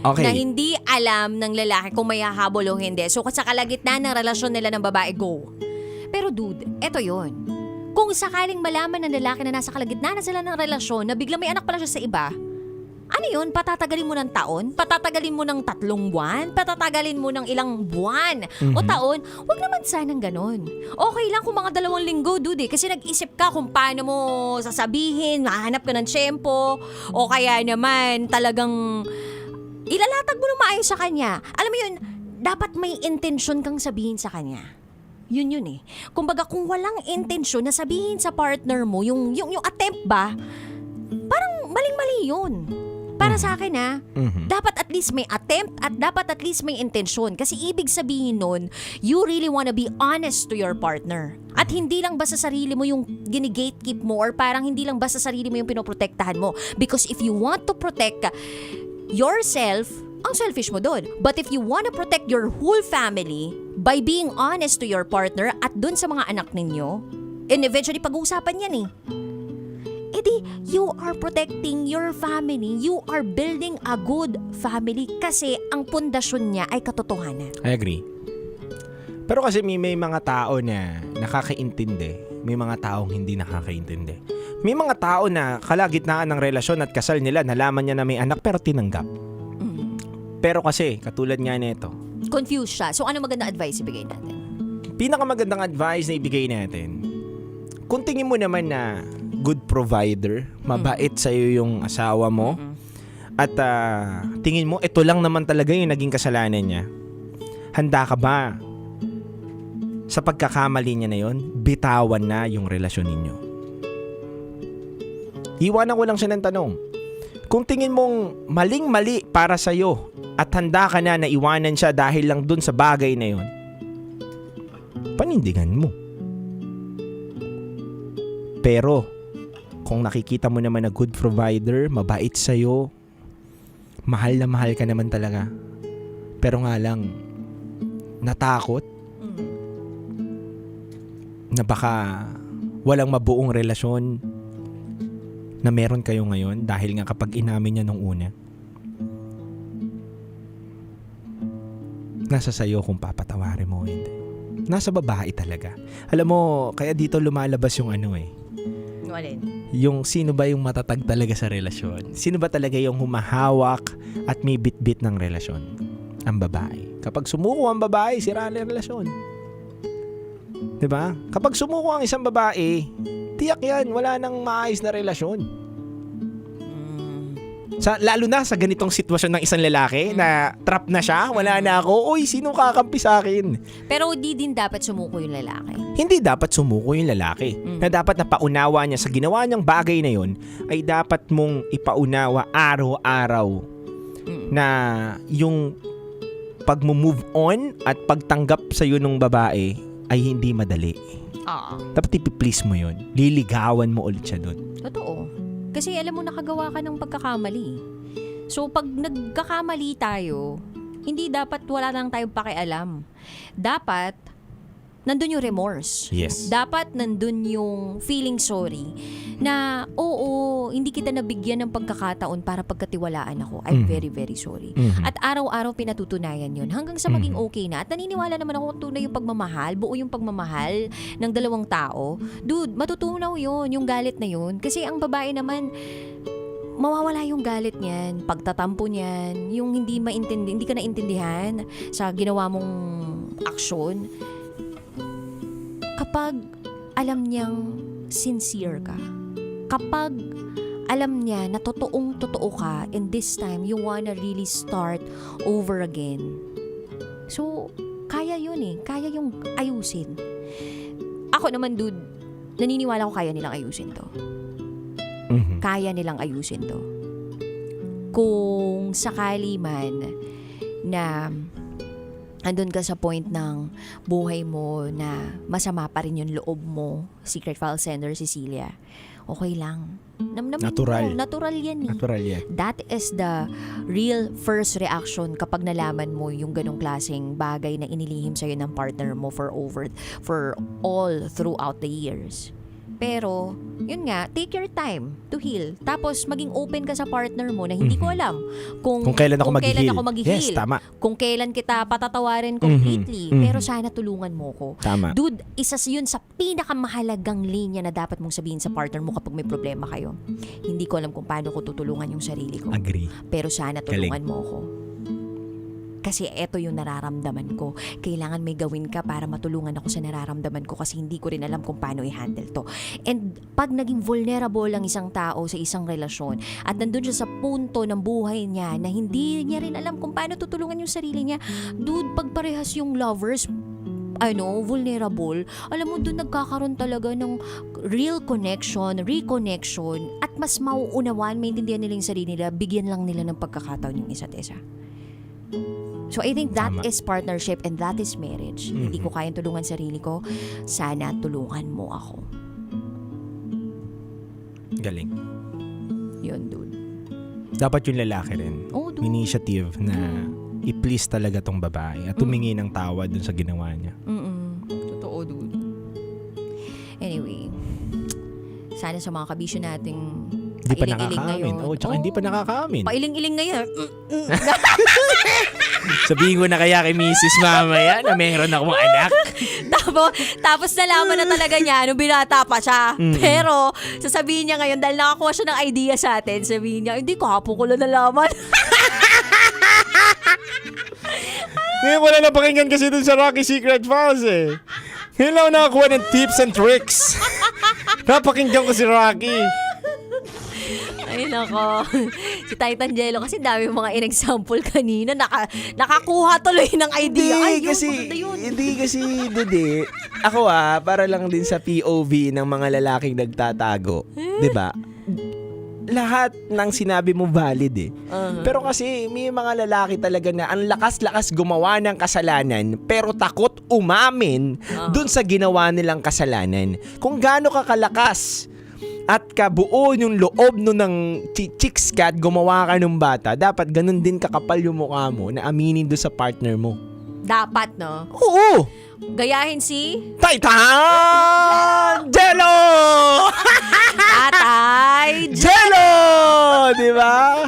Okay. Na hindi alam ng lalaki kung may hahabol o hindi. So, sa kalagitnaan ng relasyon nila ng babae, go. Pero dude, eto yun. Kung sakaling malaman ng lalaki na nasa kalagitnaan na sila ng relasyon, na biglang may anak pala siya sa iba, ano yun? Patatagalin mo ng taon? Patatagalin mo ng 3 buwan? Patatagalin mo ng ilang buwan? O taon? Huwag naman sanang ganun. Okay lang kung mga 2 linggo, dude kasi nag-isip ka kung paano mo sasabihin, mahanap ka ng tiyempo, o kaya naman talagang ilalatag mo ng maayos sa kanya. Alam mo yun, dapat may intensyon kang sabihin sa kanya. Yun Kumbaga, kung walang intensyon na sabihin sa partner mo, yung attempt ba, parang maling-mali yun. Para sa akin dapat at least may attempt at dapat at least may intensyon. Kasi ibig sabihin nun, you really wanna be honest to your partner. At hindi lang basta sarili mo yung gini-gatekeep mo or parang hindi lang basta sarili mo yung pinoprotektahan mo. Because if you want to protect yourself, ang selfish mo doon. But if you wanna protect your whole family by being honest to your partner at dun sa mga anak ninyo, and eventually pag-uusapan yan edi you are protecting your family. You are building a good family kasi ang pundasyon niya ay katotohanan. I agree. Pero kasi may mga tao na nakakaintindi. May mga taong hindi nakakaintindi. May mga tao na kalagitnaan ng relasyon at kasal nila, nalaman niya na may anak pero tinanggap. Pero kasi, katulad nga nito, confused siya. So ano magandang advice ibigay natin? Pinakamagandang advice na ibigay natin, kung tingin mo naman na good provider, mabait sa'yo yung asawa mo, at tingin mo ito lang naman talaga yung naging kasalanan niya, handa ka ba sa pagkakamali niya na yon, bitawan na yung relasyon ninyo? Iwanan ko lang siya ng tanong. Kung tingin mong maling-mali para sa'yo at handa ka na iwanan siya dahil lang dun sa bagay na yon, panindigan mo. Pero kung nakikita mo naman na good provider, mabait sa'yo, mahal na mahal ka naman talaga, pero nga lang natakot na baka walang mabuong relasyon na meron kayo ngayon dahil nga kapag inamin niya nung una, nasa sayo kung papatawarin mo o hindi. Nasa babae talaga. Alam mo, kaya dito lumalabas yung yung sino ba yung matatag talaga sa relasyon? Sino ba talaga yung humahawak at may bit-bit ng relasyon? Ang babae. Kapag sumuko ang babae, sira ang relasyon. Diba? Kapag sumuko ang isang babae, tiyak yan, wala nang maayos na relasyon. Lalo na sa ganitong sitwasyon ng isang lalaki na trap na siya, wala na ako, sino kakampi sa akin? Pero di din dapat sumuko yung lalaki. Hindi dapat sumuko yung lalaki. Na dapat napaunawa niya sa ginawa niyang bagay na yon, ay dapat mong ipaunawa araw-araw na yung pag-move on at pagtanggap sa iyo ng babae ay hindi madali. Dapat ipiplease mo yun. Liligawan mo ulit siya doon. Totoo. Kasi alam mo, nakagawa ka ng pagkakamali. So, pag nagkakamali tayo, hindi dapat wala lang tayong pakialam. Dapat, nandun yung remorse. Yes. Dapat nandun yung feeling sorry na, oo, hindi kita nabigyan ng pagkakataon para pagkatiwalaan ako. I'm very, very sorry. At araw-araw pinatutunayan yun hanggang sa maging okay na. At naniniwala naman ako tunay yung pagmamahal, buo yung pagmamahal ng dalawang tao. Dude, matutunaw yun, yung galit na yun. Kasi ang babae naman, mawawala yung galit niyan, pagtatampo niyan, yung hindi ka naintindihan sa ginawa mong aksyon. Kapag alam niyang sincere ka, kapag alam niya na totoong-totoo ka, and this time, you wanna really start over again. So, kaya yun eh. Kaya yung ayusin. Ako naman, dude, naniniwala ko kaya nilang ayusin to. Kaya nilang ayusin to. Kung sakali man na andun ka sa point ng buhay mo na masama pa rin yung loob mo, Secret File Sender Cecilia, okay lang. Natural. Natural yan eh. Natural yan. That is the real first reaction kapag nalaman mo yung ganong klaseng bagay na inilihim sa'yo ng partner mo for all throughout the years. Pero, yun nga, take your time to heal. Tapos, maging open ka sa partner mo na hindi ko alam kung kailan ako mag-heal. Yes, tama. Kung kailan kita patatawarin completely. Pero sana tulungan mo ko. Tama. Dude, isa yun sa pinakamahalagang linya na dapat mong sabihin sa partner mo kapag may problema kayo. Hindi ko alam kung paano ko tutulungan yung sarili ko. Agree. Pero sana tulungan mo ko. Kasi eto yung nararamdaman ko. Kailangan may gawin ka para matulungan ako sa nararamdaman ko kasi hindi ko rin alam kung paano i-handle to. And pag naging vulnerable ang isang tao sa isang relasyon at nandun siya sa punto ng buhay niya na hindi niya rin alam kung paano tutulungan yung sarili niya, dude, pag parehas yung lovers, vulnerable, alam mo, doon nagkakaroon talaga ng real connection, reconnection, at mas mauunawaan, maintindihan nila yung sarili nila, bigyan lang nila ng pagkakataon yung isa't isa. So I think that is partnership and that is marriage. Hindi ko kayang tulungan sarili ko. Sana tulungan mo ako. Galing. Yun, dude. Dapat yung lalaki rin. Initiative na i-please talaga tong babae at humingi ng tawad dun sa ginawa niya. Totoo, dude. Anyway, sana sa mga kabisyo nating hindi pa nakakaamin. Tsaka hindi pa nakakaamin. Pailing-iling ngayon. Sabihin ko na kaya kay Mrs. mamaya na meron akong anak. Tapos nalaman na talaga niya nung binata pa siya. Pero sasabihin niya ngayon dahil nakakuha siya ng idea sa atin, sabihin niya, hindi, kahapon ko lang nalaman. Ngayon wala na pakinggan kasi dun sa Rocky Secret Files eh. Ngayon lang nakakuha ng tips and tricks. Napakinggan ko si Rocky. Ay nako, si Titan Jello kasi dami mga in-example kanina, nakakuha tuloy ng idea. Hindi kasi dude, ako para lang din sa POV ng mga lalaking nagtatago, 'di ba? Lahat ng sinabi mo valid eh. Pero kasi may mga lalaki talaga na ang lakas-lakas gumawa ng kasalanan pero takot umamin dun sa ginawa nilang kasalanan. Kung gaano ka kalakas at kabuo yung loob no ng chicks cat, gumawa ka ng bata, dapat ganun din kakapal yung mukha mo na aminin doon sa partner mo. Dapat, no? Oo! Gayahin si Titan Jello! Tatay Jello! Di ba?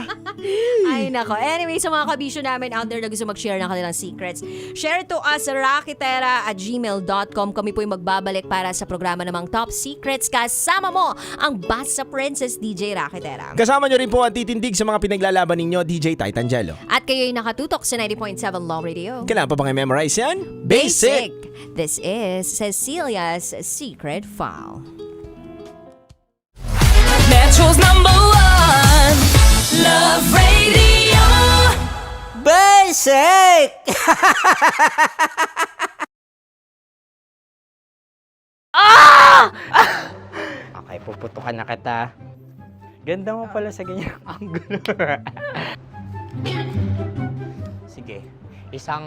Ay nako. Anyway, sa mga kabisyo namin out there na gusto mag-share ng kanilang secrets, share to us sa rakitera@gmail.com. Kami po yung magbabalik para sa programa namang Top Secrets. Kasama mo ang Basta Princess DJ Rakitera. Kasama nyo rin po ang titindig sa mga pinaglalaban ninyo, DJ Titan Jello. At kayo'y nakatutok sa 90.7 Love Radio. Kailangan pa bang i-memorize yan? Basic! This is Cecilia's Secret File. Metro's #1 Love Radio. Basic! Okay, puputukan na kita. Ganda mo pala sa ganyan angulo. Sige. Isang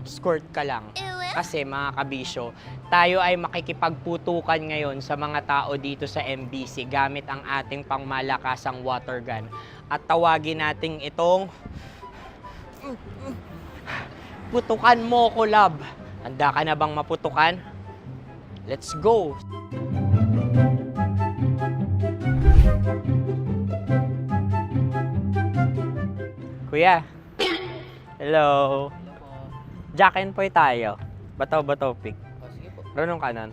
mag-skirt ka lang. Kasi mga kabisyo, tayo ay makikipagputukan ngayon sa mga tao dito sa MBC gamit ang ating pangmalakasang water gun. At tawagin natin itong putukan mo ko, love. Handa ka na bang maputukan? Let's go! Kuya. Hello. Jack and Poy tayo. Bato-bato pick. Runong kanan.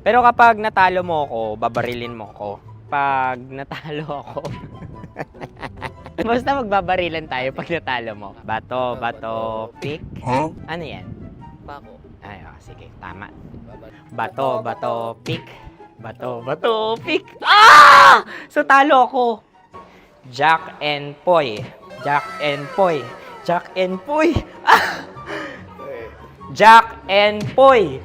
Pero kapag natalo mo ako, babarilin mo ako. Pag natalo ako, basta magbabarilan tayo pag natalo mo. Bato, pick. Ano yan? Pako. Ay, sige, tama. Bato, pick. Bato, pick. Ah! So talo ako. Jack and Poy. Jack and Poy. Jack and Poy. Ah! Jack and Poy.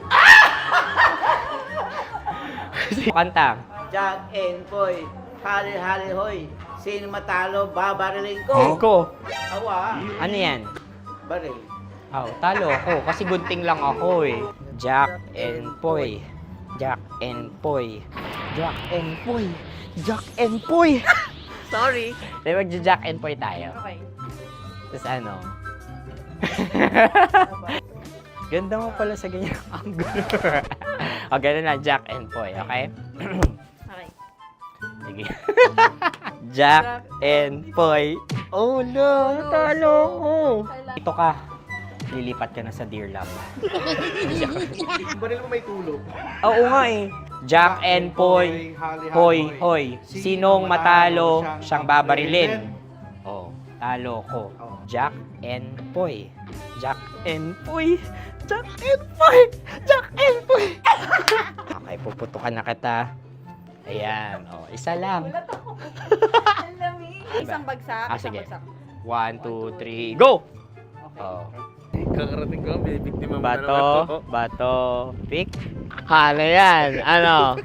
Kanta. Jack and Poy, hali-hali hoy. Sino matalo, babariling ko. Ko. Awa. Ano yan? Baril. Oh, talo ako kasi gunting lang ako eh. Jack and Poy. Jack and Poy. Jack and Poy. Jack and Poy. Sorry. Di ba Jack and Poy tayo? Okay. Tapos ano? Ganda mo pala sa ganyan angulo. O, ganun lang, Jack and Poy, okay? Okay. Sige. Jack and Poy. Oh no, talo ko. Ito ka. Lilipat ka na sa Dear Love. Baril mo may tulog. Oo nga eh. Jack and Poy. Hoy, hoy. Sinong matalo, siyang babarilin. Oh, talo ko. Jack and Poy. Jack and Poy. Jack and Poy. Jack and Poy. Okay, puputukan na kita. Ayan. Oh, isa lang. Isang bagsak. Sige. 1, 2, 3, go! Oh. Kakarating ko, may biktima mo na naman to. Bato, pick. Ano yan? Ano?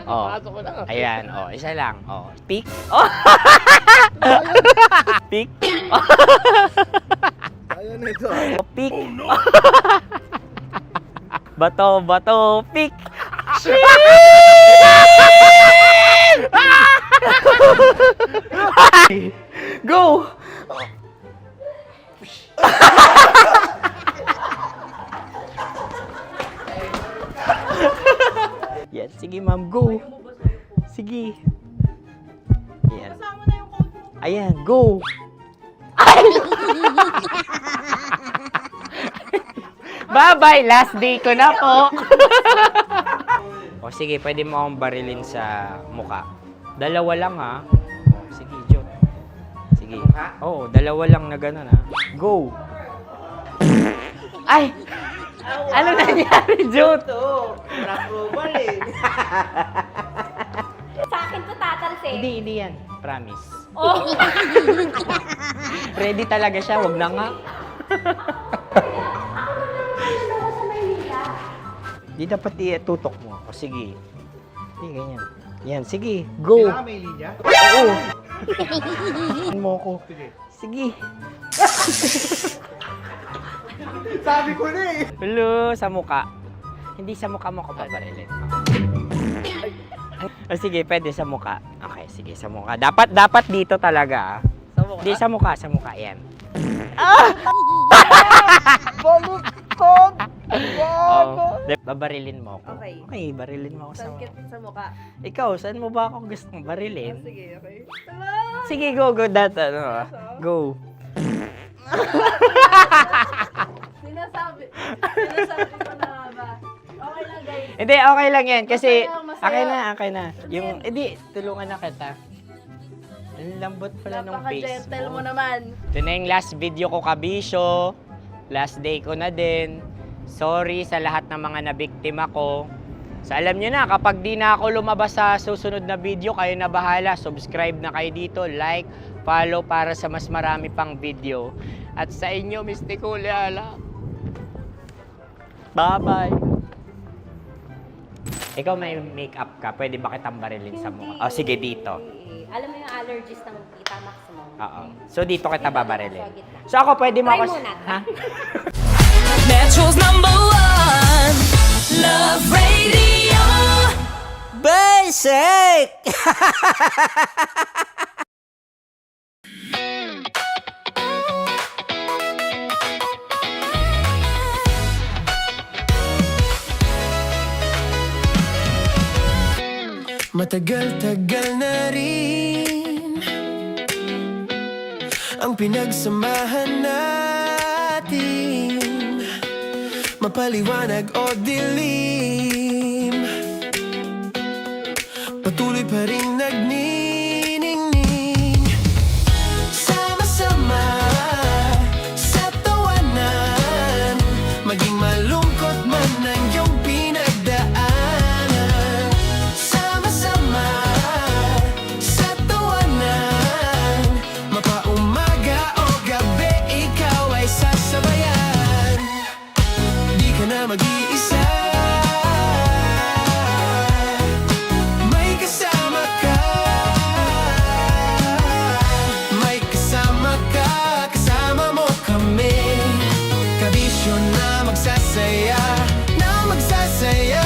Oh. Pasok ko na. Ayan, oh, isa lang. Oh, pick. Oh. Pick. Ayaw na ito. Oh, pick. Oh, no. Bato, pick. Go! Yan, sige ma'am, go. Sige. Ayan. Ayan, go. Bye-bye, last day ko na po. O sige, pwede mo akong barilin sa muka. Dalawa lang ha. O, sige, Jot. Sige. Oo, dalawa lang na gano'n ha. Go. Ay! Ano nangyari, Jot? Approval eh. Sa akin to tatalsin. Hindi yan. Promise. Oh. Ready talaga siya, wag na nga. Di dapat itutok mo. O sige. Hindi, ganyan. Yan, sige. Go. Kailangan may linya? Oo. Mo ko. Sige. Sabi ko na eh. Hello, sa muka. Hindi sa muka mo ko paparilin. O sige, pwede sa muka. Okay, sige, sa muka. Dapat dito talaga. Sa mukha? Hindi, sa muka. Yan. Baluktot! Oh, babarilin mo ako. Okay. Okay, barilin mo ako sa muka. Sa mukha. Ikaw, saan mo ba ako gustong barilin? Sige, okay. Sige, go. That, go. Sinasabi ko na ba? Okay lang, guys. Hindi, okay lang yan. Kasi, Masaya. okay na. Yung, hindi, tulungan na kita. Ang lambot pala ng face Napaka-gentle mo. mo naman. Ito na yung last video ko, kabisyo. Last day ko na din. Sorry sa lahat ng mga nabiktima ko. So alam nyo na, kapag di na ako lumabas sa susunod na video, kayo na bahala. Subscribe na kayo dito, like, follow para sa mas marami pang video. At sa inyo, Mistiko Leala. Bye-bye. Ikaw may makeup ka, pwede ba kitang barilin sa mukha? Oh, sige, dito. Alam mo yung allergies ng Tita Max mo? Oo. So dito kita babarilin. So ako pwede mo Try ako... muna. Ha? Metro's #1 Love Radio. Basic! Matagal-tagal na rin ang pinagsamahan natin, mapaliwanag o dilim, patuloy pa rin nagniningning. Sama-sama sa tawanan, maging malungkot man ang iyong pinagdaanan. Sama-sama sa tawanan, mapaumaga o gabi, ikaw ay sasabayan. Di ka na mag-iisa, may kasama ka. May kasama ka, kasama mo kami. Kabisyo na magsasaya, na magsasaya.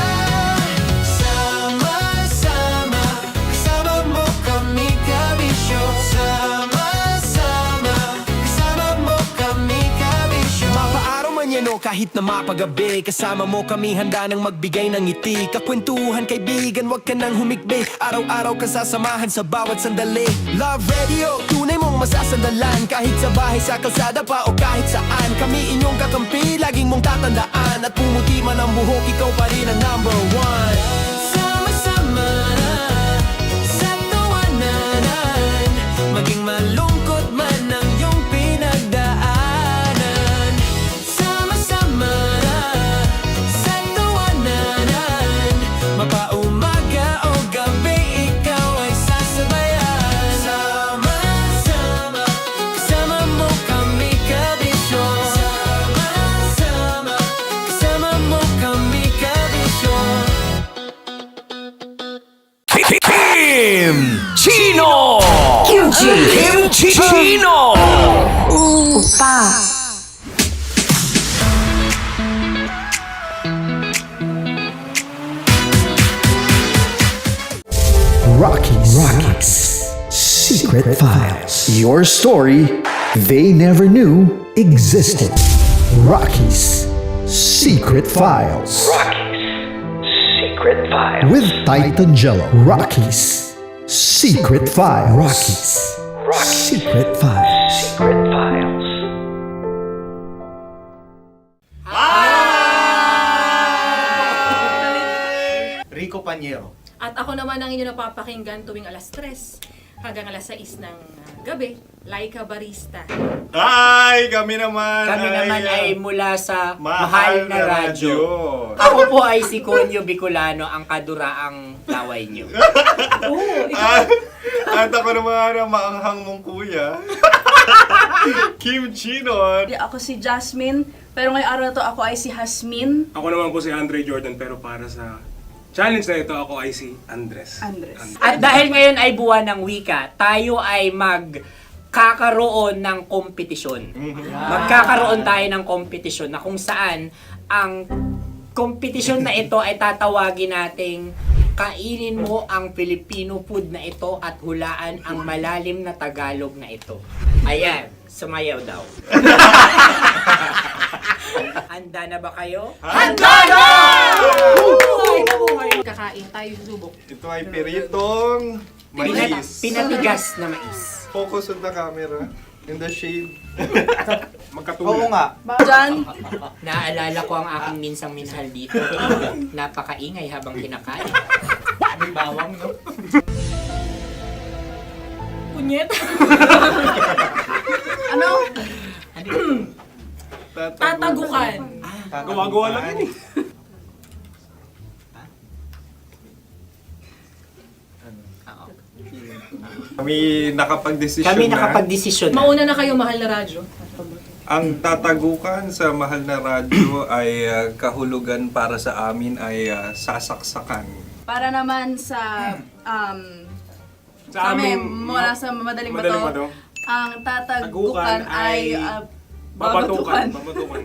Sama-sama, kasama mo kami, kabisyo. Sama-sama, kasama mo kami, kabisyo. Mapaaraw man yan o kahit na mapagabi, kasama mo kami, handa nang magbigay ng ngiti. Kakwentuhan, kaibigan, wag ka nang humikbi. Araw-araw ka sasamahan sa bawat sandali. Love Radio, tunay mong masasandalan. Kahit sa bahay, sa kalsada pa o kahit saan, kami inyong kakampi, laging mong tatandaan. At pumuti man ang buhok, ikaw pa rin ang #1. Sama-sama sa tawanan, maging malungkot man ang iyong pinagdaanan. Sama-sama sa tawanan, mapaumaga o gabi, ikaw ay sasabayan. Sama-sama, kasama mo kami, kabisyo. Sama-sama, kasama mo kami, kabisyo. Kim Chino! Kim Chino! Upa! Rocky's Secret Files. Your story they never knew existed. Rocky's Secret Files. Secret Files. With Titan Jello. Rocky's Secret Files. Rocky's Secret Files. Secret Files. Rico Panyero. At ako naman ang inyo napapakinggan tuwing alas 3 hanggang alas 6 ng gabi, Laika Barista. Hi! Kami naman ay mula sa Mahal na Radyo. Ako po ay si Conyo Bicolano, ang kaduraang laway nyo. At ako naman ang maanghang mong kuya, Kim Chino. Ako si Jasmine, pero ngayong araw na to ako ay si Hasmin. Ako naman po si Andre Jordan, pero para sa challenge na ito, ako ay si Andres. At dahil ngayon ay buwan ng wika, tayo ay magkakaroon ng kompetisyon. Magkakaroon tayo ng kompetisyon na kung saan ang kompetisyon na ito ay tatawagin nating kainin mo ang Filipino food na ito at hulaan ang malalim na Tagalog na ito. Ayan, sumayaw daw. Handa na ba kayo? Handa na! Kakain tayo, subok. Ito ay piritong mais. Pinatigas na mais. Focus on the camera. In the shade. Oo nga. Diyan. Naalala ko ang aking minsang minahal dito. Napakaingay habang kinakain. May bawang, no? Punyet. Ano? Tatagukan. Gawa-gawa lang yun eh. Kami nakapag-desisyon na. Mauna na kayo, Mahal na Radyo. Ang tatagukan sa Mahal na Radyo ay kahulugan para sa amin ay sasaksakan. Para naman sa Sa amin, mula sa madaling Madaling bato, Bato. ang tatagukan ay babatukan. babatukan.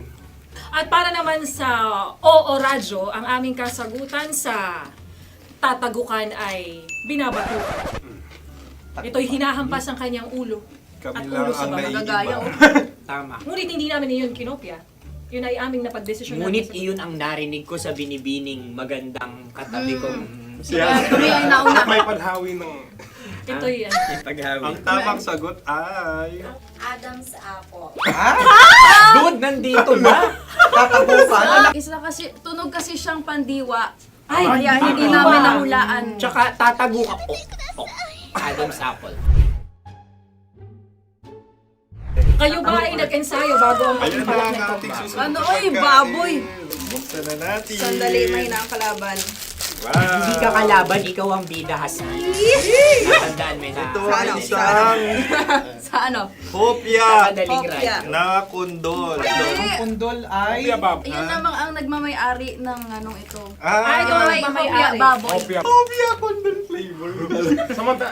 At para naman sa Oo Radyo, ang aming kasagutan sa tatagukan ay binabatukan. Ito'y hinahampas ang kanyang ulo. At ulo sa magagaya. Tama. Ngunit hindi namin iyon kinopya. Yun ay aming napagdesisyon Ngunit iyon ang narinig ko sa binibining magandang katabi kong Kami ay nauna. May panhawi ng... Ito'y paghawi. Ang tamang sagot ay... Adam's apple. Dude, nandito ba? Isa kasi, tunog kasi siyang pandiwa. Ay, Kaya hindi namin nahulaan. Tsaka tatago ka. Adam's apple. Kayo ba ay nag-ensayo bago ang Ayun na pagbalak ang nito? ating susunod Ano, na oy, pagkain. baboy. Buksan na natin. Sandali, may nakakalaban. Wow. Hindi ka kalaban, ikaw ang bida hasi. Natandaan mo na. Ito ay isang Sa ano? hopya Madaling Hopya. na kundol. Hindi. Pundol ay... Yun namang ang nagmamayari ng anong ito. Ay, ito may Hopya, baboy. Hopya kundol flavor. Samanta.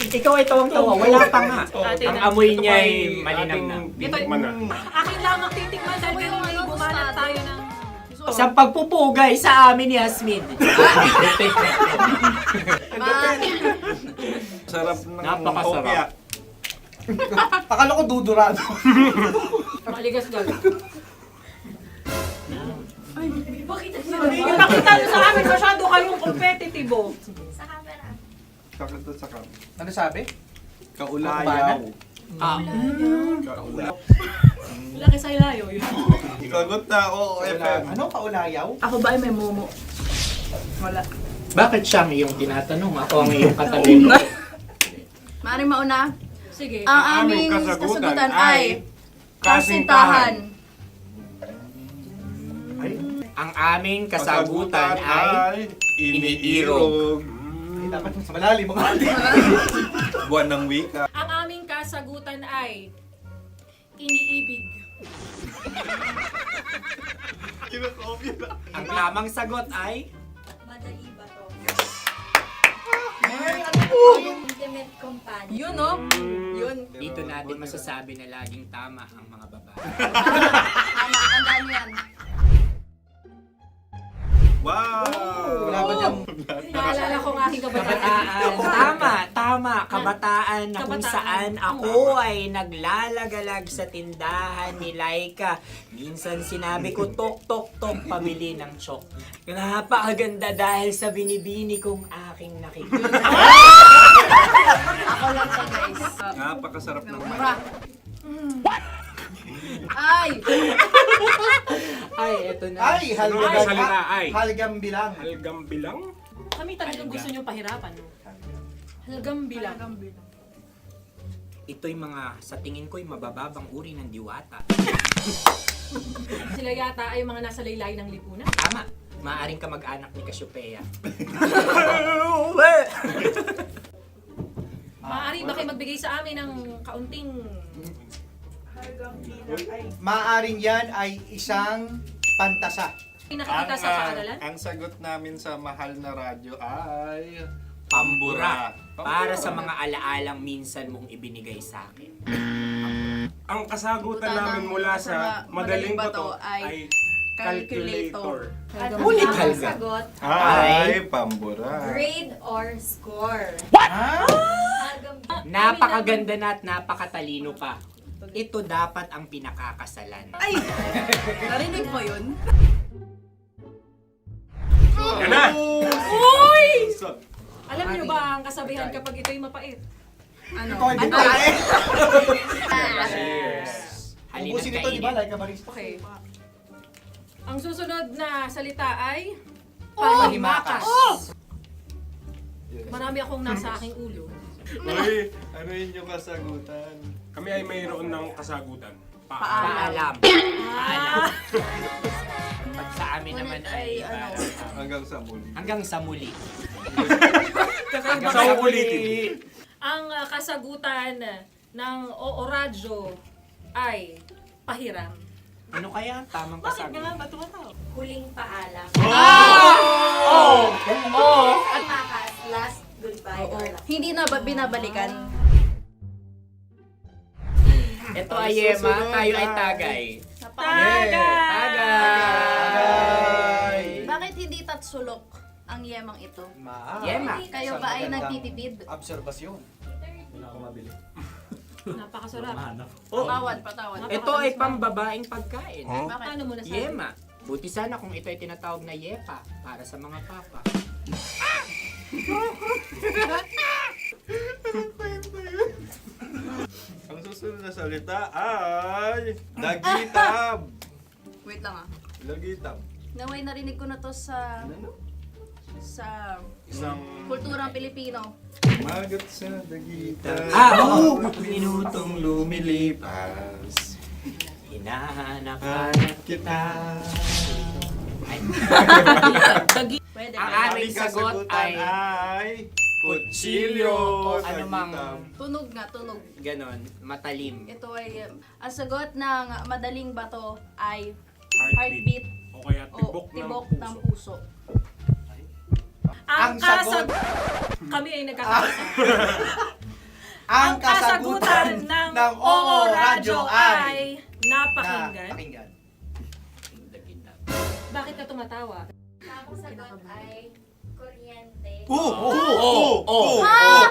Ikaw ay tawang-tawa, wala pa nga. Ang amoy niya ay malinang na. Titikman na. Akin lang magtitikman dahil kayo may bumanat tayo ng... Sa pagpupugay sa amin ni Yasmin. Sarap ng Napakasarap. hopya. Akala ko dudurado. Maligas gagal. Ay, bakit? Nakita nyo sa amin, masyado kayong competitive. Sa camera. Sakit to sa kam. Ano sabi? Kaulayaw. Kaulayaw. Laki sa ilayo yun. Sagot na, oo, FM. Ano? Kaulayaw? Ako ba ay may momo? Wala. Bakit siya ang iyong tinatanong? Ako ang iyong katabi. Maaaring mauna. Sige. Ang aming kasagutan ay kasintahan. Ang aming kasagutan ay iniirog. Dapat sa malalim mga Buwan ng wika. Ang aming kasagutan ay iniibig. ang tamang sagot ay Madali ba to? Intimate companion. Yun, no? Yun. dito natin masasabi na laging tama ang mga babae. Tama, tandaan mo yan. Wow! Wala ba dyan? Naalala ko ang aking kabataan. Kabataan. Tama. Kabataan na kung Kabataan. saan ako ay naglalagalag sa tindahan ni Laika. Minsan sinabi ko, tok, tok, tok, pamili ng chok. Napakaganda dahil sa binibini kong aking nakikita. Ako lang to, guys. Napakasarap ng Mura. Ay! Ay, eto na. Ay, halgam. salita ay? Halgam bilang. Halgam bilang? Kami talagang gusto nyo pahirapan, no? Halgam bilang. Ito'y mga, sa tingin ko'y mabababang uri ng diwata. Sila yata ay mga nasa laylay ng lipunan. Tama. Maaring ka mag-anak ni Cassiopeia. Maaari ba kayo magbigay sa amin ng kaunting... Maaring yan ay isang pantasa. Pinakita sa paaralan? Ang sagot namin sa mahal na radyo ay... Pambura. Para sa mga alaalang minsan mong ibinigay sa akin. Ang kasagutan namin mula sa madaling bato ay calculator. Ulit Ang halga. sagot, Ay, pambura. grade or score. Napakaganda na at napakatalino pa. Ito dapat ang pinakakasalan. Ay! Narinig mo yun? Yan na! Uy! Alam niyo ba ang kasabihan kapag ito'y mapait? Ano? Ito ay bigay. Cheers! Halina't Ubusin ito, di ba? kainin. Like a barista. Okay. Ang susunod na salita ay... Panghimakas. Marami akong nasa aking ulo. Uy, ano yun yung kasagutan? Kami ay mayroon ng kasagutan. Paalam. Paalam. Pag sa amin naman ay Hanggang sa muli. hanggang sa muli. Sa ulitin. Ang kasagutan ng Oo Radyo ay pahiram. Ano kaya ang tamang Bakit kasagutan? nga ba tumataw? Huling paalam. Oh! Oh! At makas, last goodbye or last. Hindi na ba binabalikan? Ito ay Yema, tayo ay tagay. Tagay! Bakit hindi tatsulok ang yemang ito? Yema. Kayo ba ay nagtitipid? Obserbasyon. Wala akong mabili. Napakasarap. Patawad. Ito ay pambabaeng pagkain. Bakit? Ano mo nasabi? Yema. Buti sana kung ito ay tinatawag na yepa para sa mga papa. Ang susunod na salita ay lagitab. Wait lang ah. Lagitab. Naway narinig ko na to sa Isang kulturang Pilipino. magat sa dagitan. Minutong lumilipas. Hinahanap-hanap kita. Pwede. Ang aming sagot ay kutsilyo o anumang Tunog nga, tunog. ganon, matalim. Ito ay, ang sagot ng madaling bato ay heartbeat O kaya o tibok ng puso. Ang kami ay nagkakaisa. Ang kasagutan ng Oo Radyo ay napakinggan. Bakit ka tumatawa? Ang sagot ay kuryente.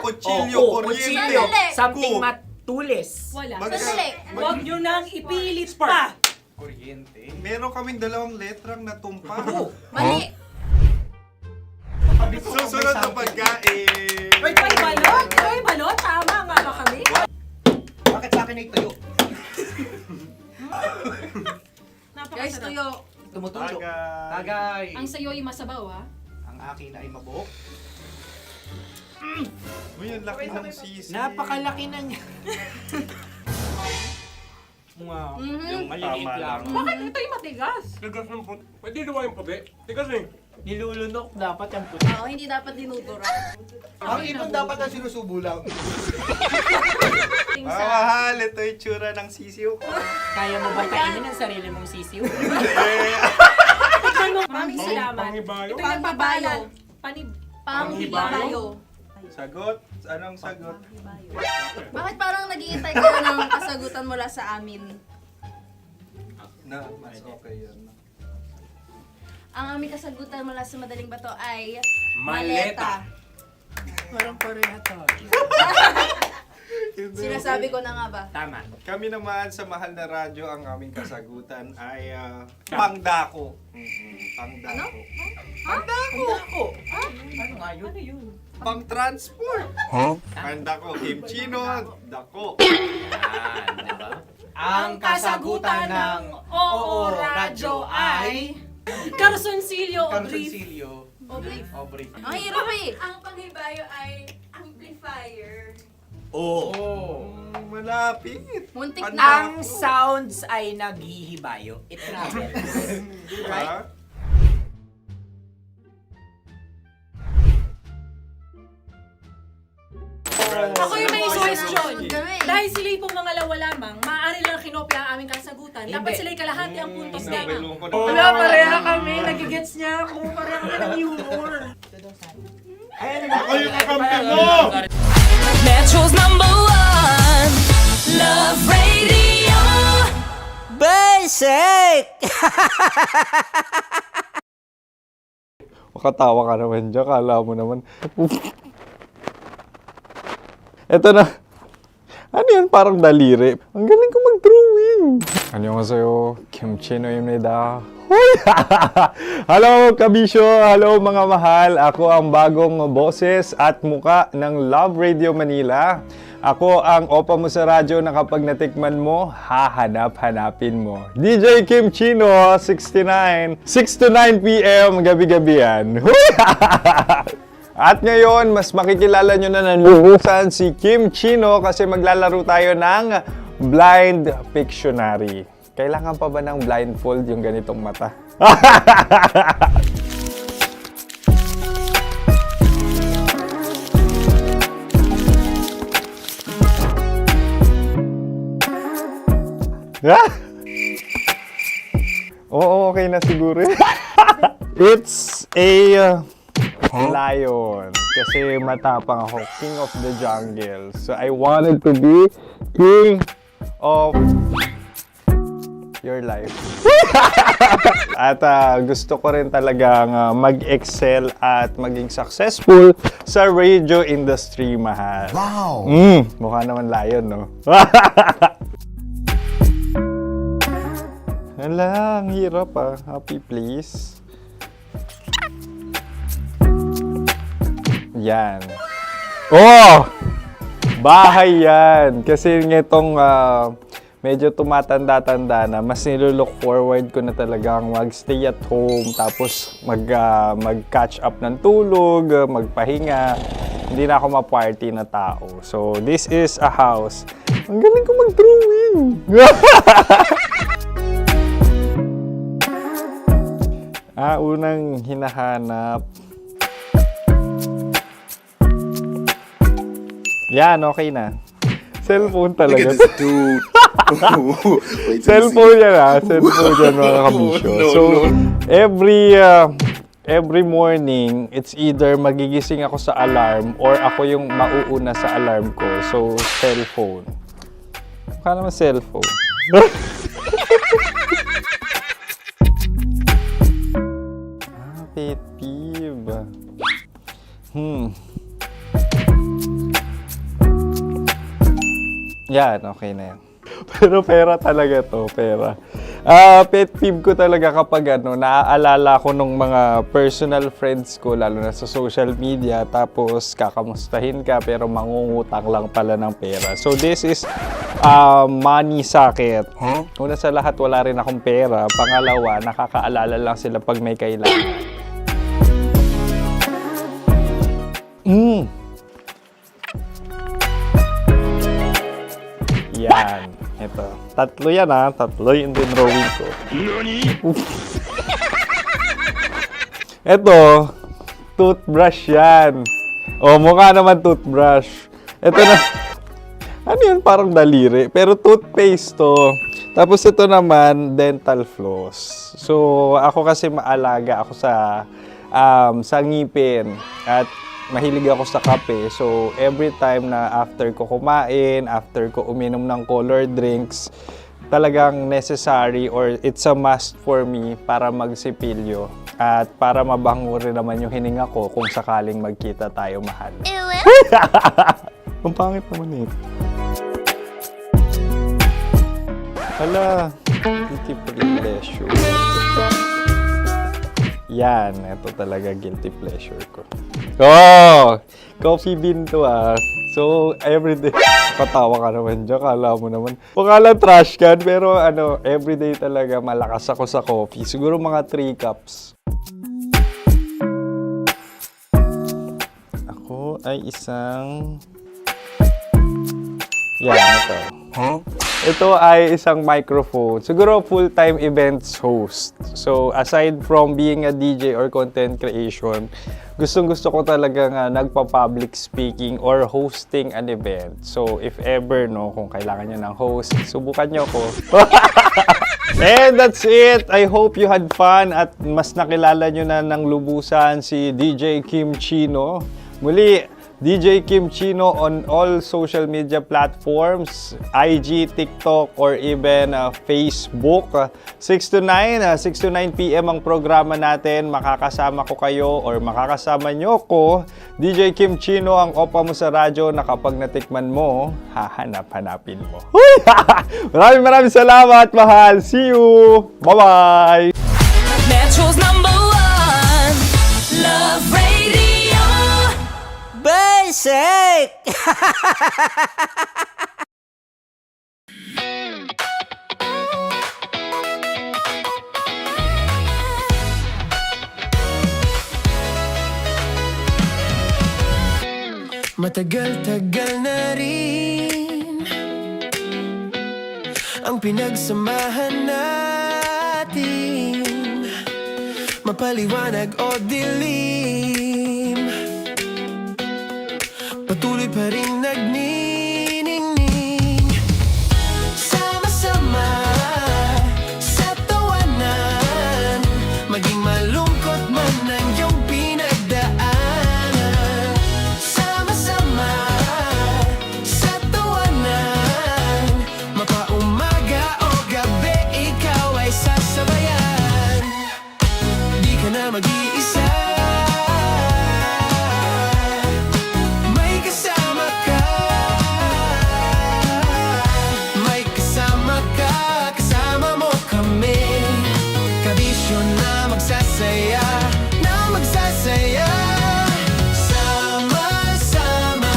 Kutsilyo, kuryente. Sandali. Something matulis. Wala. Sandali. Huwag nyo nang ipilit pa. Kuryente. Meron kaming dalawang letrang natumpa. Mali. Susunod na pagkain. May balot? May balot? Tama nga ba kami? Bakit sa akin ay tuyo? Guys, tuyo. Tumutulo. Tagay. Tagay. Ang sayo ay masabaw, ha? Ang akin ay mabuhok. Uy, ang laki ng sisi. Napakalaki na niya. Yung maliliit Tama lang. Bakit ito'y matigas? Tigas ng puti. Pwede naman yung puti. Tigas eh. Nilulunok dapat ang puti. Oo, hindi dapat dinudura. Ang ibon dapat ang sinusubo lang. Mga mahal, ito yung tsura ng sisiw ko. Kaya mo ba kainin ang sarili mong sisiw? Maraming salamat. Pangibayo. Ito'y nagpapalan. Panghibayo. Sagot? Anong sagot? Bakit parang nag-iintay kayo ng kasagutan mula sa amin? Na, mas okay yan. Ang aming kasagutan mula sa madaling bato ay Maleta. Parang pareha tayo. Sinasabi ko na nga ba? Tama. Kami naman sa mahal na radyo, ang aming kasagutan ay pangdako. Pangdako. Pangdako! Ano nga yun? Ano yun? Pang-transport. Pangdako, kimchino, dako. Diba? Ang kasagutan ng Oo Radyo ay Carsoncillo o brief. Carsoncillo. Obrief. Ang hirap eh. Ang panghibayo ay amplifier. Malapit. Muntik Ang na. Ang sounds ay naghihibayo. It travels. Right? Ako yung may question. Kami. Dahil sila'y pong mga lawa lamang, maaari lang kinopya ang aming kasagutan. Dapat sila'y kalahati ang puntos lamang. Wala, pareha kami. Nagigets niya ako. Pareha kami ng humor. Ako yung kakampi mo! Metro's #1 Love Radio. Basic! Makatawa ka naman dyan. Kala mo naman. Eto na. Ano yan? Parang daliri. Ang galing ko mag-drawing. 안녕하세요. 김치노입니다. Hello, kabisyo! Hello, mga mahal! Ako ang bagong boses at muka ng Love Radio Manila. Ako ang opa mo sa radyo na kapag natikman mo, hahanap-hanapin mo. DJ Kim Chino, 69. 6 to 9 p.m. gabi-gabi yan. At ngayon, mas makikilala nyo na ng lubusan si Kim Chino kasi maglalaro tayo ng Blind Pictionary. Kailangan pa ba ng blindfold yung ganitong mata? Oo, okay na siguro. It's a lion. Kasi matapang ako. King of the jungle. So I wanted to be king of your life. At gusto ko rin talagang mag-excel at maging successful sa radio industry, mahal. Wow! Mukha naman layon, no? Hala, ang hirap Happy place. Yan. Oh! Bahay yan. Kasi nitong medyo tumatanda-tanda na, mas nilulook forward ko na talagang mag-stay at home, tapos mag-catch up ng tulog, magpahinga. Hindi na ako ma-party na tao. So, this is a house. Ang galing ko mag-drawing! Unang hinahanap. Yan, okay na. Cellphone talaga. Cellphone yan Cellphone yan, mga kabisyo. So, every morning, it's either magigising ako sa alarm or ako yung mauuna sa alarm ko. So, cellphone. Mukha naman cellphone. Pet peeve. Yan, okay na yan. Pero pera talaga to, pera. Pet peeve ko talaga kapag naaalala ko nung mga personal friends ko, lalo na sa social media, tapos kakamustahin ka pero mangungutang lang pala ng pera. So this is money sakit. Una sa lahat, wala rin akong pera. Pangalawa, nakakaalala lang sila pag may kailangan. Yan. Ito. Tatlo yan Tatlo yung dinrawing ko. Ito. Toothbrush yan. Mukha naman toothbrush. Ito na. Ano yun? Parang daliri. Pero toothpaste to. Tapos ito naman, dental floss. So, ako kasi maalaga ako sa ngipin. At mahilig ako sa kape. So, every time na after ko kumain, after ko uminom ng colored drinks, talagang necessary or it's a must for me para magsipilyo. At para mabango rin naman yung hininga ko kung sakaling magkita tayo, mahal. Ang pangit naman ito. Hala, guilty pleasure. Yan, ito talaga guilty pleasure ko. Coffee bean to So, everyday, patawa ka naman dyan, kala mo naman. Pakala trash can, pero everyday talaga malakas ako sa coffee. Siguro mga 3 cups. Ako ay isang... Yan, ito. Ito ay isang microphone. Siguro full-time events host. So, aside from being a DJ or content creation, gustong-gusto ko talagang nagpa-public speaking or hosting an event. So, if ever, kung kailangan nyo ng host, subukan nyo ko. And that's it. I hope you had fun at mas nakilala nyo na ng lubusan si DJ Kim Chino. Muli, DJ Kim Chino on all social media platforms, IG, TikTok, or even Facebook. 6 to 9 p.m. ang programa natin. Makakasama ko kayo or makakasama nyo ko. DJ Kim Chino, ang opa mo sa radyo na kapag natikman mo, hahanap-hanapin mo. Maraming salamat, mahal. See you! Bye-bye! Metro's #1 Love Radio Basic! Matagal-tagal na rin ang pinagsamahan natin, mapaliwanag o dilim, patuloy pa rin nagniningning. Sama-sama sa tawanan, maging malungkot man ang iyong pinagdaanan. Sama-sama sa tawanan, mapaumaga o gabi ikaw na mag-iisa. May kasama ka, may kasama ka, kasama mo kami. Kabisyo na magsasaya, na magsasaya. Sama-sama,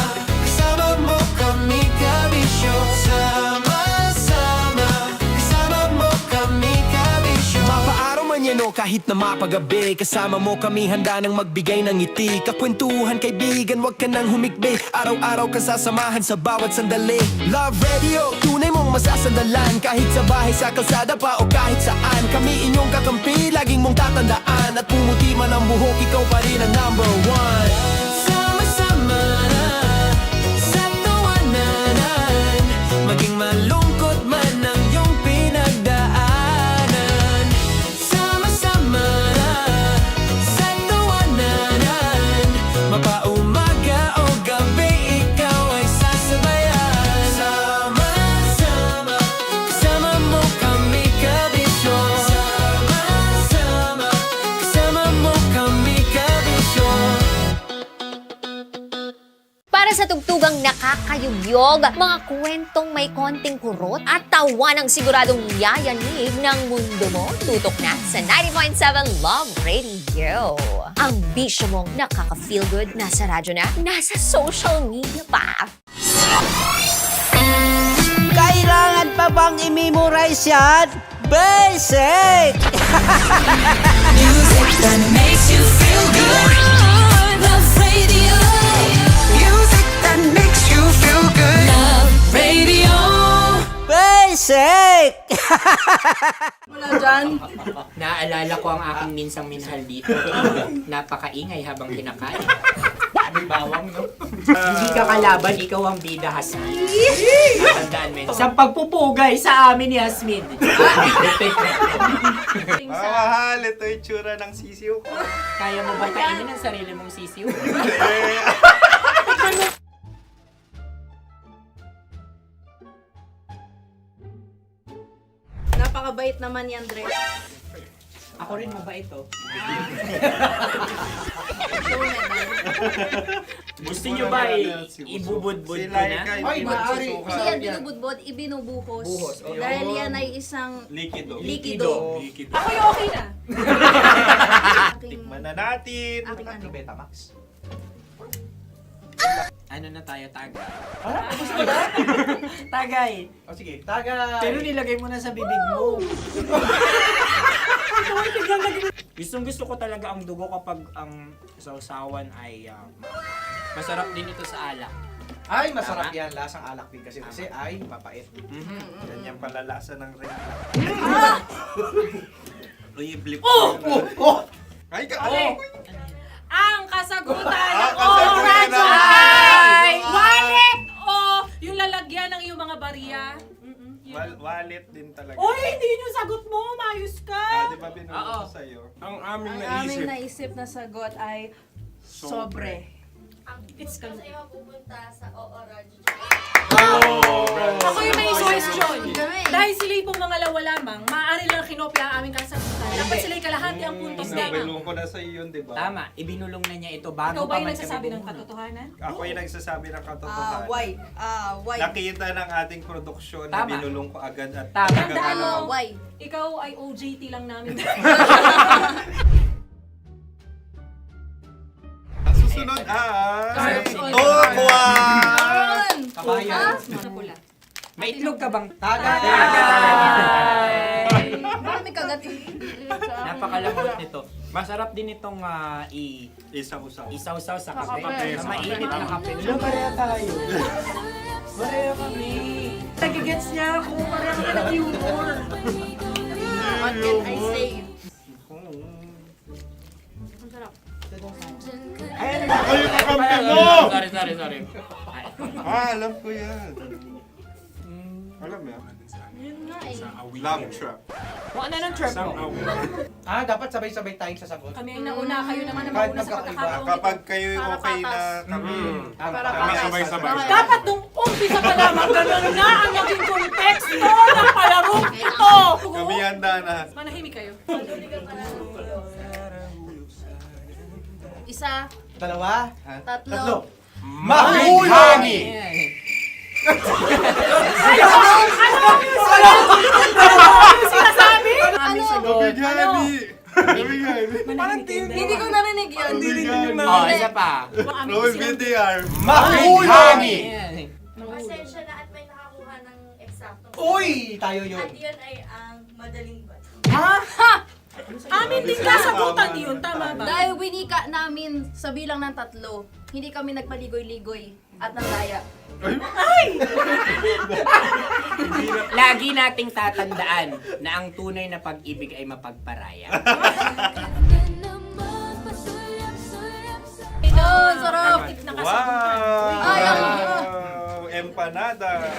kasama mo kami, kabisyo. Sama-sama, kasama mo kami, kabisyo. Mapaaraw man yan o kahit na mapagabi, kasama mo kami handa nang magbigay ng ngiti. Kakwentuhan kaibigan, wag ka nang humikbi. Araw-araw ka sasamahan sa bawat sandali. Love Radio, tunay mong masasandalan. Kahit sa bahay, sa kalsada pa o kahit saan. Kami inyong kakampi, laging mong tatandaan. At pumuti man ang buhok, ikaw pa rin ang number one. Sama-sama na sa tawanan, maging malungkot man ang iyong pinagdaanan. Sama-sama na sa tawanan, mapaumaga o gabi, ikaw ay sasabayan. Sama-sama, kasama mo kami, kabisyo. Sama-sama, kasama mo kami, kabisyo. Para sa tugtugang nakakayugyog, mga kwentong may konting kurot at tawa ng siguradong yayanig ng mundo mo, tutok na sa 90.7 Love Radio. Ang bisyo mong nakaka-feel good, nasa radyo na, nasa social media pa. Kailangan pa bang i-memorize yan? Basic! Music that makes you feel good. Love Radio. Music that makes you feel good. Love Radio. Basic! Wala dyan. Naaalala ko ang aking minsang minahal dito. Napakaingay habang kinakain. May bawang, no? Hindi ka kalaban, ikaw ang bida, Hasmin. Natandaan mo yun. Sa pagpupugay sa amin ni Hasmin. Mahal, ito yung tsura ng sisiw ko. Kaya mo ba kainin ang sarili mong sisiw? Napakabait naman yan, Dre. Ako rin mabait, oh. Gusto nyo ba ibubudbud ko na? Ay, maaari. Kasi yan binubudbod, ibinubuhos. Buhos, oh. Dahil yan ay isang Likido. likido. Ako yung okay na. Tikman na natin. Aking ano. Betamax. Ano na tayo, tagay? Gusto mo na? Tagay. O sige, tagay. Pero nilagay mo na sa bibig mo. Gusto ko talaga ang dugo kapag ang sausawan ay masarap din ito sa alak. Ay, masarap yan. Lasang alak din kasi ay papait. Yan yung palalasa ng rin. Uy, blip. Ay, Ang kasagutan ng kasagutan Oradyo ng- ay wallet o yung lalagyan ng iyong mga bariya. Wallet din talaga. Oy, hindi yun yung sagot mo. Mayos ka. Di ba binulong ko sa'yo? Ang aming Ang aming naisip na sagot ay sobre. It's ka. pupunta sa Oradyo. Ako yung may question. Dahil sila yung mga lawa lamang, maaari lang kinopya ang aming kasagutan. Dapat sila yung kalahati ang puntos Hindi, lamang. binulong ko na sa'yo yun, di ba? Tama, ibinulong na niya ito bago Ikaw ba pa yung man nagsasabi kami ng katotohanan? Ako yung nagsasabi ng katotohanan. Why? Nakita ng ating produksyon na Tama. binulong ko agad at Tama. talagang Tandaan mo, ano. Why? ikaw ay OJT lang namin. Ang susunod ay... Susunod. Tokwa! Kabayan. Sa pula. May itlog ka bang? Tagay! Marami kagat. Napakalamot nito. Masarap din itong Isa-usaw. isaw-saw sa kape. kape. Na mainit na kape. Alam, pareha tayo. Pareha kami. Nagigets niya ako. Pareha kami ng humor. What can I say? Ang sarap. Sorry. Alam ko yan. Alam mo yan? Yun nga eh. Love trap. Kung ano ng trap mo? Dapat sabay-sabay tayong sasagot. Kami ay nauna, kayo naman ang Kahit mauna sa magkakaiba. pagkakataon. Kapag kayo okay na kami. Kami sabay-sabay. Dapat nung umpisa pa lamang, ganun na ang naging konteksto ng palarong ito. Kami handa na. Manahimik kayo. Isa, Dalawa. tatlo. Mahulani! Hindi ko narinig yun. Oh, isa pa. Mahulani! Pasensya na at may nakakuha ng eksakto. Uy! Tayo yun. At yun ay ang madaling bato. Amin din kasagutan yun, tama ba? Dahil winika namin sa bilang ng 3, hindi kami nagpaligoy-ligoy at nandaya. Lagi nating tatandaan na ang tunay na pag-ibig ay mapagparaya. Ito, sarap! Wow! Empanada!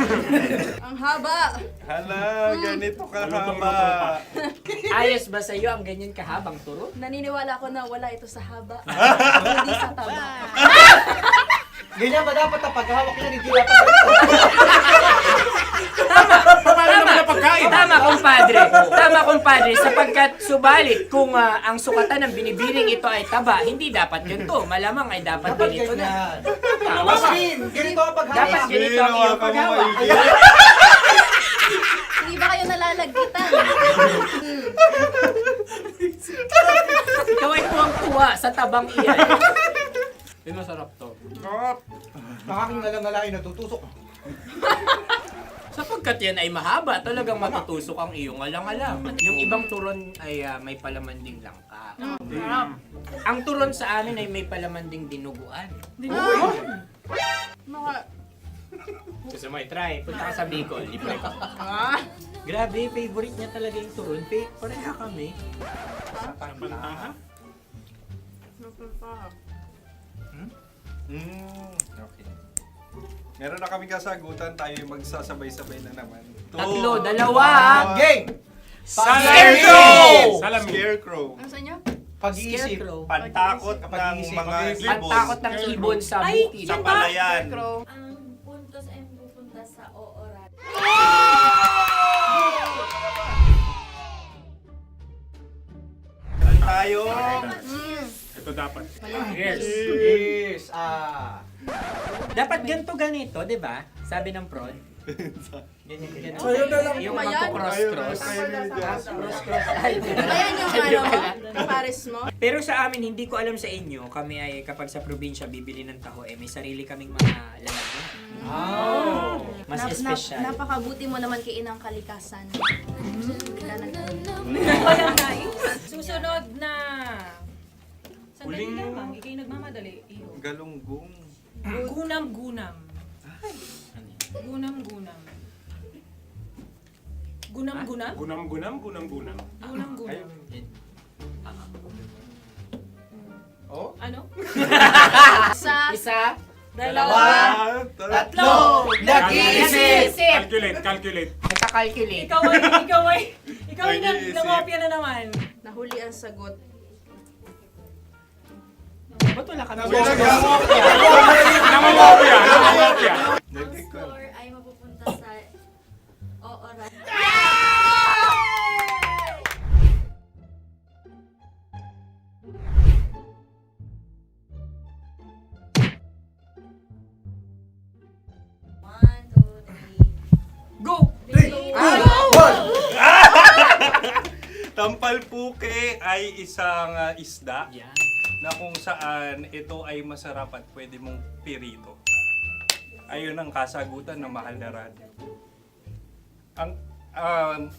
Ang haba! Hala, ganito kahaba. Ayos ba sa'yo ang ganyan kahabang turo? Naniniwala ko na wala ito sa haba. Hindi sa taba. Ganyan ba dapat ang paghawak yan? Hindi dapat Tama, kumpadre. Tama, kumpadre. Sapagkat subalit kung ang sukatan ng binibining ito ay taba, hindi dapat ganito. Malamang ay dapat ganito na. Maskin! Ganito ang paghawak. Dapat ganito ang iyong paghawak. Hindi ba kayo nalalagkitan? Ikaw ay tuwang-tuwa sa tabang iyan. Masarap to. Nakaking nalang-nalain natutusok. Sapagkat yan ay mahaba, talagang matutusok ang iyong alang-alang. Yung ibang turon ay may palaman ding langka. Ang turon sa amin ay may palaman ding dinuguan. Gusto mo i-try? Punta ka sa Bicol, libre ko. Grabe, favorite niya talaga yung turon. Pareha kami. Okay. Meron na kaming kasagutan, tayo yung magsasabay-sabay na naman. Tatlo, dalawa. Gang! Scarecrow! Scarecrow. Ano sa inyo? Pag-iisip. Pantakot ng mga ibon. Pantakot ng ibon sa Ay, bukid. Sa palayan. Ang puntos ay pupunta sa oorat. Tayo. Ito dapat. Yes. Dapat ganito, di ba? Sabi ng prod. Ganyan. Yung Ayan. magpo-cross-cross. Cross-cross. Ay, Ayan yung pares mo. Pero sa amin, hindi ko alam sa inyo, kami ay kapag sa probinsya bibili ng taho, may sarili kaming mga lalagyan. Mas espesyal. Napakabuti mo naman kay Inang Kalikasan. Susunod na. Sandali lamang, ikay nagmamadali. Iyo. Galunggong. Gunam-gunam. Gunam-gunam. Gunam-gunam? Gunam-gunam, gunam-gunam. Gunam-gunam. Oh? Ano? Isa, Dalawa. Tatlo! Nag-iisip! Calculate. nakakalculate. Ikaw ay nangopya na naman. Nahuli ang sagot. Ba't wala kami? Nangongopya. Ang score ay mapupunta sa oorat. Go! Tampalpuke ay isang isda na kung saan ito ay masarap at pwede mong pirito. Ayun ang kasagutan ng Mahal na Radyo.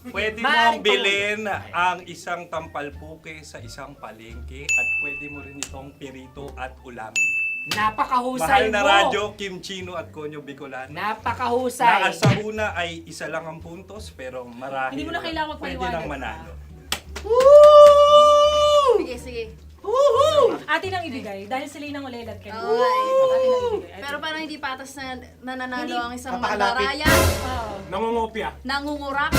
Pwede mong bilhin ang isang tampalpuke sa isang palengke at pwede mo rin itong pirito at ulamin. Napakahusay Mahal na mo! Radyo, Kim Chino at Konyo Bicolano. Napakahusay! Na sa una ay isa lang ang puntos pero marahil Hindi mo na kailangan pwede magpaliwanag nang manalo. Sige. Atin ang ibigay dahil sila yung ulelat kayo. Atin ang ibigay. Pero parang hindi patas na nananalo ang isang mandaraya. Nangongopya. Nangungurak.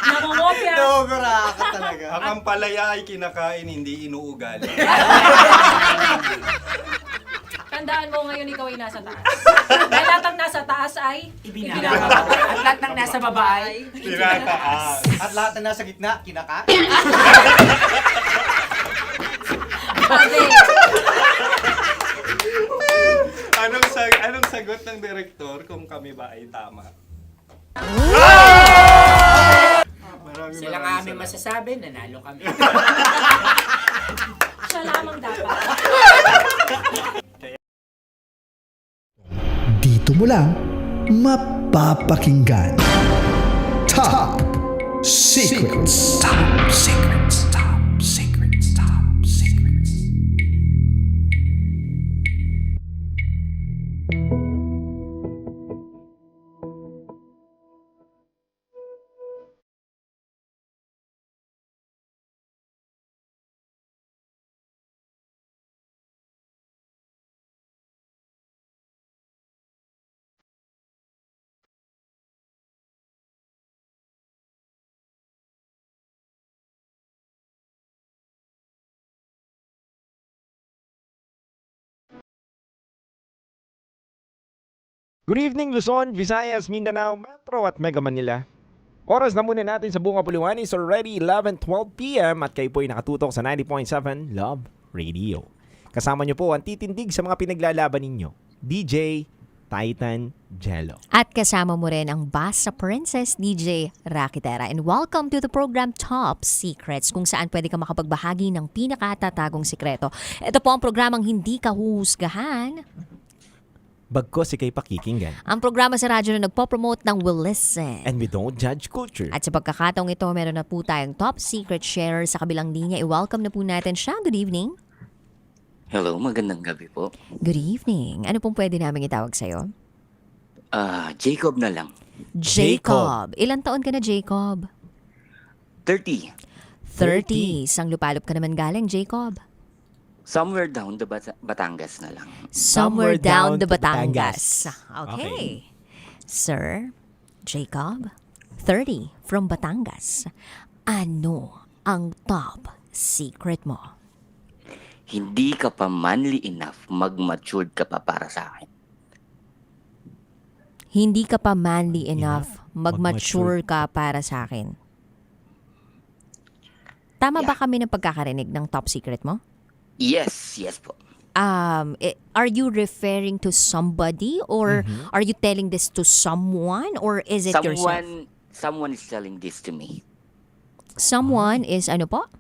Nangungopya. Nangungura ka talaga. Ang ampalaya ay kinakain, hindi inuugali. Tandaan mo ngayon ikaw ay nasa taas. Dahil lahat ng nasa taas ay Ibinababa. At lahat ng nasa baba ay Kinakaas. At lahat na nasa gitna, kinakain. Sabi. ng direktor kung kami ba ay tama. Sila nga aming masasabi, nanalo kami. Siya lamang dapat. Dito mo lang mapapakinggan. Top Secrets. Top Secrets. Top Secrets. Top Secrets. Good evening Luzon, Visayas, Mindanao, Metro at Mega Manila. Oras na muna natin sa buong kapuluan is already 11:12 p.m. at kayo po ay nakatutok sa 90.7 Love Radio. Kasama niyo po ang titindig sa mga pinaglalaban ninyo, DJ Titan Jello. At kasama mo rin ang Basta Princess DJ Rakitera. And welcome to the program Top Secrets, kung saan pwede ka makapagbahagi ng pinakatatagong sikreto. Ito po ang programang hindi ka huhusgahan. Bagkos ikay pakikinggan. Ang programa sa radyo na nagpo-promote ng Will Listen. And we don't judge culture. At sa pagkakataong ito, meron na po tayong top secret sharer sa kabilang linya. I-welcome na po natin siya. Good evening. Hello, magandang gabi po. Good evening. Ano pong pwede namin itawag sa'yo? Jacob na lang. Jacob. Ilang taon ka na, Jacob? 30. 30. Sang lupalop ka naman galing, Jacob? Somewhere down the Batangas na lang. Somewhere down the Batangas. Okay. Sir, Jacob, 30 from Batangas. Ano ang top secret mo? Hindi ka pa manly enough, mag-matured ka pa para sa akin. Hindi ka pa manly enough, mag-mature ka para sa akin. Tama ba kami ng pagkakarinig ng top secret mo? Yes po. Are you referring to somebody or are you telling this to someone or is it yourself? Someone is telling this to me. Someone is ano po?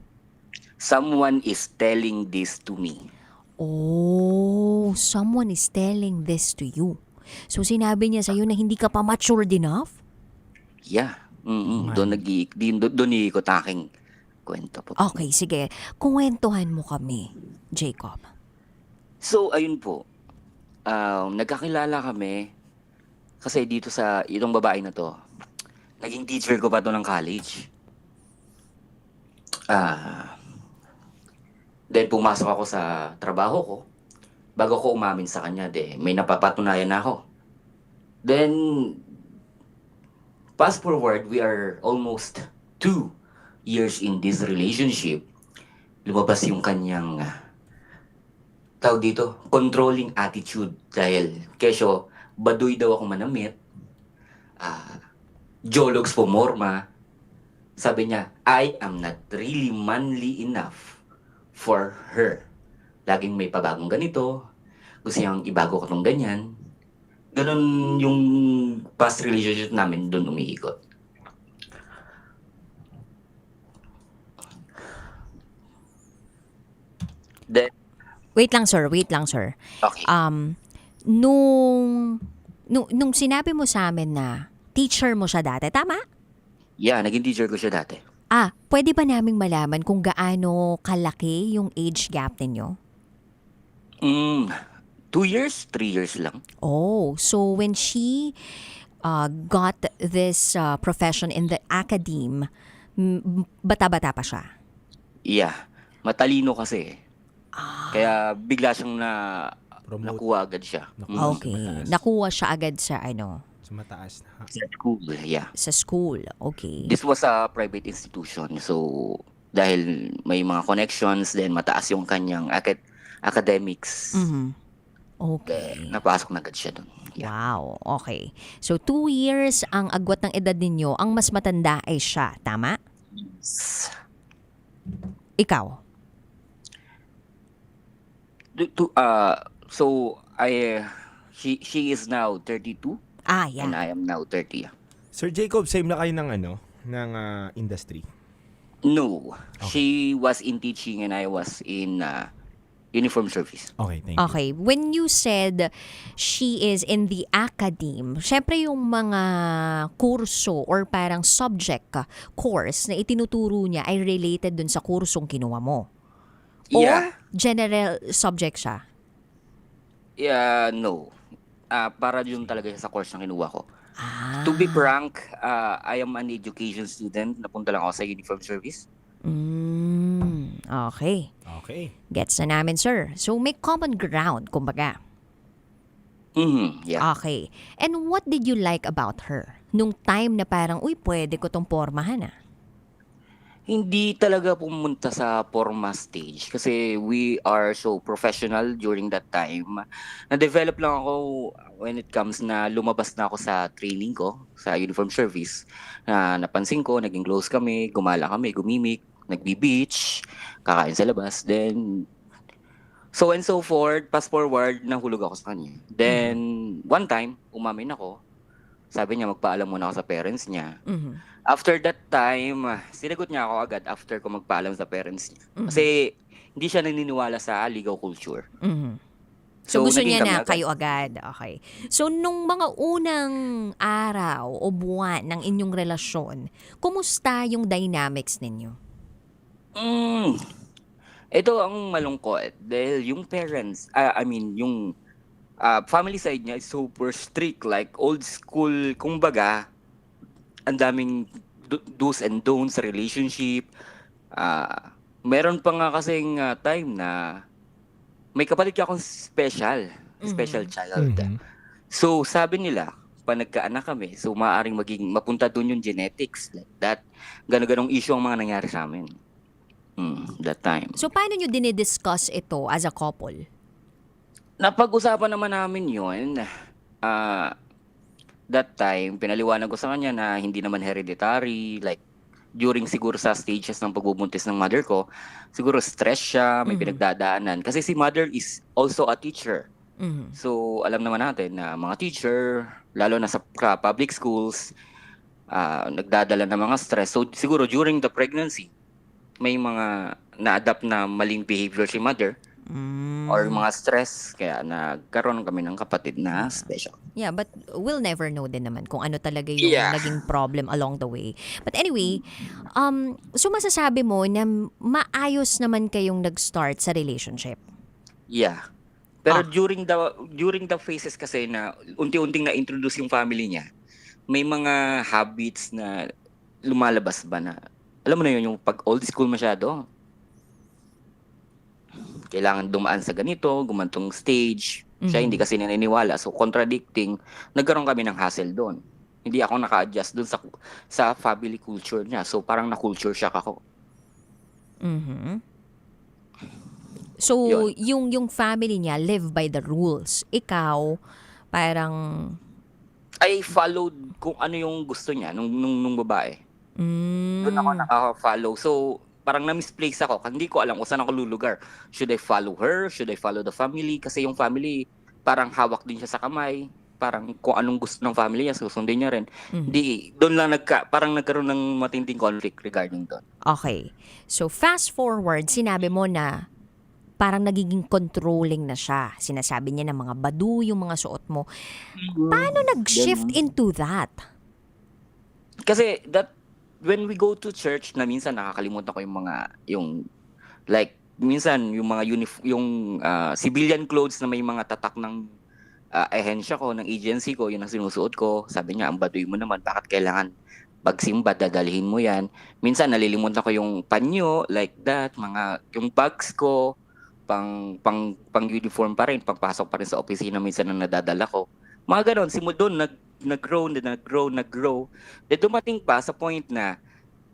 Someone is telling this to me. Oh, someone is telling this to you. So sinabi niya sa'yo na hindi ka pa matured enough? Yeah. Doon iikot aking kwento po. Okay, sige. Kuwentuhan mo kami, Jacob. So, ayun po. Nagkakilala kami kasi dito sa itong babae na to. Naging teacher ko pa to ng college. Then pumasok ako sa trabaho ko. Bago ko umamin sa kanya, may napapatunayan na ako. Then, fast forward, we are almost 2 years in this relationship. Lumabas yung kanyang tawag dito, controlling attitude. Dahil kesyo, baduy daw ako manamit. Jologs pumorma. Sabi niya, I am not really manly enough for her. Laging may pabagong ganito. Gusto niyang ibago ko tong ganyan. Ganon yung past relationship namin doon umiikot. Then, Wait lang, sir. Okay. Nung sinabi mo sa amin na teacher mo siya dati, tama? Yeah, naging teacher ko siya dati. Pwede ba naming malaman kung gaano kalaki yung age gap ninyo? 2 years, 3 years lang. Oh, so when she got this profession in the academe, bata-bata pa siya? Yeah, matalino kasi. Kaya bigla siyang nakuha agad siya. Okay, nakuha siya agad sa Sa mataas na. Sa school, yeah. Sa school, okay. This was a private institution. So, dahil may mga connections, then mataas yung kanyang academics. Okay. Napasok na agad siya doon. Yeah. Wow, okay. So 2 years ang agwat ng edad ninyo, ang mas matanda ay siya, tama? Yes. Ikaw? So, She is now 32 Yeah. and I am now 30. Sir Jacob, same na kayo ng ng industry? No, she was in teaching and I was in uniform service. Okay, thank you. Okay, when you said she is in the academe, syempre yung mga kurso or parang subject course na itinuturo niya ay related dun sa kursong kinuha mo? Or Yeah. general subject siya? Yeah, no. Para yun talaga sa course na kinuha ko. To be frank, I am an education student. Napunta lang ako sa uniform service. Okay. Okay. Gets na namin, sir. So, may common ground, kumbaga. Yeah. Okay. And what did you like about her? Nung time na parang, uy, pwede ko tong pormahan Hindi talaga pumunta sa forma stage kasi we are so professional during that time. Na-develop lang ako when it comes na lumabas na ako sa training ko, sa uniform service. Napansin ko, naging close kami, gumala kami, gumimik, nagbi-beach, kakain sa labas. Then, so and so forth, fast forward, nahulog ako sa kanya. Then, one time, umamin ako. Sabi niya, magpaalam muna ako sa parents niya. After that time, sinagot niya ako agad after ko magpaalam sa parents niya. Kasi hindi siya naniniwala sa ligaw culture. So, gusto naging niya kami na agad. kayo agad. Okay. So, nung mga unang araw o buwan ng inyong relasyon, kumusta yung dynamics ninyo? Ito ang malungkot dahil yung parents, yung family side niya is super strict, like old school, kumbaga, ang daming do's and don'ts sa relationship. Meron pa nga kasing time na may kapatid ka akong special child. So sabi nila, pag nagkaanak kami, so maaaring mapunta doon yung genetics, like that. Ganong issue ang mga nangyari sa amin. That time. So, paano nyo dinidiscuss ito as a couple? Napag-usapan naman namin yun. That time, pinaliwanag ko sa kanya na hindi naman hereditary. Like, during siguro sa stages ng pagbubuntis ng mother ko, siguro stress siya, may pinagdadaanan. Kasi si mother is also a teacher. So, alam naman natin na mga teacher, lalo na sa public schools, nagdadala ng mga stress. So, siguro during the pregnancy, may mga na-adapt na maling behavior si mother or mga stress. Kaya nagkaroon kami ng kapatid na special. Yeah, but we'll never know din naman kung ano talaga yung naging problem along the way. But anyway, so masasabi mo na maayos naman kayong nag-start sa relationship? Yeah. Pero during the phases kasi na unti-unting na-introduce yung family niya, may mga habits na lumalabas ba na, alam mo na yun, yung pag old school masyado. Kailangan dumaan sa ganito, gumantong stage. Siya hindi kasi naniniwala. So, contradicting, nagkaroon kami ng hassle doon. Hindi ako naka-adjust doon sa family culture niya. So, parang na-culture shock ako. So, yung family niya live by the rules. Ikaw, parang... I followed kung ano yung gusto niya nung babae. Doon ako naka-follow. So, parang na-misplace ako. Hindi ko alam kung saan ako lulugar. Should I follow her? Should I follow the family? Kasi yung family, parang hawak din siya sa kamay. Parang kung anong gusto ng family niya, susundin niya rin. Doon lang parang nagkaroon ng matinding conflict regarding doon. Okay. So, fast forward, sinabi mo na parang nagiging controlling na siya. Sinasabi niya na mga badu yung mga suot mo. Paano nag-shift into that? Kasi when we go to church, na minsan nakakalimutan ko minsan yung mga civilian clothes na may mga tatak ng ahensya ko, ng agency ko, yun ang sinusuot ko. Sabi niya, ang baduy mo naman, bakit kailangan pagsimba, dadalhin mo yan. Minsan nalilimutan ko yung panyo, like that, yung bags ko, pang uniform pa rin, pagpasok pa rin sa opisina minsan na nadadala ko. Mga ganon, doon nag-grow. Then dumating pa sa point na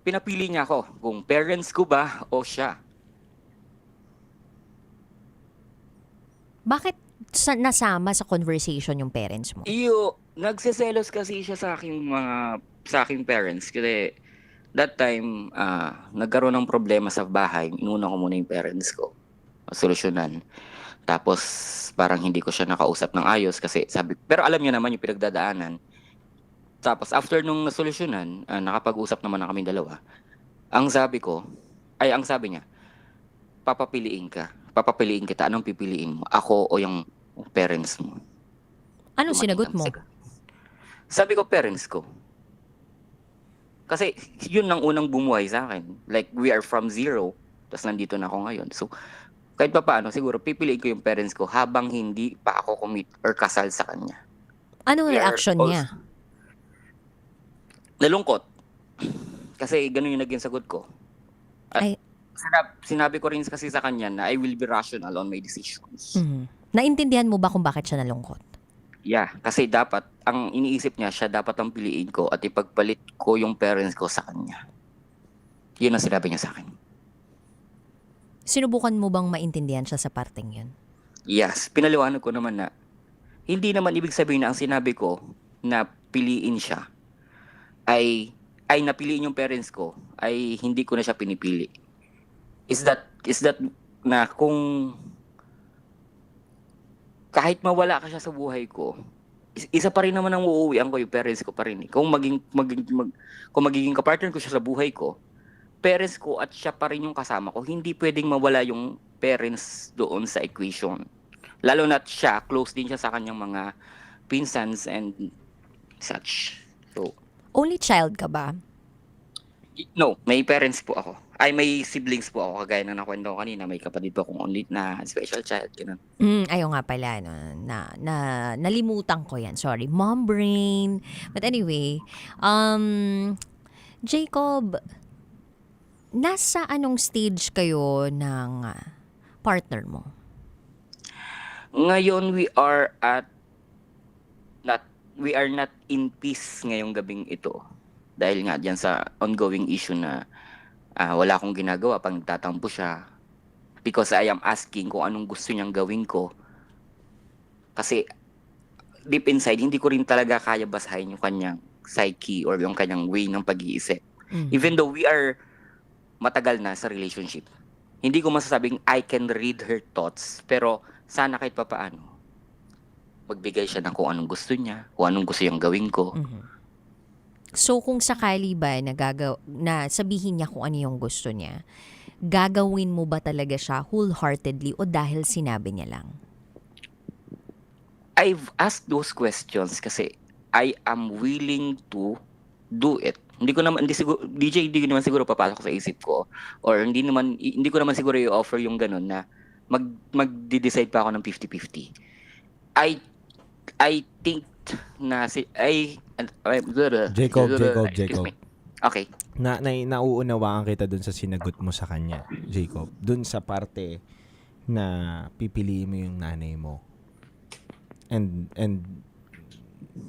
pinapili niya ako kung parents ko ba o siya. Bakit nasama sa conversation yung parents mo? Nagseselos kasi siya sa aking parents. Kasi that time, nagkaroon ng problema sa bahay. Inuna ko muna yung parents ko. solusyonan. Tapos parang hindi ko siya nakausap ng ayos kasi pero alam niya naman yung pinagdadaanan. Tapos after nung nasolusyonan, nakapag-usap naman na kaming dalawa. Ang sabi niya, papapiliin kita. Anong pipiliin mo? Ako o yung parents mo? Anong sinagot mo? Sabi ko, parents ko. Kasi yun ang unang bumuhay sa akin. Like, we are from zero, tapos nandito na ako ngayon. So, kahit pa paano, siguro, pipiliin ko yung parents ko habang hindi pa ako commit or kasal sa kanya. Anong reaction niya? Nalungkot. Kasi ganun yung naging sagot ko. At sinabi ko rin kasi sa kanya na I will be rational on my decisions. Naintindihan mo ba kung bakit siya nalungkot? Yeah, kasi dapat, ang iniisip niya, siya dapat ang piliin ko at ipagpalit ko yung parents ko sa kanya. Yun ang sinabi niya sa akin. Sinubukan mo bang maintindihan siya sa parteng yun? Yes, pinaliwanag ko naman na hindi naman ibig sabihin na ang sinabi ko na piliin siya ay napiliin yung parents ko ay hindi ko na siya pinipili. Is that na kung kahit mawala ka siya sa buhay ko, isa pa rin naman ang uuwian ko yung parents ko pa rin. Kung magiging kapartner ko siya sa buhay ko, parents ko at siya pa rin yung kasama ko, hindi pwedeng mawala yung parents doon sa equation. Lalo na siya, close din siya sa kanyang mga pinsans and such. So, only child ka ba? No, may parents po ako. Ay, may siblings po ako. Kagaya na nakwento ko kanina, may kapatid po akong only na special child. Ganun. Ayaw nga pala. No? Nalimutan ko yan. Sorry. Mom brain. But anyway, Jacob, nasa anong stage kayo ng partner mo? Ngayon, we are not in peace ngayong gabing ito. Dahil nga diyan sa ongoing issue na wala akong ginagawa pag nagtatampo siya. Because I am asking kung anong gusto niyang gawin ko. Kasi deep inside, hindi ko rin talaga kaya basahin yung kanyang psyche or yung kanyang way ng pag-iisip. Even though we are matagal na sa relationship, hindi ko masasabing I can read her thoughts. Pero sana kahit papaano, magbigay siya ng kung anong gusto niya, kung anong gusto niyang gawin ko. So kung sakali ba na sabihin niya kung ano yung gusto niya, gagawin mo ba talaga siya wholeheartedly o dahil sinabi niya lang? I've asked those questions kasi I am willing to do it. Hindi ko naman siguro papasok sa isip ko or hindi ko naman siguro i-offer yung ganun na magde-decide pa ako ng 50-50. I think na Jacob. Okay. Nauunawaan kita dun sa sinagot mo sa kanya, Jacob. Dun sa parte na pipiliin mo yung nanay mo. And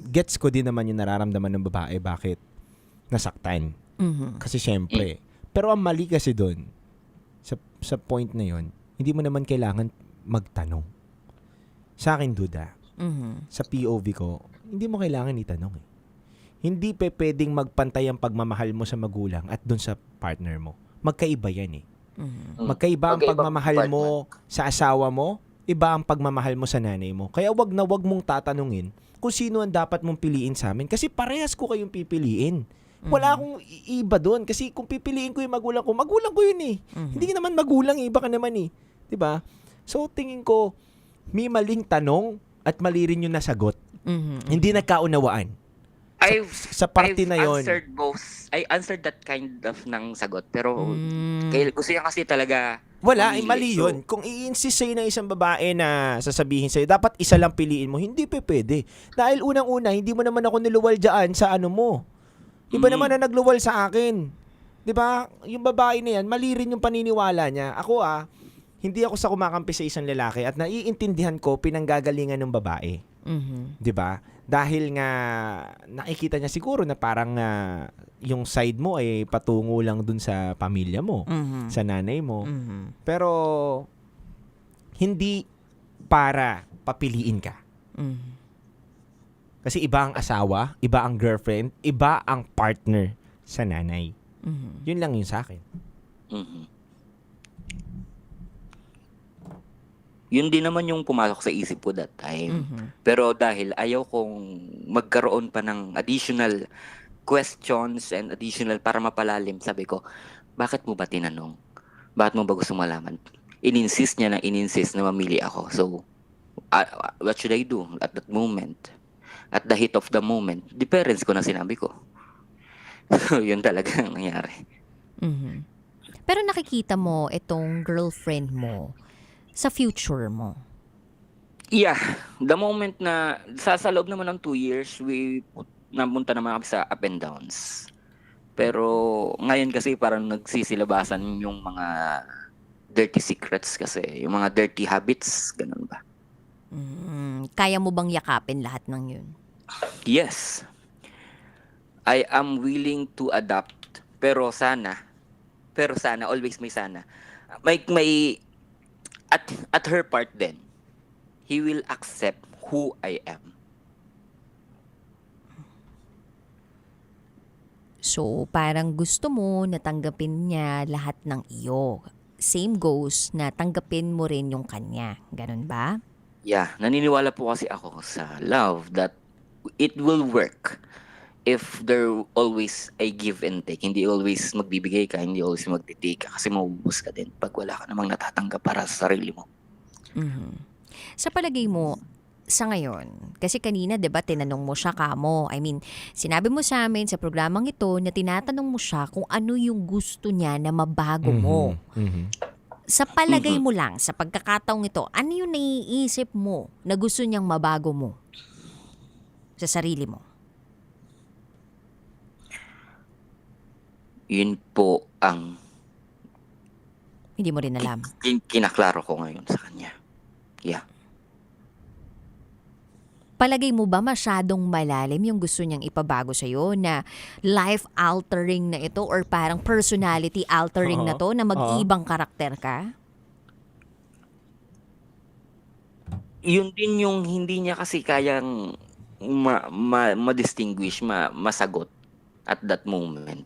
gets ko din naman yung nararamdaman ng babae bakit nasaktan. Kasi syempre. Pero ang mali kasi dun, sa point na yon, hindi mo naman kailangan magtanong. Sa akin, duda. Sa POV ko, hindi mo kailangan itanong eh. Hindi pwedeng magpantay ang pagmamahal mo sa magulang at dun sa partner mo. Magkaiba yan eh. Magkaiba ang pagmamahal mo sa asawa mo, iba ang pagmamahal mo sa nanay mo. Kaya wag mong tatanungin kung sino ang dapat mong piliin sa amin kasi parehas ko kayong pipiliin. Wala akong iba doon kasi kung pipiliin ko yung magulang ko yun eh. Hindi naman magulang eh, iba ka naman eh. 'Di ba? So tingin ko may maling tanong at mali rin yung nasagot. Hindi nagkaunawaan. Sa parte na yon. I answered that kind of ng sagot. Pero gusto niya kasi talaga wala, mali yun. Kung i-insist sa'yo ng isang babae na sasabihin sa'yo, dapat isa lang piliin mo, hindi pwede. Dahil unang-una, hindi mo naman ako niluwal dyan sa ano mo. Iba naman na nagluwal sa akin. 'Di ba? Yung babae na yan, mali rin yung paniniwala niya. Ako hindi ako sa kumakampi sa isang lalaki at naiintindihan ko pinanggagalingan ng babae. 'Di ba? Dahil nga nakikita niya siguro na parang yung side mo ay patungo lang dun sa pamilya mo, sa nanay mo. Pero hindi para papiliin ka. Kasi iba ang asawa, iba ang girlfriend, iba ang partner sa nanay. Yun lang yun sa akin. Yun din naman yung pumasok sa isip ko that time. Pero dahil ayaw kong magkaroon pa ng additional questions and additional para mapalalim, sabi ko, bakit mo ba tinanong? Bakit mo ba gusto malaman? Ininsist niya na mamili ako. So, what should I do at that moment? At the heat of the moment, the parents ko na sinabi ko. So, yun talaga ang nangyari. Pero nakikita mo itong girlfriend mo sa future mo. Yeah, the moment na sa loob naman ng 2 years, napunta naman kami sa up and downs. Pero ngayon kasi parang nagsisilabasan yung mga dirty secrets kasi, yung mga dirty habits, ganun ba? Kaya mo bang yakapin lahat ng yun? Yes. I am willing to adapt. Pero sana, always may sana. May at her part then, he will accept who I am. So, parang gusto mo na tanggapin niya lahat ng iyo. Same goes na tanggapin mo rin yung kanya. Ganun ba? Yeah, naniniwala po kasi ako sa love that it will work if there always a give and take. Hindi always magbibigay ka, hindi always magtitake ka kasi maubos ka din pag wala ka namang natatanggap para sa sarili mo. Sa palagay mo, sa ngayon, kasi kanina 'di ba tinanong mo siya kamo. I mean, sinabi mo sa amin sa programang ito na tinatanong mo siya kung ano yung gusto niya na mabago mo. Sa palagay mo lang, sa pagkakataong ito, ano yung naiisip mo na gusto niyang mabago mo sa sarili mo? Yun po ang Hindi mo rin alam. kinaklaro ko ngayon sa kanya. Yeah. Palagay mo ba masyadong malalim yung gusto niyang ipabago sa'yo na life-altering na ito or parang personality-altering na to na mag-ibang karakter ka? Yun din yung hindi niya kasi kayang ma-distinguish, masagot at that moment.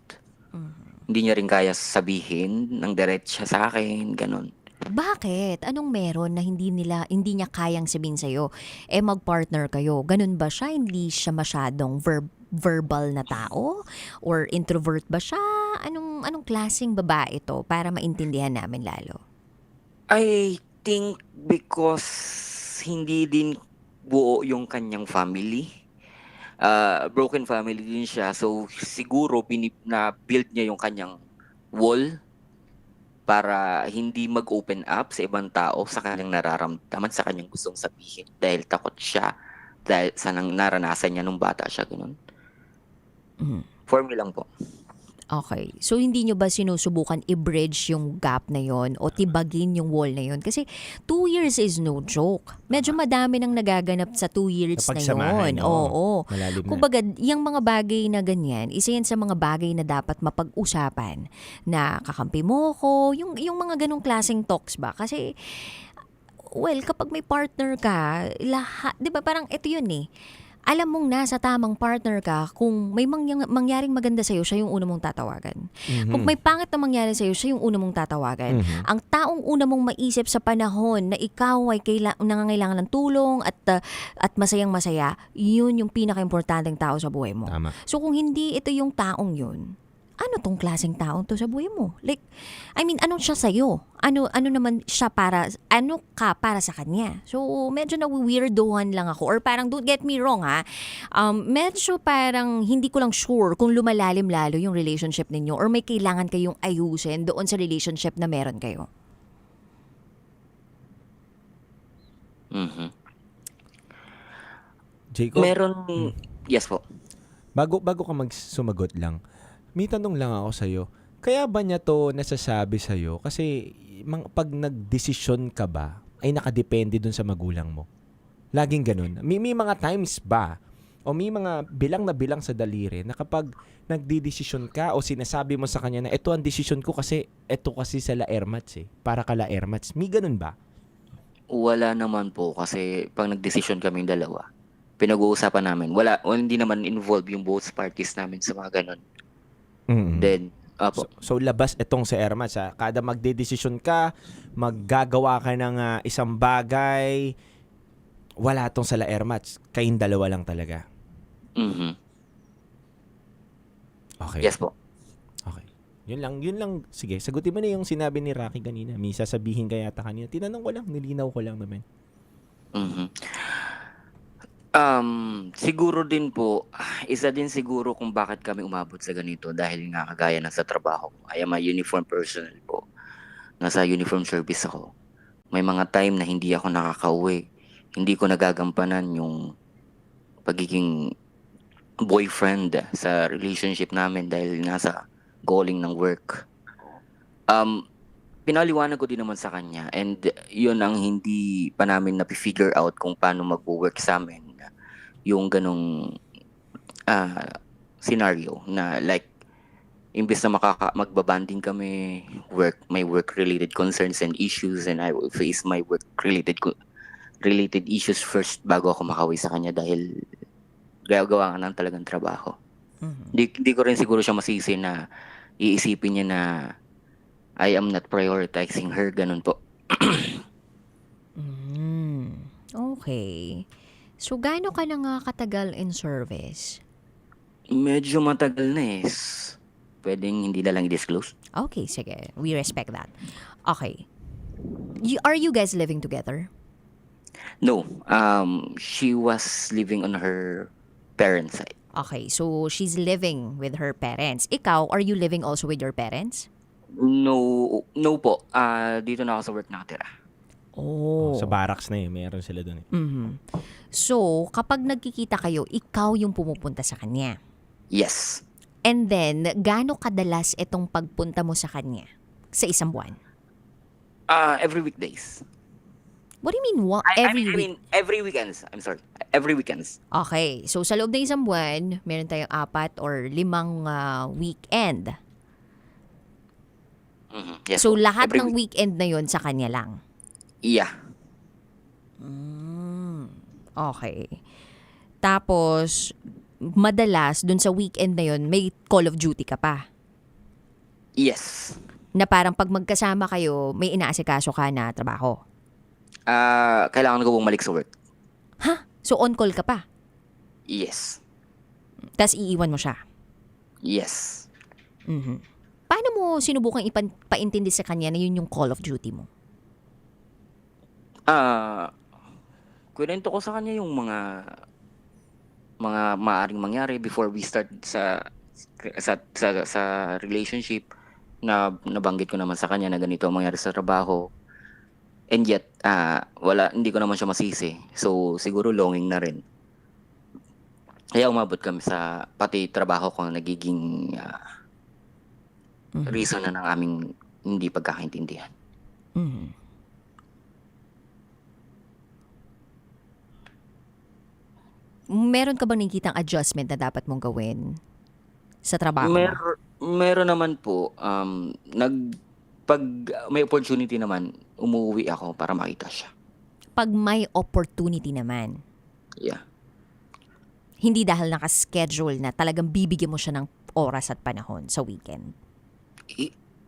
Hindi niya rin kaya sabihin ng diretsa sa akin, ganun. Bakit? Anong meron na hindi niya kayang sabihin sa'yo? Mag-partner kayo. Ganun ba siya? Hindi siya masyadong verbal na tao? Or introvert ba siya? Anong klaseng babae ito para maintindihan namin lalo? I think because hindi din buo yung kanyang family. Broken family din siya. So siguro na-build niya yung kanyang wall para hindi mag-open up sa ibang tao sa kanyang nararamdaman, sa kanyang gustong sabihin dahil takot siya dahil sa naranasan niya nung bata siya, ganun. For me lang po. Okay. So, hindi nyo ba sinusubukan i-bridge yung gap na yon o tibagin yung wall na yon? Kasi 2 years is no joke. Medyo madami nang nagaganap sa 2 years na yon. Oo. Malalim na. Kumbaga, yung mga bagay na ganyan, isa yan sa mga bagay na dapat mapag-usapan. Na kakampi mo ko, yung mga ganong klaseng talks ba? Kasi, well, kapag may partner ka, lahat, di ba parang ito yun eh. Alam mong nasa tamang partner ka, kung may mangyaring maganda sa'yo, siya yung una mong tatawagan. Kung may pangit na mangyari sa'yo, siya yung una mong tatawagan. Ang taong una mong maisip sa panahon na ikaw ay nangangailangan ng tulong at masayang-masaya, yun yung pinaka-importanteng tao sa buhay mo. Tama. So kung hindi ito yung taong yun, ano tong klaseng taong to sa buhay mo? Like, I mean, anong siya sa'yo? Ano naman siya ano ka para sa kanya? So, medyo na-weirdohan lang ako. Or parang, don't get me wrong ha, medyo parang hindi ko lang sure kung lumalalim lalo yung relationship ninyo or may kailangan kayong ayusin doon sa relationship na meron kayo. Jacob? Yes po. Bago ka sumagot lang, may tanong lang ako sa'yo. Kaya ba niya to nasasabi sa'yo? Kasi pag nagdesisyon ka ba, ay nakadepende dun sa magulang mo? Laging ganun. May mga times ba, o may mga bilang na bilang sa daliri, na kapag nagdidesisyon ka o sinasabi mo sa kanya na ito ang desisyon ko kasi ito kasi sa Laermats para ka Laermats. May ganun ba? Wala naman po kasi pag nagdesisyon kaming dalawa, pinag-uusapan namin. Hindi naman involved yung both parties namin sa mga ganun. Then, Apo. So labas itong si Ermat. Kada magdedesisyon ka, maggagawa ka ng isang bagay, wala tong sala Ermat. Kayong dalawa lang talaga. Mhm. Okay. Yes po. Okay. Yun lang. Sige, sagutin mo na yung sinabi ni Rocky kanina. May sasabihin ka yata kanina. Tinanong ko lang, nilinaw ko lang naman. Mhm. Siguro din po, isa din siguro kung bakit kami umabot sa ganito dahil nga kagaya na sa trabaho ko. I am a uniform personnel po. Nasa uniform service ako. May mga time na hindi ako nakakauwi. Hindi ko nagagampanan yung pagiging boyfriend sa relationship namin dahil nasa calling ng work. Pinaliwanag ko din naman sa kanya and yun ang hindi pa namin na-figure out kung paano mag-work sa amin yung ganong scenario na like imbes na magbabanding kami, may work-related concerns and issues and I will face my work-related issues first bago ako makauwi sa kanya dahil gagawa ka ng talagang trabaho. Hindi ko rin siguro siya masisi na iisipin niya na I am not prioritizing her, ganun po. Okay. So, gaano ka na nga katagal in service? Medyo matagal na pwedeng hindi na lang i-disclose. Okay, sige. We respect that. Okay. Are you guys living together? No. She was living on her parents' side. Okay, so she's living with her parents. Ikaw, are you living also with your parents? No po. Dito na ako sa work nakatira. Oh. Sa barracks na meron sila doon. So, kapag nagkikita kayo, ikaw yung pumupunta sa kanya. Yes. And then, gaano kadalas itong pagpunta mo sa kanya sa isang buwan? Every weekdays. What do you mean every weekends. I'm sorry. Every weekends. Okay. So, sa loob ng isang buwan, meron tayong 4 or 5 weekend. Yes, so, lahat ng weekend na yon sa kanya lang? Yeah. Okay. Tapos, madalas, dun sa weekend na yon may Call of Duty ka pa? Yes. Na parang pag magkasama kayo, may inaasikaso ka na trabaho? Kailangan ko bumalik sa work. Ha? So, on-call ka pa? Yes. Tapos, iiwan mo siya? Yes. Paano mo sinubukang ipaintindi sa kanya na yun yung Call of Duty mo? Kwento ko sa kanya yung mga maaring mangyari before we start sa relationship na nabanggit ko naman sa kanya na ganito ang mangyari sa trabaho. And yet, hindi ko naman siya masisi. So, siguro longing na rin. Kaya umabot kami sa pati trabaho ko na nagiging reason na ng aming hindi pagkakaintindihan. Meron ka bang nakikitang adjustment na dapat mong gawin sa trabaho? Meron naman po. Pag may opportunity naman, umuwi ako para makita siya. Pag may opportunity naman? Yeah. Hindi dahil nakaschedule na talagang bibigyan mo siya ng oras at panahon sa weekend?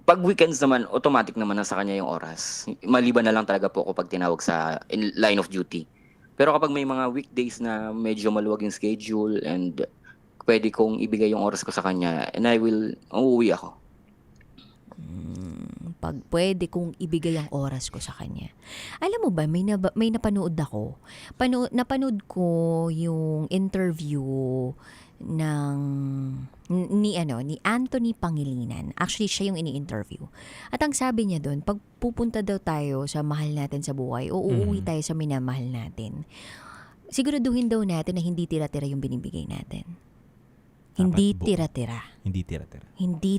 Pag weekends naman, automatic naman na sa kanya yung oras. Maliban na lang talaga po ako pag tinawag sa line of duty. Pero kapag may mga weekdays na medyo maluwag yung schedule and pwede kong ibigay yung oras ko sa kanya, and uuwi ako. Pag pwede kong ibigay ang oras ko sa kanya. Alam mo ba, may napanood ako. Napanood ko yung interview ni Anthony Pangilinan. Actually, siya yung ini-interview. At ang sabi niya doon, pag pupunta daw tayo sa mahal natin sa buhay o uuwi tayo sa minamahal natin, siguraduhin daw natin na hindi tira-tira yung binibigay natin. Hindi tira-tira. Hindi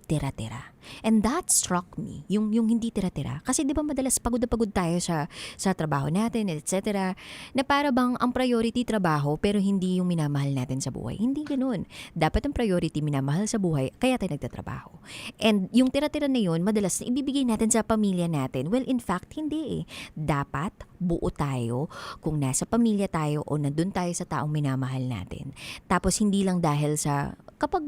tira-tira. And that struck me, yung hindi tira-tira. Kasi di ba madalas pagod na pagod tayo sa trabaho natin, etc. Na para bang ang priority trabaho pero hindi yung minamahal natin sa buhay. Hindi ganun. Dapat ang priority minamahal sa buhay, kaya tayo nagtatrabaho. And yung tira-tira na yun, madalas na ibibigay natin sa pamilya natin. Well, in fact, hindi eh. Dapat buo tayo kung nasa pamilya tayo o nandun tayo sa taong minamahal natin. Tapos hindi lang dahil sa kapag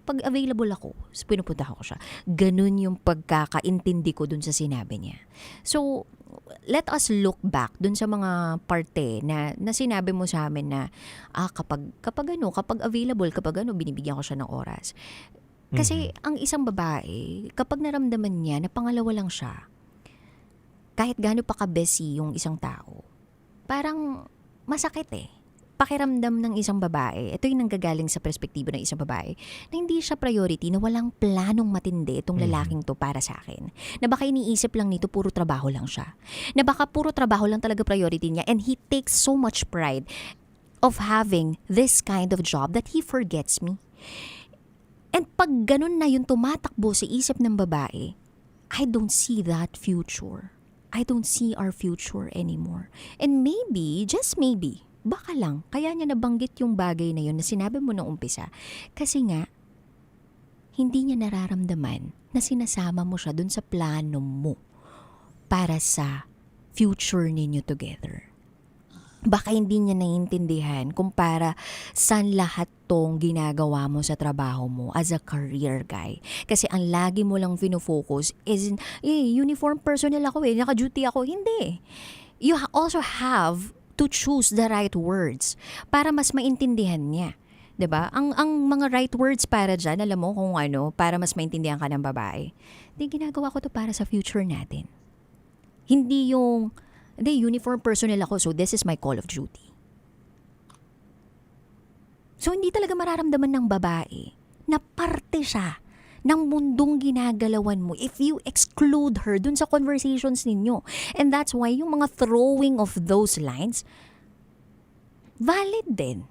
pag available ako, pinupuntahan ko siya. Ganun yung pagkakaintindi ko dun sa sinabi niya. So, let us look back dun sa mga parte na sinabi mo sa amin na kapag available, kapag binibigyan ko siya ng oras. Kasi ang isang babae, kapag naramdaman niya na pangalawa lang siya, kahit gaano pa ka-busy yung isang tao, parang masakit pakiramdam ng isang babae, ito yung nanggagaling sa perspektibo ng isang babae, na hindi siya priority, na walang planong matindi itong lalaking to para sa akin. Na baka iniisip lang nito, puro trabaho lang siya. Na baka puro trabaho lang talaga priority niya, and he takes so much pride of having this kind of job that he forgets me. And pag ganun na yung tumatakbo sa isip ng babae, I don't see that future. I don't see our future anymore. And maybe, just maybe, baka lang, kaya niya nabanggit yung bagay na yun na sinabi mo nung umpisa. Kasi nga, hindi niya nararamdaman na sinasama mo siya dun sa plano mo para sa future ninyo together. Baka hindi niya naiintindihan kung para saan lahat tong ginagawa mo sa trabaho mo as a career guy. Kasi ang lagi mo lang finofocus is, uniform personnel ako naka-duty ako. Hindi. You also have to choose the right words para mas maintindihan niya. 'Di ba? Ang mga right words para diyan, alam mo kung para mas maintindihan ka ng babae. Ginagawa ko to para sa future natin. Hindi uniform personnel ako, so this is my call of duty. So hindi talaga mararamdaman ng babae na parte siya ng mundong ginagalawan mo if you exclude her dun sa conversations ninyo. And that's why yung mga throwing of those lines, valid din.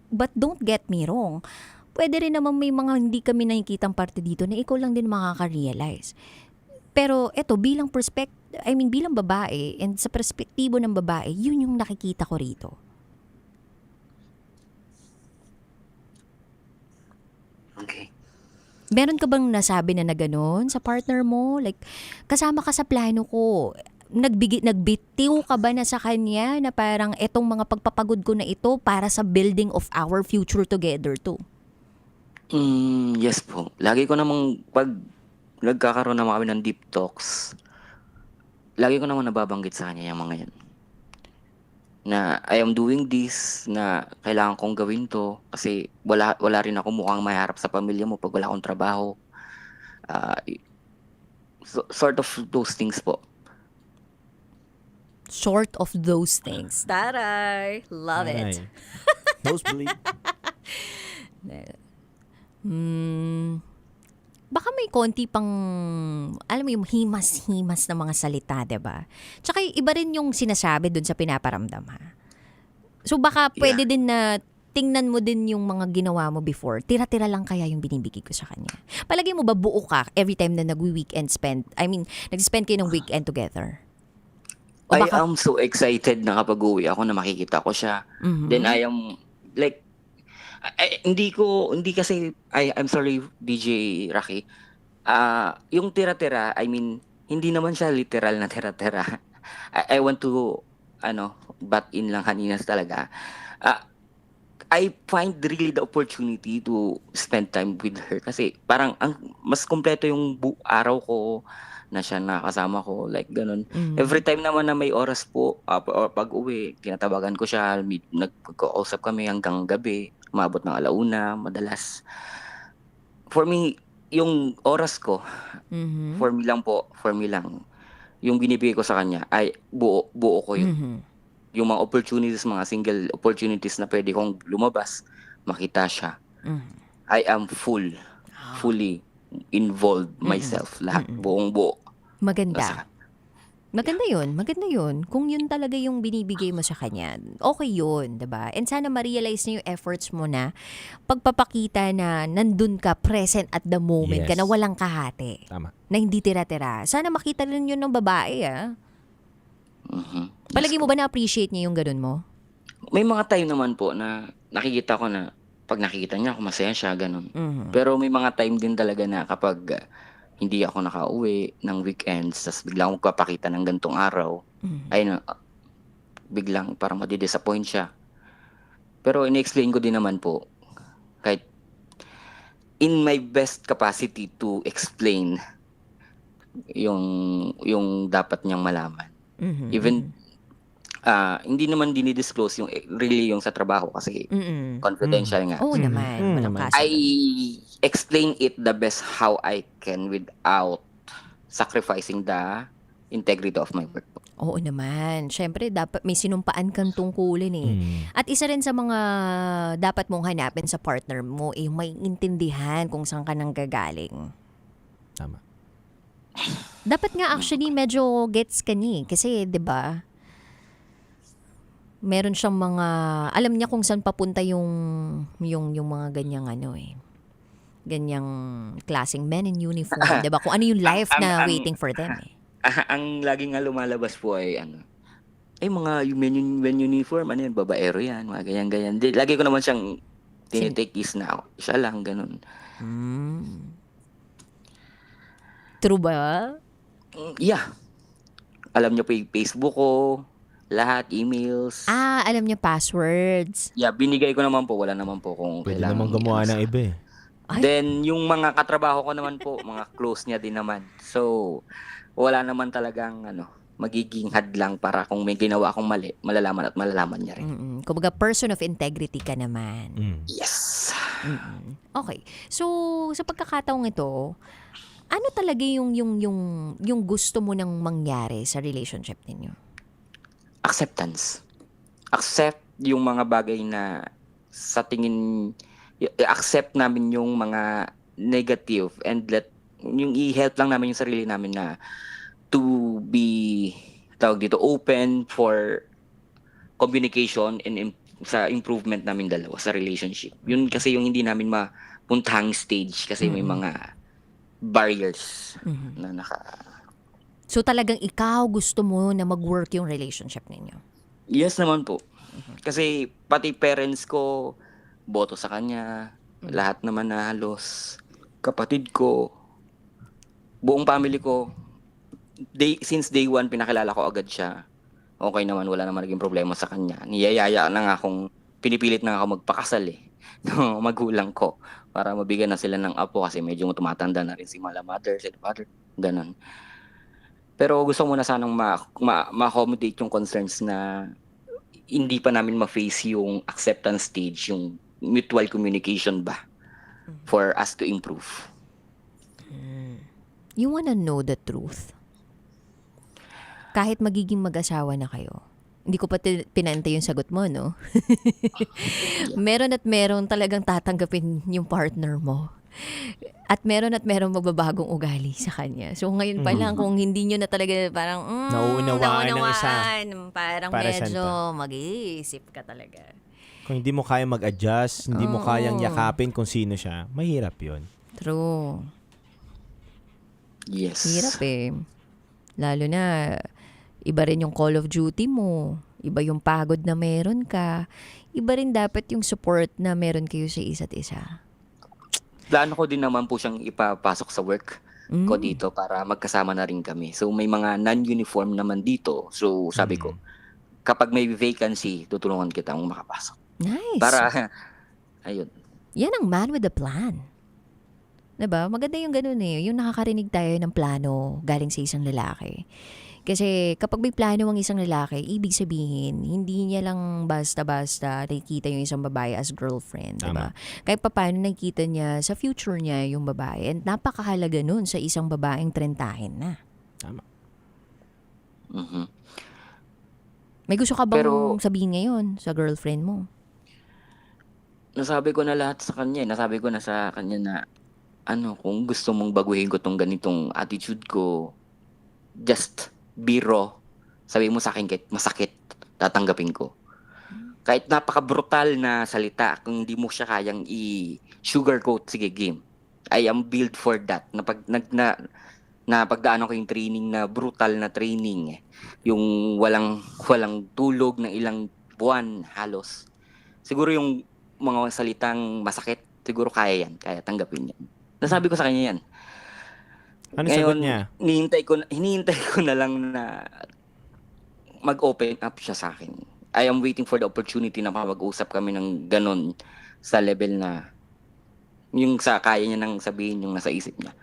But don't get me wrong. Pwede rin naman may mga hindi kami nakikitang parte dito na ikaw lang din makaka-realize. Pero eto, bilang babae, and sa perspektibo ng babae, yun yung nakikita ko rito. Okay. Meron ka bang nasabi na gano'n sa partner mo? Like, kasama ka sa plano ko. Nagbitiw ka ba na sa kanya na parang etong mga pagpapagod ko na ito para sa building of our future together too? Yes po. Lagi ko namang pag nagkakaroon naman kami ng deep talks, lagi ko naman nababanggit sa kanya yung mga yan. Na I am doing this, na kailangan kong gawin to kasi wala rin ako mukhang maharap sa pamilya mo pag wala akong trabaho. Sort of those things po. Sort of those things. Taray! Love it. Nosebleed. Baka may konti pang, alam mo yung himas-himas na mga salita, diba? Tsaka iba rin yung sinasabi dun sa pinaparamdam, ha? So baka pwede din na tingnan mo din yung mga ginawa mo before. Tira-tira lang kaya yung binibigay ko sa kanya. Palagi mo ba buo ka every time na nag-weekend nag-spend kayo ng weekend together? I am so excited na kapag uwi ako na makikita ko siya. Then I am like, I'm sorry DJ Rocky. Yung tira-tira, hindi naman siya literal na tira-tira. I want to butt in lang kanina talaga. I find really the opportunity to spend time with her kasi parang mas kompleto yung araw ko na siya nakasama ko, like ganun. Every time naman na may oras po, pag uwi, tinatawagan ko siya, nagko-usap kami hanggang gabi, umabot ng 1:00 madalas. For me, yung oras ko, for me lang, yung binibigay ko sa kanya, ay buo ko yun. Yung mga opportunities, mga single opportunities na pwede kong lumabas, makita siya. I am fully involved myself, lahat, buong buo. Maganda. Maganda yun. Kung yun talaga yung binibigay mo sa kanya, okay yun, diba? And sana ma-realize niya yung efforts mo na pagpapakita na nandun ka, present at the moment ka, na walang kahati. Tama. Na hindi tira-tira. Sana makita rin yun ng babae, Palagi mo ba na-appreciate niya yung ganun mo? May mga time naman po na nakikita ko na pag nakikita niya ako, masaya siya, ganun. Pero may mga time din talaga na kapag hindi ako nakauwi ng weekends, tas biglang ako papakita ng gantong araw, biglang parang madi-disappoint siya. Pero in-explain ko din naman po, kahit in my best capacity to explain yung dapat niyang malaman. Even hindi naman dinidisclose yung really yung sa trabaho kasi confidential nga. Oo naman. Walang kaso. I explain it the best how I can without sacrificing the integrity of my work. Oo naman. Siyempre, dapat may sinumpaan kang tungkulin eh. At isa rin sa mga dapat mong hanapin sa partner mo eh, may intindihan kung saan ka nang gagaling. Tama. Dapat nga actually medyo gets ka niya eh. Kasi, di ba, meron siyang mga, alam niya kung saan papunta yung mga ganyang ganyang klaseng men in uniform. Di ba? Kung ano yung life na waiting for them eh. Ang lagi nga lumalabas po ay mga men uniform, babaero yan, mga ganyan-ganyan. Lagi ko naman siyang tinitake is na siya lang, ganun. True ba? Yeah. Alam niyo po yung Facebook ko, lahat, emails. Alam niya passwords. Yeah, binigay ko naman po, wala naman po kung Pwede kailangan. naman gumawa ng iba eh. Then, yung mga katrabaho ko naman po, mga close niya din naman. So, wala naman talagang magiging hadlang para kung may ginawa akong mali, malalaman niya rin. Kumbaga, person of integrity ka naman. Yes. Okay. So, sa pagkakataong ito, ano talaga yung gusto mo nang mangyari sa relationship ninyo? Acceptance. Accept yung mga bagay na sa tingin, accept namin yung mga negative and yung i-help lang namin yung sarili namin na to be open for communication and sa improvement namin dalawa sa relationship. Yun kasi yung hindi namin mapuntahang stage kasi may mga barriers na So talagang ikaw gusto mo na mag-work yung relationship ninyo? Yes naman po. Kasi pati parents ko boto sa kanya, lahat naman na halos kapatid ko, buong family ko, since day one, pinakilala ko agad siya. Okay naman, wala naman naging problema sa kanya. Niyayaya na nga akong, pinipilit na ako magpakasal magulang ko, para mabigyan na sila ng apo kasi medyo tumatanda na rin si mother, ganun. Pero gusto mo na sanang ma-accommodate yung concerns na hindi pa namin ma-face yung acceptance stage, yung mutual communication ba for us to improve. You wanna know the truth? Kahit magiging mag-asawa na kayo, hindi ko pa pinantay yung sagot mo, no? Meron at meron talagang tatanggapin yung partner mo. At meron magbabagong ugali sa kanya. So ngayon pa lang, kung hindi nyo na talaga parang nauunawaan ng isa. Parang para medyo mag-iisip ka talaga. Kung hindi mo kaya mag-adjust, hindi mo kayang yakapin kung sino siya, mahirap yun. True. Yes. Hirap eh. Lalo na, iba rin yung call of duty mo. Iba yung pagod na meron ka. Iba rin dapat yung support na meron kayo sa isa't isa. Plano ko din naman po siyang ipapasok sa work ko dito para magkasama na rin kami. So may mga non-uniform naman dito. So sabi ko, kapag may vacancy, tutulungan kitang makapasok. Nice. Para, ayun. Yan ang man with a plan. Diba? Maganda yung ganun eh. Yung nakakarinig tayo ng plano galing sa isang lalaki. Kasi kapag may plano ang isang lalaki, ibig sabihin, hindi niya lang basta-basta nakikita yung isang babae as girlfriend. Diba? Kahit paano nakikita niya sa future niya yung babae. And napakahalaga nun sa isang babaeng trentahin na. Tama. May gusto ka bang sabihin ngayon sa girlfriend mo? Nasabi ko na lahat sa kanya. Nasabi ko na sa kanya na kung gusto mong baguhin ko tong ganitong attitude ko, just be raw. Sabi mo sa akin kahit masakit, tatanggapin ko. Kahit napaka-brutal na salita, kung hindi mo siya kayang i-sugarcoat, sige, game. I am built for that. Pagdaanan ko yung training na brutal na training. Yung walang tulog ng ilang buwan halos. Siguro yung mga salitang masakit, siguro kaya yan. Kaya tanggapin yan. Nasabi ko sa kanya yan. Ano sagot niya? Hinihintay ko na lang na mag-open up siya sa akin. I am waiting for the opportunity na mag-usap kami ng ganon sa level na Yung sa kaya niya nang sabihin yung nasa isip niya.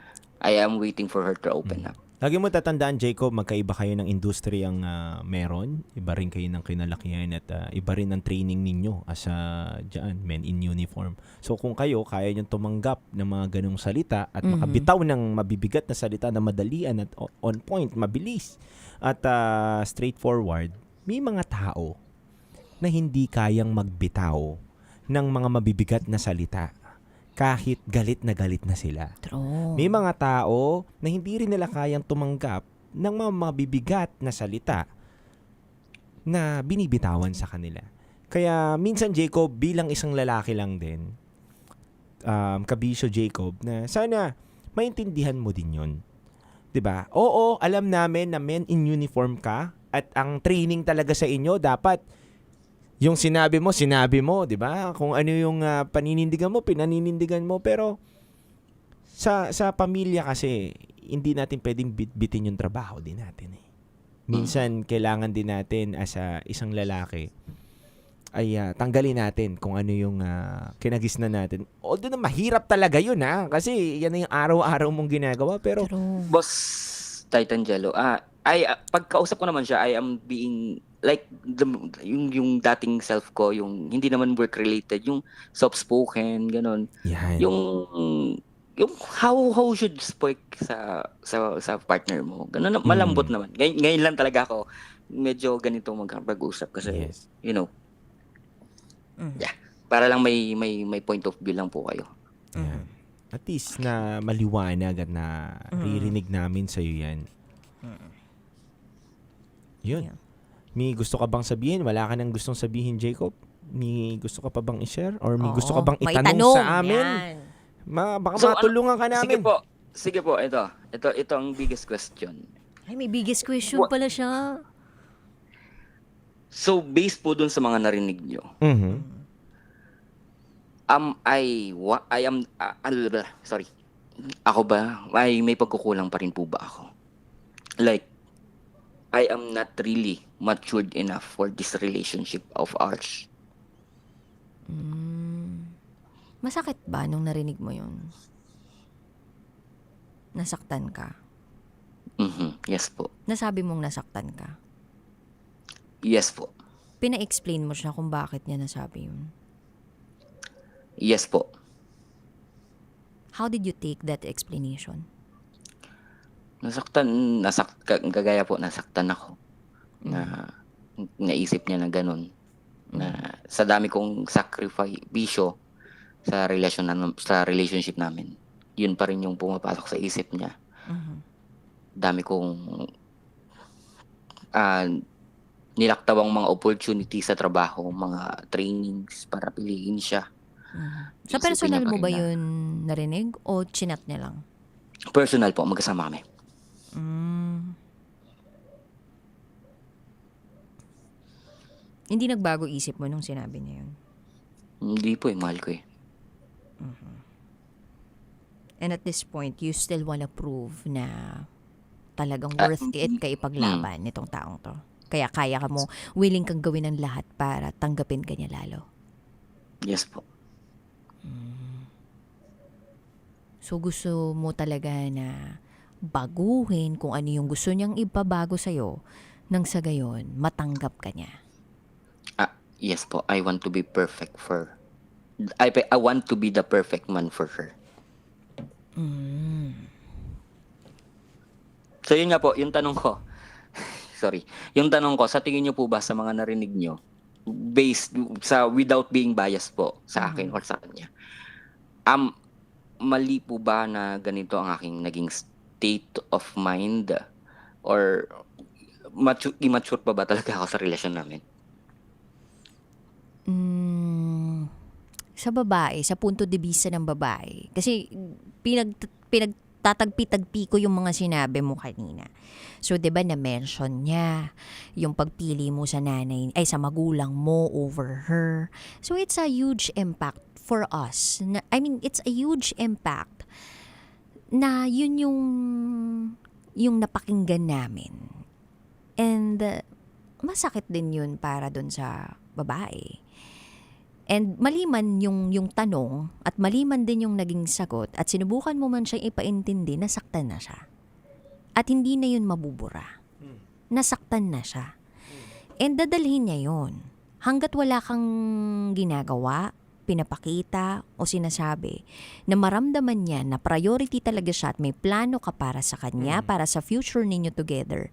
I am waiting for her to open up. Lagi mo tatandaan, Jacob, magkaiba kayo ng industriyang meron. Iba rin kayo ng kinalakihan at iba rin ang training ninyo as men in uniform. So kung kayo, kaya nyo tumanggap ng mga ganong salita at makabitaw ng mabibigat na salita na madalian at on point, mabilis at straightforward, may mga tao na hindi kayang magbitaw ng mga mabibigat na salita kahit galit na sila. True. May mga tao na hindi rin nila kayang tumanggap ng mga mabibigat na salita na binibitawan sa kanila. Kaya minsan, Jacob, bilang isang lalaki lang din, kabisyo Jacob, na sana maintindihan mo din yun. 'Di ba? Oo, alam namin na men in uniform ka at ang training talaga sa inyo dapat yung sinabi mo, 'di ba? Kung ano yung paninindigan mo, pinaninindigan mo. Pero sa pamilya kasi, hindi natin pwedeng bitbitin yung trabaho din natin eh. Minsan, kailangan din natin as isang lalaki ay tanggalin natin kung ano yung kinagisnan natin. Although na mahirap talaga yun kasi yan na yung araw-araw mong ginagawa. Pero, Boss Titangelo, pagkausap ko naman siya, I am being like yung dating self ko, yung hindi naman work related, yung soft spoken, ganon. Yan. Yung how should speak sa partner mo. Ganon, malambot naman. Ngayon lang talaga ako medyo ganito magpag-usap kasi you know. Yeah. Para lang may point of view lang po kayo. Yan. At least na maliwanag at na ririnig namin sa iyo yan. Yun. May gusto ka bang sabihin? Wala ka nang gustong sabihin, Jacob? May gusto ka pa bang i-share? Or may gusto ka bang itanong sa amin? Baka matulungan ka namin. Sige po, ito ang biggest question. Ay, may biggest question pala siya. So, based po dun sa mga narinig nyo, sorry. Ako ba? May pagkukulang pa rin po ba ako? Like, I am not really matured enough for this relationship of ours. Masakit ba nung narinig mo yun? Nasaktan ka? Yes po. Nasabi mong nasaktan ka? Yes po. Pina-explain mo siya kung bakit niya nasabi yun? Yes po. How did you take that explanation? Kagaya po, nasaktan ako. Na naisip niya na ganun. Na sa dami kong bisyo sa relationship namin, yun pa rin yung pumapasok sa isip niya. Dami kong nilaktawang mga opportunity sa trabaho, mga trainings para piliin siya. Sa personal mo ba yun narinig o chinat niya lang? Personal po, magkasama kami. Hindi nagbago isip mo nung sinabi niya yun? Hindi po mahal ko eh. And at this point, you still wanna prove na talagang worth it ka ipaglaban nitong taong to. Kaya kaya ka mo, willing kang gawin ang lahat para tanggapin ka niya lalo. Yes po. So gusto mo talaga na baguhin kung ano yung gusto niyang ipabago sa'yo nang sa gayon, matanggap ka niya. Yes po, I want to be perfect for I want to be the perfect man for her. So yun nga po, yung tanong ko. Sorry. Yung tanong ko, sa tingin niyo po ba sa mga narinig niyo, based sa without being biased po sa akin or sa kanya, mali po ba na ganito ang aking naging state of mind or immature pa ba talaga ako sa relasyon namin? Sa babae, sa punto de vista ng babae. Kasi pinagtatagpi-tagpi ko yung mga sinabi mo kanina. So, 'di ba na-mention niya yung pagpili mo sa sa magulang mo over her. So, it's a huge impact for us. It's a huge impact na yun yung napakinggan namin. And masakit din yun para dun sa babae. And maliman yung tanong at maliman din yung naging sagot at sinubukan mo man siyang ipaintindi, nasaktan na siya. At hindi na yun mabubura. Nasaktan na siya. And dadalhin niya yun. Hanggat wala kang ginagawa, pinapakita o sinasabi na maramdaman niya na priority talaga siya at may plano ka para sa kanya, para sa future ninyo together,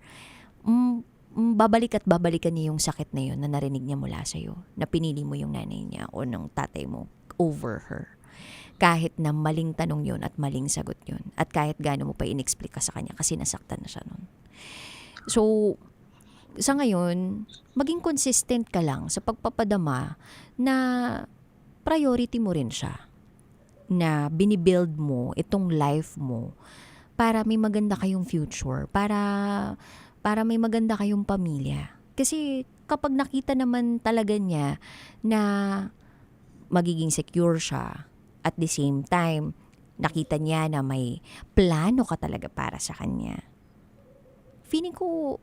babalik at babalikan niya yung sakit na yun na narinig niya mula sa'yo, na pinili mo yung nanay niya o ng tatay mo over her. Kahit na maling tanong yun at maling sagot yun. At kahit gaano mo pa inexplica sa kanya kasi nasaktan na siya nun. So, sa ngayon, maging consistent ka lang sa pagpapadama na priority mo rin siya. Na binibuild mo itong life mo para may maganda kayong future. Para may maganda kayong pamilya. Kasi kapag nakita naman talaga niya na magiging secure siya, at the same time, nakita niya na may plano ka talaga para sa kanya, feeling ko,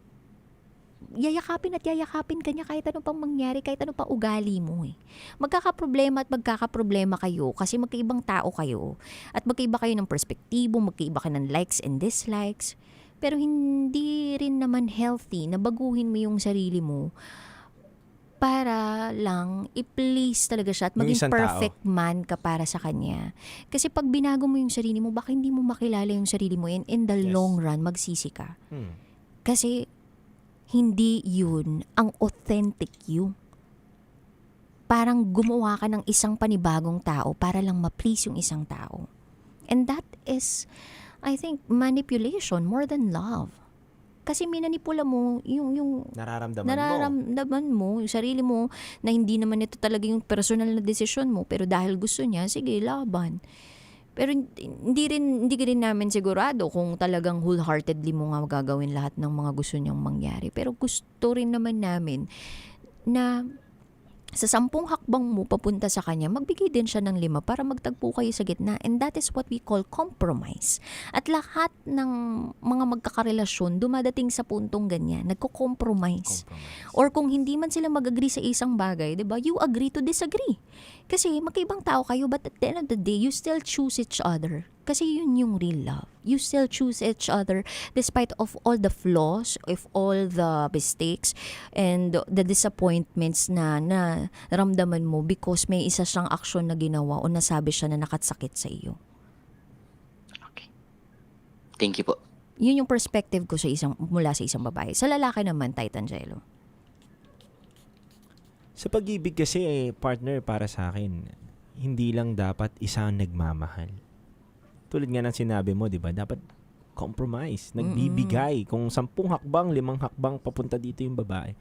yayakapin at yayakapin ka niya kahit ano pang mangyari, kahit ano pang ugali mo eh. Magkakaproblema at magkakaproblema kayo kasi magkaibang tao kayo. At magkaiba kayo ng perspektibo, magkaiba kayo ng likes and dislikes. Pero hindi rin naman healthy na baguhin mo yung sarili mo para lang i-please talaga siya at maging perfect man ka para sa kanya. Kasi pag binago mo yung sarili mo, baka hindi mo makilala yung sarili mo and in the long run, magsisi ka. Kasi hindi yun ang authentic you. Parang gumawa ka ng isang panibagong tao para lang ma-please yung isang tao. And that is, I think, manipulation more than love. Kasi minanipula mo yung nararamdaman mo, yung sarili mo, na hindi naman ito talaga yung personal na desisyon mo, pero dahil gusto niya, sige, laban. Pero hindi rin namin sigurado kung talagang wholeheartedly mo nga gagawin lahat ng mga gusto niyang mangyari. Pero gusto rin naman namin na sa 10 hakbang mo papunta sa kanya, magbigay din siya ng 5 para magtagpo kayo sa gitna. And that is what we call compromise. At lahat ng mga magkakarelasyon, dumadating sa puntong ganyan, nagko-compromise. Or kung hindi man sila mag-agree sa isang bagay, diba, you agree to disagree. Kasi magkaibang tao kayo, but at the end of the day, you still choose each other. Kasi yun yung real love. You still choose each other despite of all the flaws, of all the mistakes, and the disappointments na naramdaman mo because may isa siyang aksyon na ginawa o nasabi siya na nakatsakit sa iyo. Okay. Thank you po. Yun yung perspective ko mula sa isang babae. Sa lalaki naman, Titangelo. Sa pag-ibig kasi, partner, para sa akin, hindi lang dapat isang nagmamahal. Tulad nga ng sinabi mo, di ba? Dapat compromise, nagbibigay. Kung 10 hakbang, 5 hakbang, papunta dito yung babae.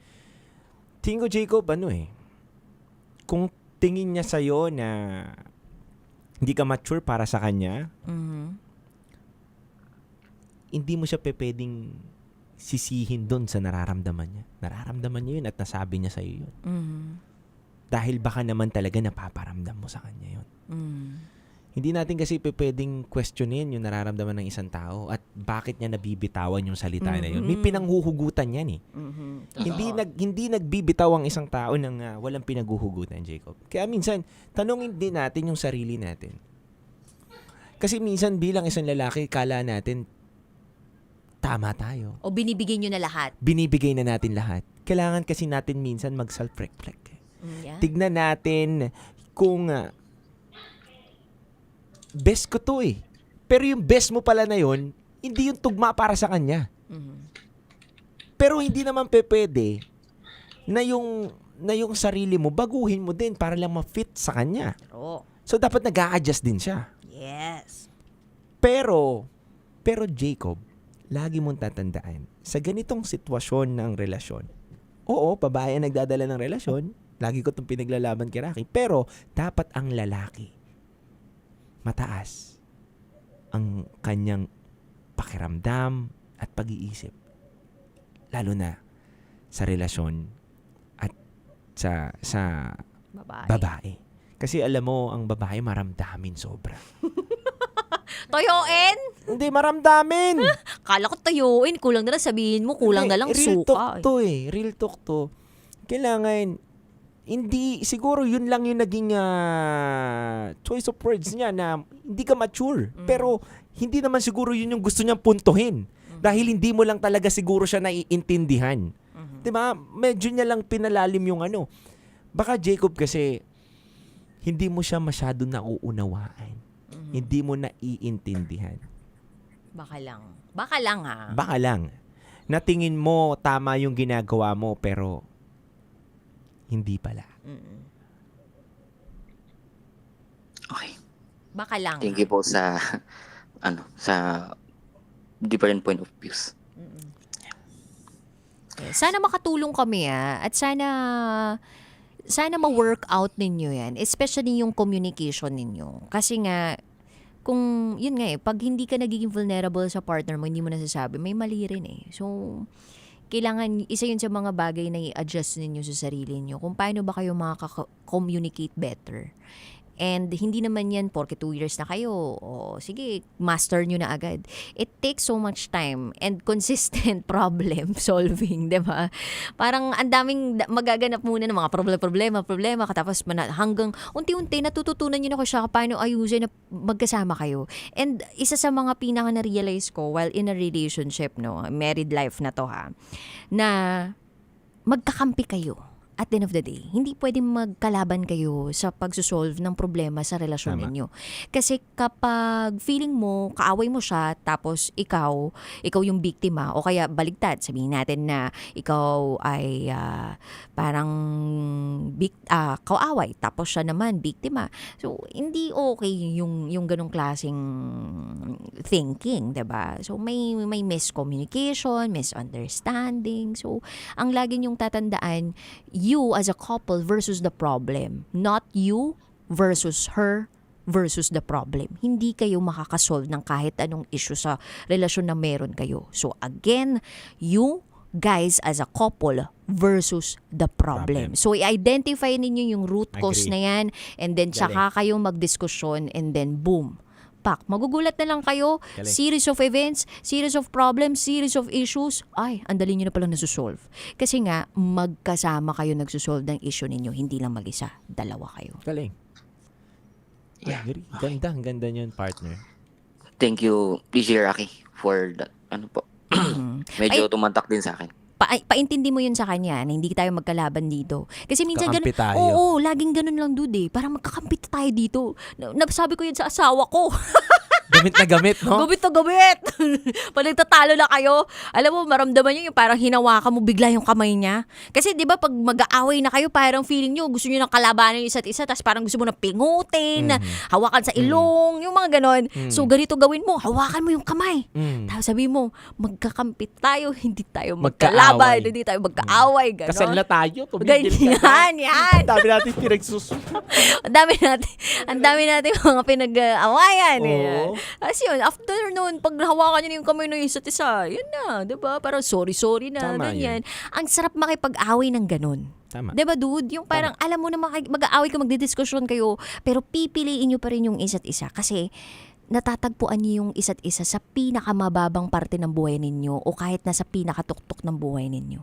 Tingin ko, Jacob, kung tingin niya sa'yo na hindi ka mature para sa kanya, hindi mo siya pwedeng sisihin doon sa nararamdaman niya. Nararamdaman niya yun at nasabi niya sa'yo yun. Dahil baka naman talaga napaparamdam mo sa kanya yun. Hindi natin kasi pwedeng questionin yung nararamdaman ng isang tao at bakit niya nabibitawan yung salita na yun. May pinanghuhugutan yan eh. Hindi nagbibitaw ang isang tao ng walang pinaghuhugutan, Jacob. Kaya minsan, tanungin din natin yung sarili natin. Kasi minsan bilang isang lalaki, kala natin tama tayo. O binibigay nyo na lahat. Binibigay na natin lahat. Kailangan kasi natin minsan mag-self-reflect. Yeah. Tignan natin kung best ko to eh. Pero yung best mo pala na yun, hindi yung tugma para sa kanya. Pero hindi naman pwede na yung sarili mo, baguhin mo din para lang ma-fit sa kanya. So, dapat nag-a-adjust din siya. Yes. Pero Jacob, lagi mong tatandaan, sa ganitong sitwasyon ng relasyon, oo, babae ang nagdadala ng relasyon, lagi ko itong pinaglalaban kay Rocky, pero dapat ang lalaki mataas ang kanyang pakiramdam at pag-iisip. Lalo na sa relasyon at sa babae. Kasi alam mo, ang babae maramdamin sobra. Toyoin? Hindi, maramdamin. Kala ko toyoin. Kulang na lang sabihin mo, kulang na lang real suka. Talk to eh. Real talk to. Kailangan hindi, siguro yun lang yung naging choice of words niya na hindi ka mature. Pero hindi naman siguro yun yung gusto niyang puntuhin. Dahil hindi mo lang talaga siguro siya naiintindihan. Diba? Medyo niya lang pinalalim yung ano. Baka Jacob kasi hindi mo siya masyado nauunawaan. Hindi mo naiintindihan. Baka lang ha. Baka lang. Natingin mo tama yung ginagawa mo pero hindi pala. Okay. Baka lang. Thank you po sa sa different point of views. Sana makatulong kami at sana ma-work out ninyo yan, especially yung communication ninyo. Kasi nga, kung, yun nga pag hindi ka nagiging vulnerable sa partner mo, hindi mo nasasabi, may mali rin So, kailangan, isa yun sa mga bagay na i-adjust ninyo sa sarili nyo. Kung paano ba kayo makaka-communicate better. And hindi naman yan porke 2 years na kayo. O sige, master nyo na agad. It takes so much time and consistent problem solving, di ba? Parang ang daming magaganap muna ng mga problema. Tapos hanggang unti-unti natututunan nyo na kung siya paano ayusin na magkasama kayo. And isa sa mga pinaka na-realize ko while in a relationship, married life na to na magkakampi kayo. At the end of the day, hindi pwedeng magkalaban kayo sa pagsosolve ng problema sa relasyon ninyo. Kasi kapag feeling mo, kaaway mo siya, tapos ikaw yung biktima, o kaya baligtad, sabihin natin na ikaw ay parang kaaway, tapos siya naman biktima. So, hindi okay yung ganong klaseng thinking, diba? So, may miscommunication, misunderstanding. So, ang lagi niyong tatandaan, you as a couple versus the problem. Not you versus her versus the problem. Hindi kayo makakasolve ng kahit anong issue sa relasyon na meron kayo. So again, you guys as a couple versus the problem. So i-identify ninyo yung root cause na yan and then tsaka kayo magdiskusyon and then boom. Magugulat na lang kayo, series of events, series of problems, series of issues, ang dali nyo na palang nasusolve. Kasi nga, magkasama kayo nagsusolve ng issue ninyo, hindi lang mag-isa, dalawa kayo. Galing. Yeah. Ganda niyan, partner. Thank you, DJ Rocky, for that. Medyo tumantak din sa akin. Paintindi mo yun sa kanya na hindi tayo magkalaban dito. Kasi minsan kakampi tayo. Oo, laging ganun lang dude Parang magkakampi tayo dito. Nasabi ko yun sa asawa ko. Gamit na gamit, no? Gamit na gamit. Pag nagtatalo na kayo, alam mo, maramdaman nyo yung parang hinawakan mo bigla yung kamay niya. Kasi di ba pag mag-aaway na kayo, parang feeling nyo, gusto nyo ng kalabanan yung isa't isa, tapos parang gusto mo na pingutin, na hawakan sa ilong, yung mga ganon. So ganito gawin mo, hawakan mo yung kamay. Tapos sabi mo, magkakampi tayo, hindi tayo magkalaban, hindi tayo magkaaway, ganon. Kasanla tayo, tumigil ka na. Yan. Ang dami natin pinagsusunod. Ang dami natin mga pinag-awayan. Oo. Kasi yun, after noon, pag hawakan nyo na yung kamay ng isa't isa, yun na, diba? Parang sorry na, Tama ganyan. Ang sarap makipag-away ng ganun. Tama. Diba dude? Yung parang alam mo na mag-aaway ka, magdidiskusyon kayo, pero pipiliin nyo pa rin yung isa't isa. Kasi natatagpuan niyo yung isa't isa sa pinakamababang parte ng buhay ninyo o kahit nasa pinakatuktok ng buhay ninyo.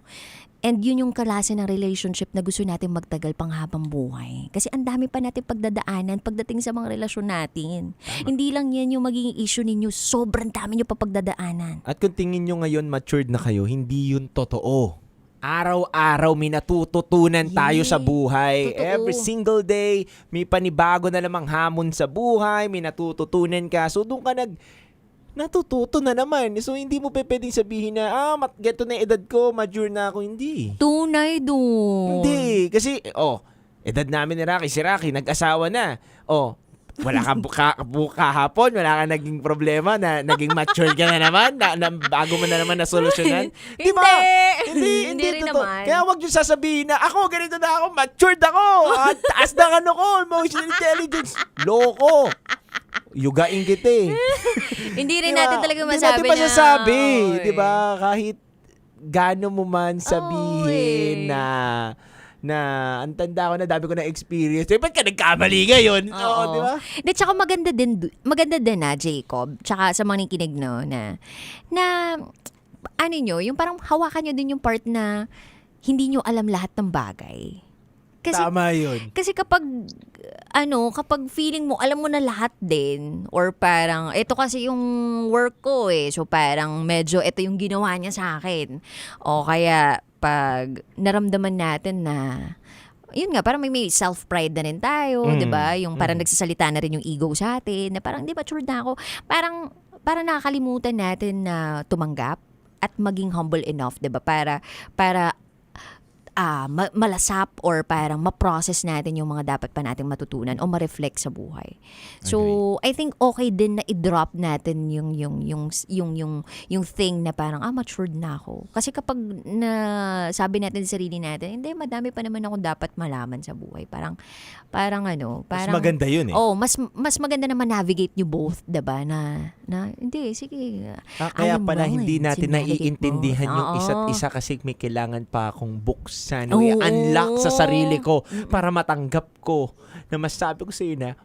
And yun yung klase ng relationship na gusto natin magtagal panghabang buhay. Kasi ang dami pa natin pagdadaanan pagdating sa mga relasyon natin. Tama. Hindi lang yan yung magiging issue ninyo, sobrang dami nyo pa pagdadaanan. At kung tingin nyo ngayon matured na kayo, hindi yun totoo. Araw-araw may natututunan tayo sa buhay. Totoo. Every single day, may panibago na namang hamon sa buhay, may natututunan ka. So doon ka natututo na naman. So hindi mo pwedeng sabihin na, geto na edad ko, mature na ako. Hindi. Tunay doon. Hindi. Kasi, edad namin ni Rocky, si Rocky, nag-asawa na. Wala ka kahapon, wala ka naging problema na naging mature ka na naman, na bago mo na naman na solusyonan. Diba? Hindi rin naman. Kaya wag yung sasabihin na, ako, ganito na ako, matured ako, at taas na emotional intelligence. Loko. Yugain kita Hindi rin natin talaga masabi na. Hindi natin masasabi. Diba? Kahit gaano mo man sabihin na ang tanda ko na, dami ko na experience. Ba't ka nagkamali ngayon? Oo, di ba? Tsaka maganda din na, Jacob, tsaka sa mga nakikinig, no, na ano nyo, yung parang hawakan nyo din yung part na hindi nyo alam lahat ng bagay. Tama yun. Kasi kapag feeling mo, alam mo na lahat din, or parang, ito kasi yung work ko so parang medyo ito yung ginawa niya sa akin. O kaya, pag naramdaman natin na, yun nga, parang may self-pride na rin tayo, di ba? Yung parang nagsasalita na rin yung ego sa atin, na parang, di ba, matured na ako. Parang nakakalimutan natin na tumanggap at maging humble enough, di ba? Para malasap or parang ma-process natin yung mga dapat pa nating matutunan o ma-reflect sa buhay. So, I think okay din na i-drop natin yung thing na parang matured na ako. Kasi kapag sabi natin sa sarili natin, hindi, madami pa naman akong dapat malaman sa buhay. Parang Mas maganda yun mas maganda na ma-navigate nyo both, diba? Na hindi, sige. Kaya pala hindi natin naiintindihan yung isa't isa kasi may kailangan pa akong buksan o i-unlock sa sarili ko para matanggap ko na masabi ko sa iyo na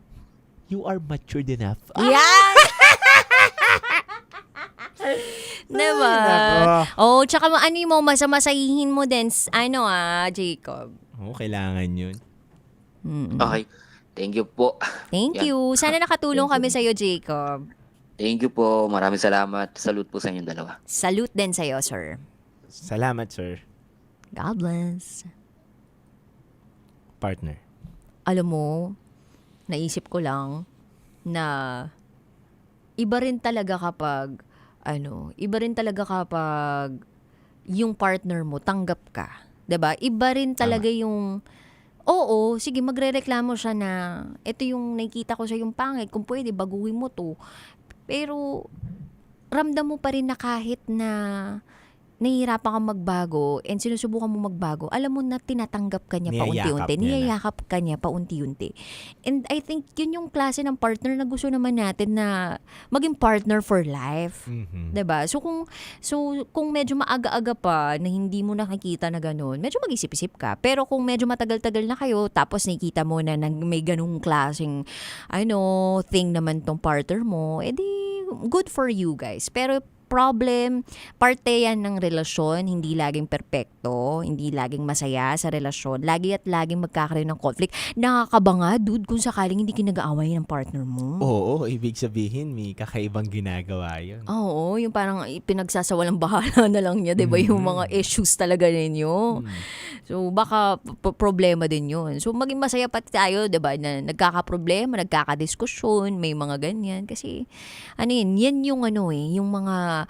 you are matured enough. Yan! Diba? Tsaka masamasahihin mo din, Jacob. Kailangan yun. Okay. Thank you po. Thank you. Sana nakatulong kami sa'yo, Jacob. Thank you po. Maraming salamat. Salute po sa inyong dalawa. Salute din sa'yo, sir. Salamat, sir. God bless. Partner. Alam mo, naisip ko lang na iba rin talaga kapag yung partner mo tanggap ka. 'Di ba? Iba rin talaga yung sige, magrereklamo siya na ito yung nakikita ko sa yung pangit, kung pwede baguhin mo to. Pero ramdam mo pa rin na kahit na nahihirapan kang magbago and sinusubukan mo magbago, alam mo na tinatanggap ka niya paunti-unti. Niyayakap ka niya paunti-unti. And I think yun yung klase ng partner na gusto naman natin na maging partner for life. Diba? So kung medyo maaga-aga pa na hindi mo nakikita na ganun, medyo mag-isip-isip ka. Pero kung medyo matagal-tagal na kayo, tapos nakikita mo na may ganung klaseng thing naman tong partner mo, edi good for you guys. Pero parte yan ng relasyon, hindi laging perpekto, hindi laging masaya sa relasyon, laging magkakaroon ng conflict. Nakakabanga, dude, kung sakaling hindi kinag-aaway ng partner mo. Oo, ibig sabihin, may kakaibang ginagawa yun. Oo, yung parang pinagsasawalang bahala na lang niya, diba? Yung mga issues talaga ninyo. So, baka problema din yun. So, maging masaya pati tayo, diba? Na nagkakaproblema, nagkakadiskusyon, may mga ganyan. Kasi, yan yung yung mga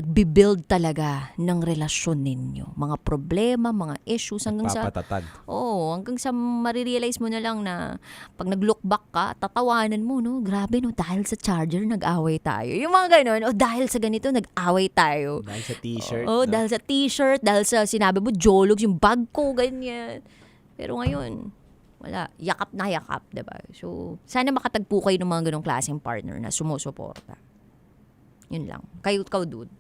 nagbi-build talaga ng relasyon ninyo. Mga problema, mga issues hanggang hanggang sa marirealize mo na lang na pag nag-look back ka, tatawanan mo, grabe, dahil sa charger nag-away tayo. Yung mga ganun, dahil sa ganito nag-away tayo. Dahil sa t-shirt. Dahil sa t-shirt, dahil sa sinabi mo, jologs, yung bag ko, ganyan. Pero ngayon, wala. Yakap na yakap, diba? So, sana makatagpo kayo ng mga ganong klaseng partner na sumusuporta. Yun lang. Kayo, dude.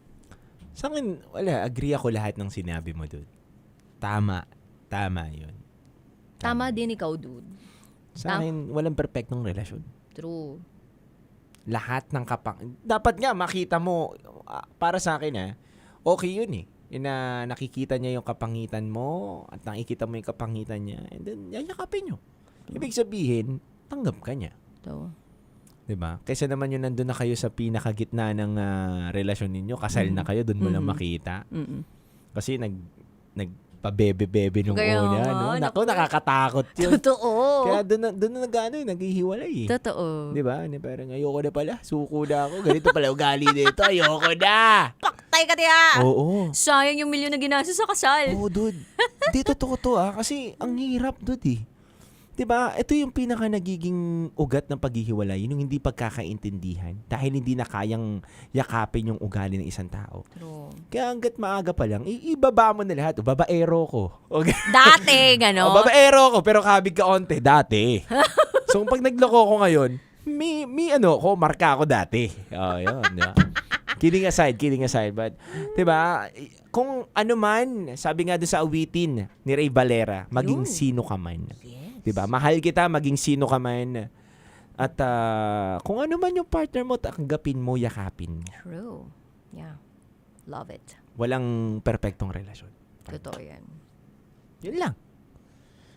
Sa akin, wala. Agree ako lahat ng sinabi mo, dude. Tama yun. Tama din ikaw, dude. Sa akin, walang perfectong relasyon. True. Lahat ng dapat nga makita mo, para sa akin okay yun Yun na nakikita niya yung kapangitan mo at nakikita mo yung kapangitan niya and then yayakapin nyo. Ibig sabihin, tanggap ka niya. Diba? Kaysa naman yun nandun na kayo sa pinakagitna ng relasyon ninyo, kasal na kayo, dun mo lang makita. Kasi nagpabebe-bebe nung una. Naku, nakakatakot yun. Totoo. Kaya dun na naghihiwalay. Totoo. Diba? Parang ayoko na pala, suko na ako. Ganito pala ugali dito, ayoko na. Paktay ka tiya. Oo. Sayang yung milyon na ginasa sa kasal. Oo, dude. Hindi, totoo to kasi ang hirap, dude Diba? Ito yung pinaka nagiging ugat ng paghihiwalay, yung hindi pagkakaintindihan dahil hindi na kayang yakapin yung ugali ng isang tao. True. Kaya hanggat maaga pa lang, ibaba mo na lahat. Babaero ko. Okay. Dati, gano'n. Babaero ko, pero kabig ka onte. Dati. So, pag nagloko ko ngayon, may marka ako dati. Yun. Diba? Kidding aside. But, diba, kung ano man, sabi nga doon sa awitin ni Ray Valera, maging sino ka man. Diba? Mahal kita, maging sino ka man. At kung ano man yung partner mo, tanggapin mo, yakapin mo. True. Yeah. Love it. Walang perpektong relasyon. Totoo yan. Yun lang.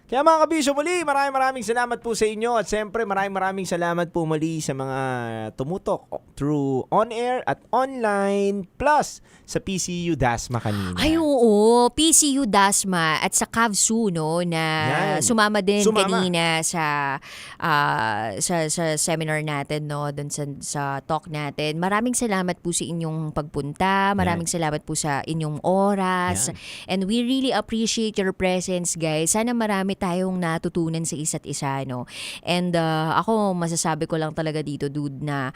Kaya mga kabisyo, muli, maraming salamat po sa inyo at siyempre maraming salamat po muli sa mga tumutok through on-air at online plus sa PCU Dasma kanina. Ay, oo. PCU Dasma at sa Kavsu, no, na sumama din kanina sa seminar natin, no, dun sa talk natin. Maraming salamat po sa inyong pagpunta. Maraming salamat po sa inyong oras. And we really appreciate your presence, guys. Sana marami tayong natutunan sa isa't isa, no. And ako, masasabi ko lang talaga dito, dude, na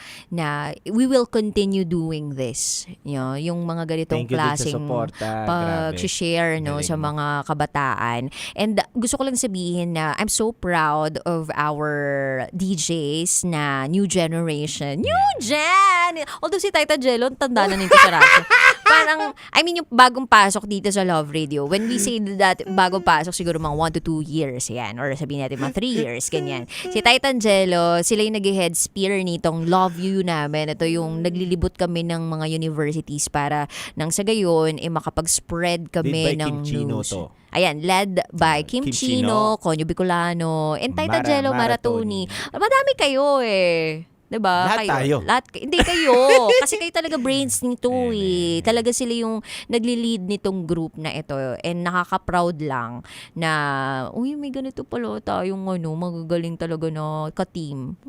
we will continue doing this. You know, yung mga ganitong klaseng pag-share, no, sa mga kabataan. And gusto ko lang sabihin na I'm so proud of our DJs na new generation. New gen! Although si Tita Jello, tanda na nito sa radyo. Parang, I mean, yung bagong pasok dito sa Love Radio. When we say that bagong pasok, siguro mga 1 to 2 years yan. Or sabihin natin mga 3 years, ganyan. Si Titan Jello, sila yung nag-head spear nitong Love You namin. Ito yung naglilibot kami ng mga universities para nang sa gayon, makapag-spread kami ng news. Ayan, led by Kim Chino, Conyo Bicolano, and Titan Jello Maratoni. Madami kayo eh. Diba? Lahat tayo. Hindi kayo. Kasi kayo talaga brains nito eh. Talaga sila yung nagli-lead nitong group na ito. And nakaka-proud lang na, uy, may ganito pala tayong magagaling talaga na ka-team.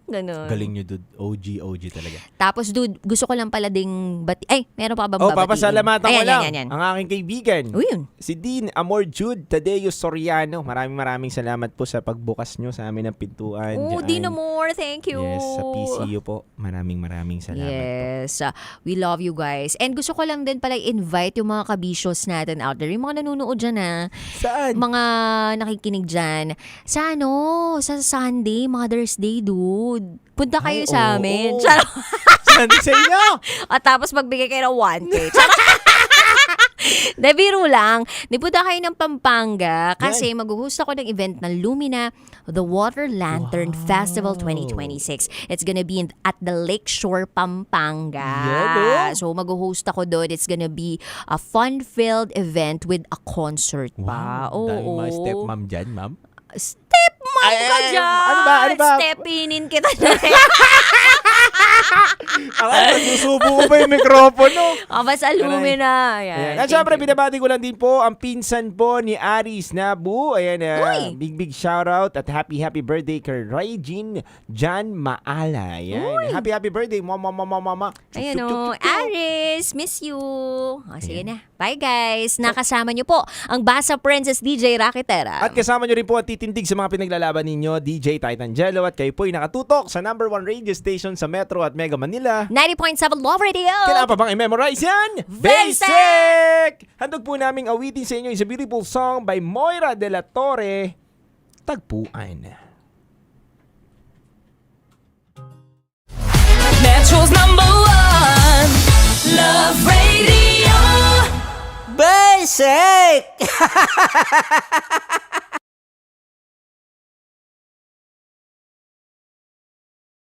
Ganun. Galing nyo, dude. OG talaga. Tapos, dude, gusto ko lang pala ding meron pa ba babatiin? Papasalamatan ko lang. Yan. Ang aking kaibigan. Yun. Si Dean Amor Jude Tadeo Soriano. Maraming salamat po sa pagbukas nyo sa amin ng pintuan. Dean Amor, thank you. Yes, sa PCU po. Maraming salamat po. We love you guys. And gusto ko lang din pala invite yung mga kabisyos natin out there. Yung mga nanonood dyan Saan? Mga nakikinig dyan. Sa sa Sunday, Mother's Day, dude. Punta kayo sa amin. Sunday sa inyo! At tapos magbigay kayo ng 1K. De, biro lang. Punta kayo ng Pampanga kasi mag-host ako ng event ng Lumina, The Water Lantern Festival 2026. It's gonna be at the Lakeshore, Pampanga. So mag-host ako doon. It's gonna be a fun-filled event with a concert pa. Dahil mga stepmom dyan, ma'am? Stepmom ka dyan! Ano ba? Stepinin kita na. Ako, nasusubo ko ba yung mikropono? Basta Lumina. Ayan. At syempre, binabati ko lang din po ang pinsan po ni Aris Nabu. Ayan, big shoutout at happy birthday kay Regine Jan Maala. Ayan. Happy birthday, mama. Ayan Aris, miss you. Sige na. Bye guys. Nakasama nyo po ang Basa Princess DJ Raketera. At kasama nyo rin po ang titindig sa mga pinaglalaban ninyo, DJ Titan Jello. At kayo po'y nakatutok sa #1 radio station sa Metro at Mega Manila. 90.7 Love Radio. Kailangan pa bang i-memorize yan? Basic! Handog po naming awitin sa inyo is a beautiful song by Moira de la Torre, Tagpuan. Metro's #1 Love Radio. Basic!